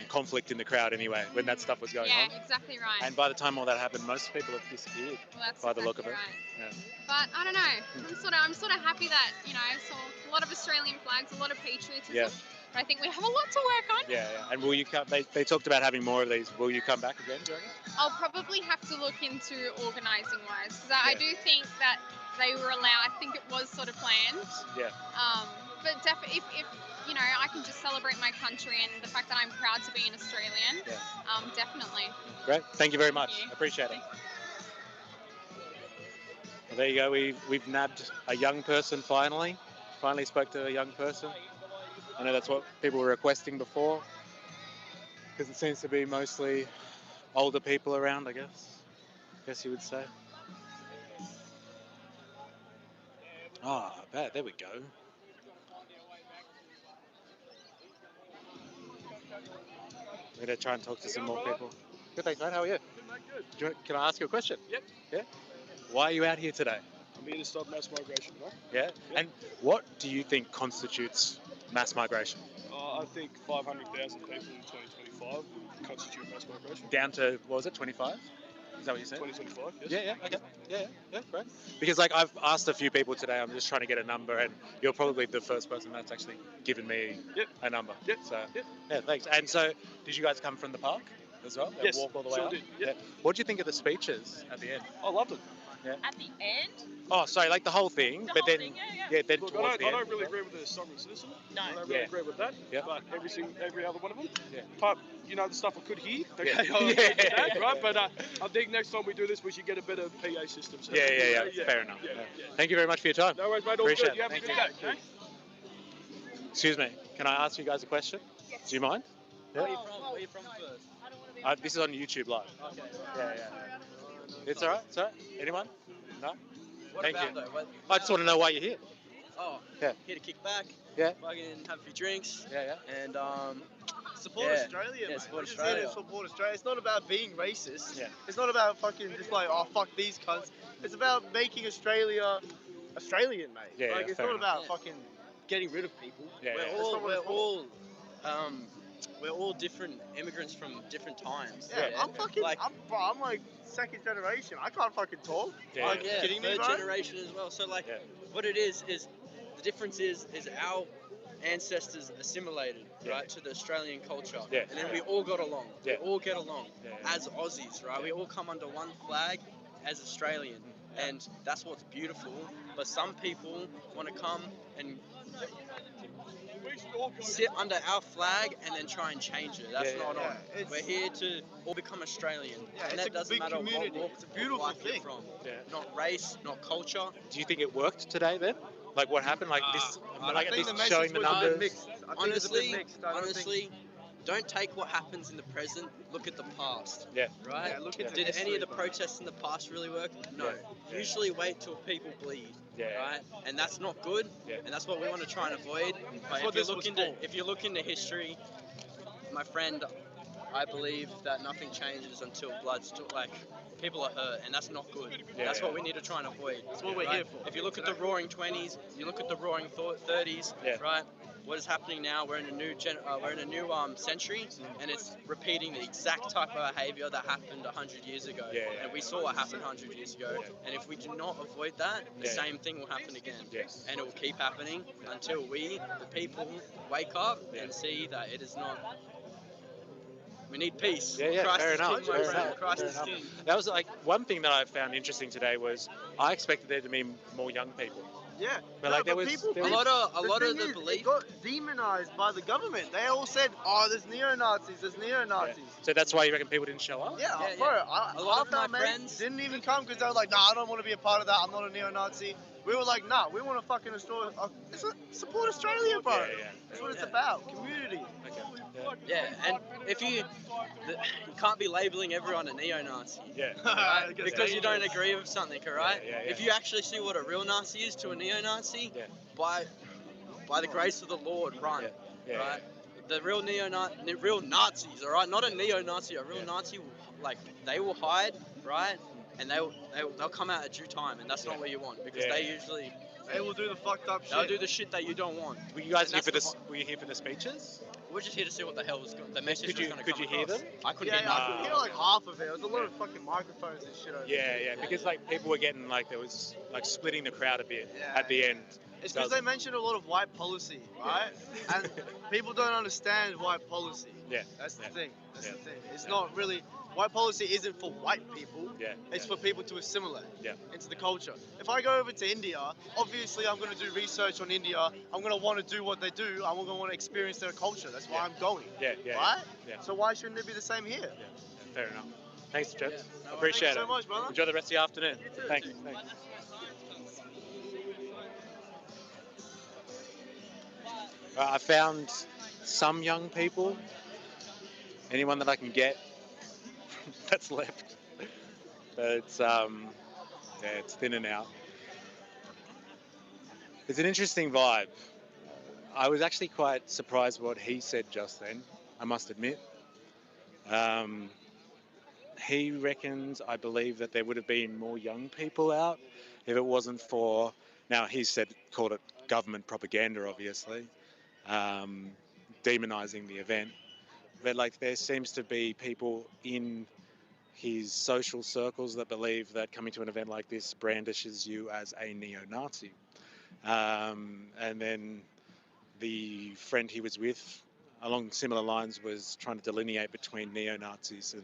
conflict in the crowd anyway when that stuff was going on. Yeah, exactly right. And by the time all that happened, most people have disappeared. Well, that's by the look of it. exactly right. Yeah. But I don't know. I'm sort of happy that I saw a lot of Australian flags, a lot of patriotism. Yeah. But I think we have a lot to work on. Yeah, yeah. And will you come? They talked about having more of these. Will you come back again, do you reckon? I'll probably have to look into organising wise because I do think that they were allowed. I think it was sort of planned. Yeah. But definitely, if I can just celebrate my country and the fact that I'm proud to be an Australian. Yeah. Definitely. Great. Thank you very much. you. I appreciate it. Well, there you go. We've nabbed a young person finally. Finally spoke to a young person. I know that's what people were requesting before, because it seems to be mostly older people around, I guess you would say. Ah, bad. There we go. We're going to try and talk to some more people. Good, thanks, mate. How are you? Can I ask you a question? Yep. Yeah? Why are you out here today? I'm here to stop mass migration, right? Yeah? And what do you think constitutes mass migration? I think 500,000 people in 2025 would constitute mass migration. Down to, what was it, 25? Is that what you said? 2025, yes. Yeah, okay. Yeah, great. Because, like, I've asked a few people today, I'm just trying to get a number, and you're probably the first person that's actually given me a number. Yep. So, yeah, thanks. And so, did you guys come from the park as well? And Yes, walk all the way sure up? did, yep. Yeah. What do you think of the speeches at the end? I loved it. Yeah. At the end? Oh, sorry, like the whole thing, The but whole then, thing, yeah. then Look, towards the end. I don't really agree with the sovereign citizen. No. I don't really agree with that. Yeah. But every other one of them. Yeah. But, the stuff I could hear. Okay, Yeah. I agree with that, right? But I think next time we do this, we should get a better PA system. So Yeah. Fair enough. Yeah. Thank you very much for your time. No worries, mate. All Appreciate good. You have a it. good Thank day. you. Excuse me, can I ask you guys a question? Yes. Do you mind? Yeah. Where are you from first? This is on YouTube Live. Okay. Yeah. It's alright, Anyone? No? What Thank about you. though? I just want to know why you're here. Oh, Yeah. here to kick back. Yeah. Fucking have a few drinks. Yeah. And Support Australia, mate. support We're just here to Australia. support Australia. It's not about being racist. Yeah. It's not about fucking just like, oh, fuck these cunts. It's about making Australia Australian, mate. Yeah, like, it's fair not enough. about fucking Getting rid of people. Yeah, we're yeah. all That's not what we're all different immigrants from different times. Yeah, I'm like second generation. I can't fucking talk. Yeah. Like, Yeah, kidding me, third bro? generation as well. So like, what it is the difference is our ancestors assimilated, right, to the Australian culture, Yeah. and then we all got along. Yeah. We all get along Yeah. as Aussies, right? We all come under one flag as Australian, and that's what's beautiful. But some people want to come and sit under our flag and then try and change it. That's Yeah, not yeah. on. We're here to all become Australian, Yeah, and it's that a doesn't big matter community. what walk It's a beautiful of life you're thing. from. Yeah. Not race, not culture. Do you think it worked today then? Like what happened? Like this, I like at think least the message showing the was a bit numbers. mixed. I think it's a bit mixed. I don't think- Honestly, don't take what happens in the present. Look at the past. Yeah. Right? Yeah, look into Did any history, of the bro. protests in the past really work? No. Yeah. Usually wait till people bleed. Yeah. Right? And that's not good. Yeah. And that's what we want to try and avoid. But what this was for. if you look into history, my friend, I believe that nothing changes until blood's people are hurt, and that's not good. Yeah, That's yeah. what we need to try and avoid. That's what we're here for. If you look at the Roaring 20s, you look at the Roaring 30s, Yeah. right? What is happening now? We're in a new century, and it's repeating the exact type of behaviour that happened 100 years ago. Yeah, yeah. And we saw what happened 100 years ago. And if we do not avoid that, the Yeah. same thing will happen again. Yes. And it will keep happening until we, the people, wake up and see that it is not. We need peace. Yeah, Christ fair is enough. King, my fair friend. enough, Christ fair is enough. King. That was like one thing that I found interesting today was I expected there to be more young people. Yeah. But No, like there was people, A lot of thing the is, belief. it got demonized by the government. They all said, "Oh, there's neo-Nazis. There's neo-Nazis." So that's why you reckon people didn't show up? Yeah, Yeah, bro. yeah. A lot Half of my our mates friends- didn't even come because they were like, "Nah, I don't want to be a part of that. I'm not a neo-Nazi." We were like, "Nah, we want to fucking support Australia, bro. That's what it's about. Community." Yeah, and if you can't be labeling everyone a neo-Nazi, right? Because you don't agree with something, alright? If you actually see what a real Nazi is to a neo-Nazi, by the grace of the Lord, run, right? The real real Nazis, alright? Not a neo-Nazi, a real Nazi, they will hide, right? And they'll come out at due time, and that's not what you want, because they usually... They will do the fucked up shit. They'll do the shit that you don't want. Were you guys here for this? Were you here for the speeches? We're just here to see what the hell the message was going to come Could you hear across. them? I couldn't Yeah, hear I nothing. could hear like half of it. There was a lot of fucking microphones and shit over there. Yeah, because like people were getting like there was like splitting the crowd a bit at the end. It's So because they mentioned a lot of white policy, right? And people don't understand white policy. Yeah. That's the thing. That's the thing. It's not really... White policy isn't for white people. It's for people to assimilate into the culture. If I go over to India, obviously I'm going to do research on India. I'm going to want to do what they do. I'm going to want to experience their culture. That's why I'm going. Right? So why shouldn't it be the same here? Fair enough. Thanks, Jeff. Appreciate Thank you so much, brother. Enjoy the rest of the afternoon. Thanks. I found some young people. Anyone that I can get that's left. But it's it's thinning out. It's an interesting vibe. I was actually quite surprised what he said just then, I must admit. He reckons, I believe, that there would have been more young people out if it wasn't for, now he called it government propaganda, obviously, demonising the event. But like there seems to be people in his social circles that believe that coming to an event like this brandishes you as a neo-Nazi. And then the friend he was with, along similar lines, was trying to delineate between neo-Nazis and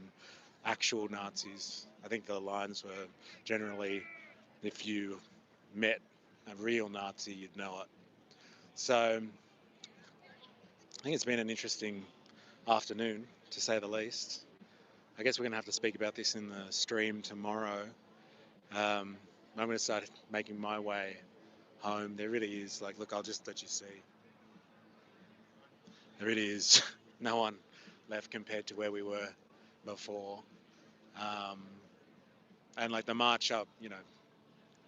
actual Nazis. I think the lines were generally, if you met a real Nazi, you'd know it. So I think it's been an interesting afternoon, to say the least. I guess we're going to have to speak about this in the stream tomorrow. I'm going to start making my way home. There really is, like, look, I'll just let you see. There really is no one left compared to where we were before. And like the march up, you know,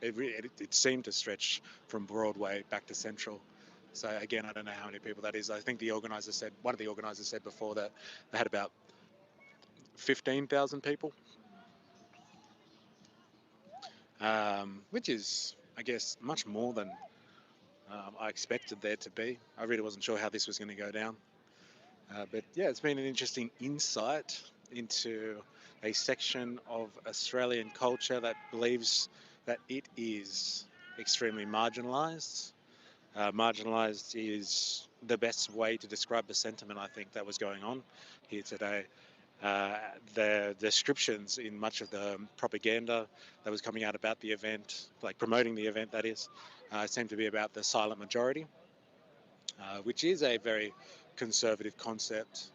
it seemed to stretch from Broadway back to Central. So again, I don't know how many people that is. I think one of the organisers said before that they had about 15,000 people, which is, I guess, much more than I expected there to be. I really wasn't sure how this was going to go down. But yeah, it's been an interesting insight into a section of Australian culture that believes that it is extremely marginalised. Marginalised is the best way to describe the sentiment, I think, that was going on here today. The descriptions in much of the propaganda that was coming out about the event, like promoting the event, that is, seemed to be about the silent majority, which is a very conservative concept.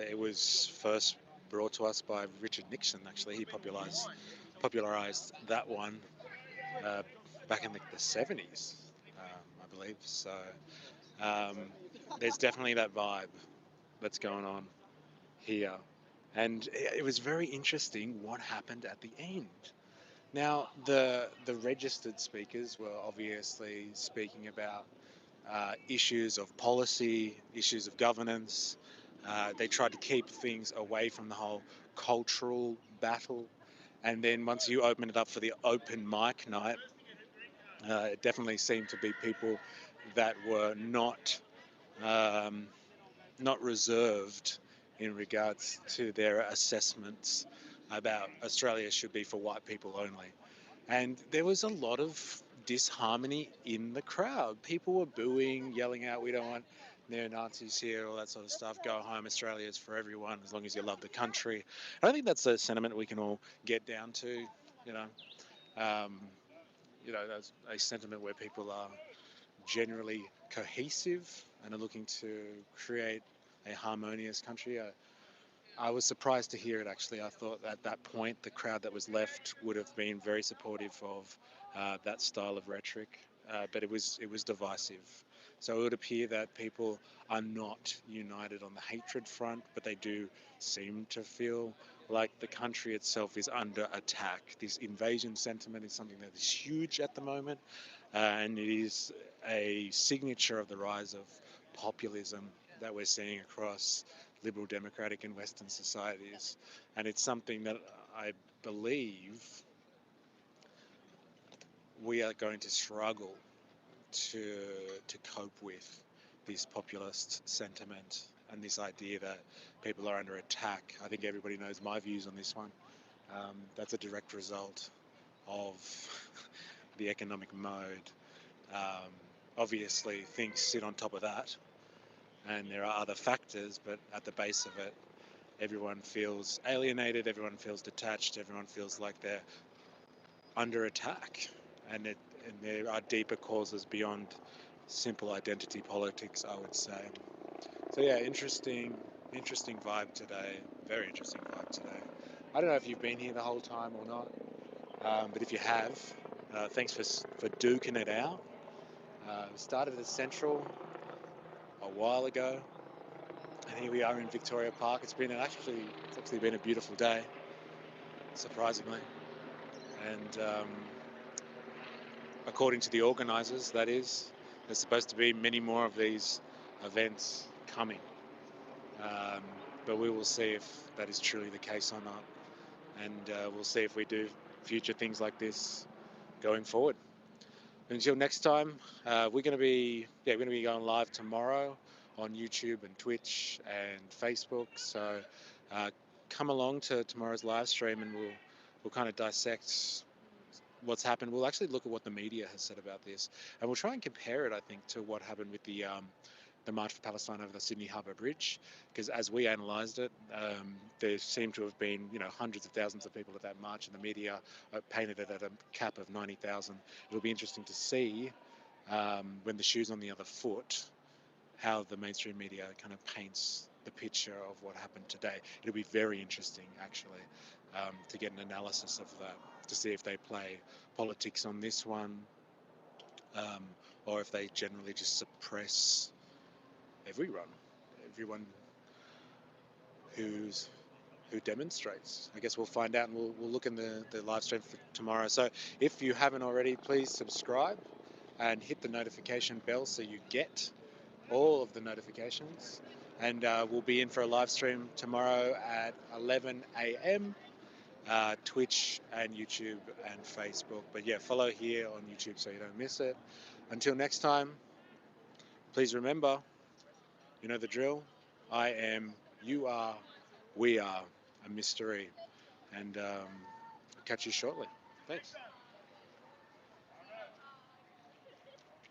It was first brought to us by Richard Nixon, actually. He popularised that one back in the 70s, I believe. So there's definitely that vibe that's going on here. And it was very interesting what happened at the end. Now, the registered speakers were obviously speaking about issues of policy, issues of governance. They tried to keep things away from the whole cultural battle. And then once you open it up for the open mic night, it definitely seemed to be people that were not reserved in regards to their assessments about Australia should be for white people only. And there was a lot of disharmony in the crowd. People were booing, yelling out, "We don't want neo-Nazis here," all that sort of stuff. "Go home, Australia is for everyone, as long as you love the country." And I think that's a sentiment we can all get down to, you know. there's a sentiment where people are generally cohesive and are looking to create a harmonious country. I was surprised to hear it, actually. I thought at that point the crowd that was left would have been very supportive of that style of rhetoric, but it was divisive. So it would appear that people are not united on the hatred front, but they do seem to feel like the country itself is under attack. This invasion sentiment is something that is huge at the moment, and it is a signature of the rise of populism that we're seeing across liberal democratic and Western societies. And it's something that I believe we are going to struggle to cope with, this populist sentiment and this idea that people are under attack. I think everybody knows my views on this one. That's a direct result of the economic mode. Obviously, things sit on top of that, and there are other factors, but at the base of it, everyone feels alienated, everyone feels detached, everyone feels like they're under attack, and there are deeper causes beyond simple identity politics, I would say. So yeah, interesting vibe today, very interesting vibe today. I don't know if you've been here the whole time or not, but if you have, thanks for duking it out. We started at Central a while ago, and here we are in Victoria Park. It's actually been a beautiful day, surprisingly, and according to the organisers, that is, there's supposed to be many more of these events coming, but we will see if that is truly the case or not, and we'll see if we do future things like this going forward. Until next time, we're going to be going live tomorrow on YouTube and Twitch and Facebook. So come along to tomorrow's live stream, and we'll kind of dissect what's happened. We'll actually look at what the media has said about this, and we'll try and compare it, I think, to what happened with the March for Palestine over the Sydney Harbour Bridge, because as we analysed it, there seemed to have been hundreds of thousands of people at that march, and the media painted it at a cap of 90,000. It'll be interesting to see when the shoe's on the other foot, how the mainstream media kind of paints the picture of what happened today. It'll be very interesting, actually, to get an analysis of that, to see if they play politics on this one, or if they generally just suppress everyone who demonstrates. I guess we'll find out, and we'll look in the live stream for tomorrow. So if you haven't already, please subscribe and hit the notification bell so you get all of the notifications. And we'll be in for a live stream tomorrow at 11 a.m. Twitch and YouTube and Facebook. But yeah, follow here on YouTube so you don't miss it. Until next time, please remember, you know the drill. I am, you are, we are a mystery. And catch you shortly. Thanks.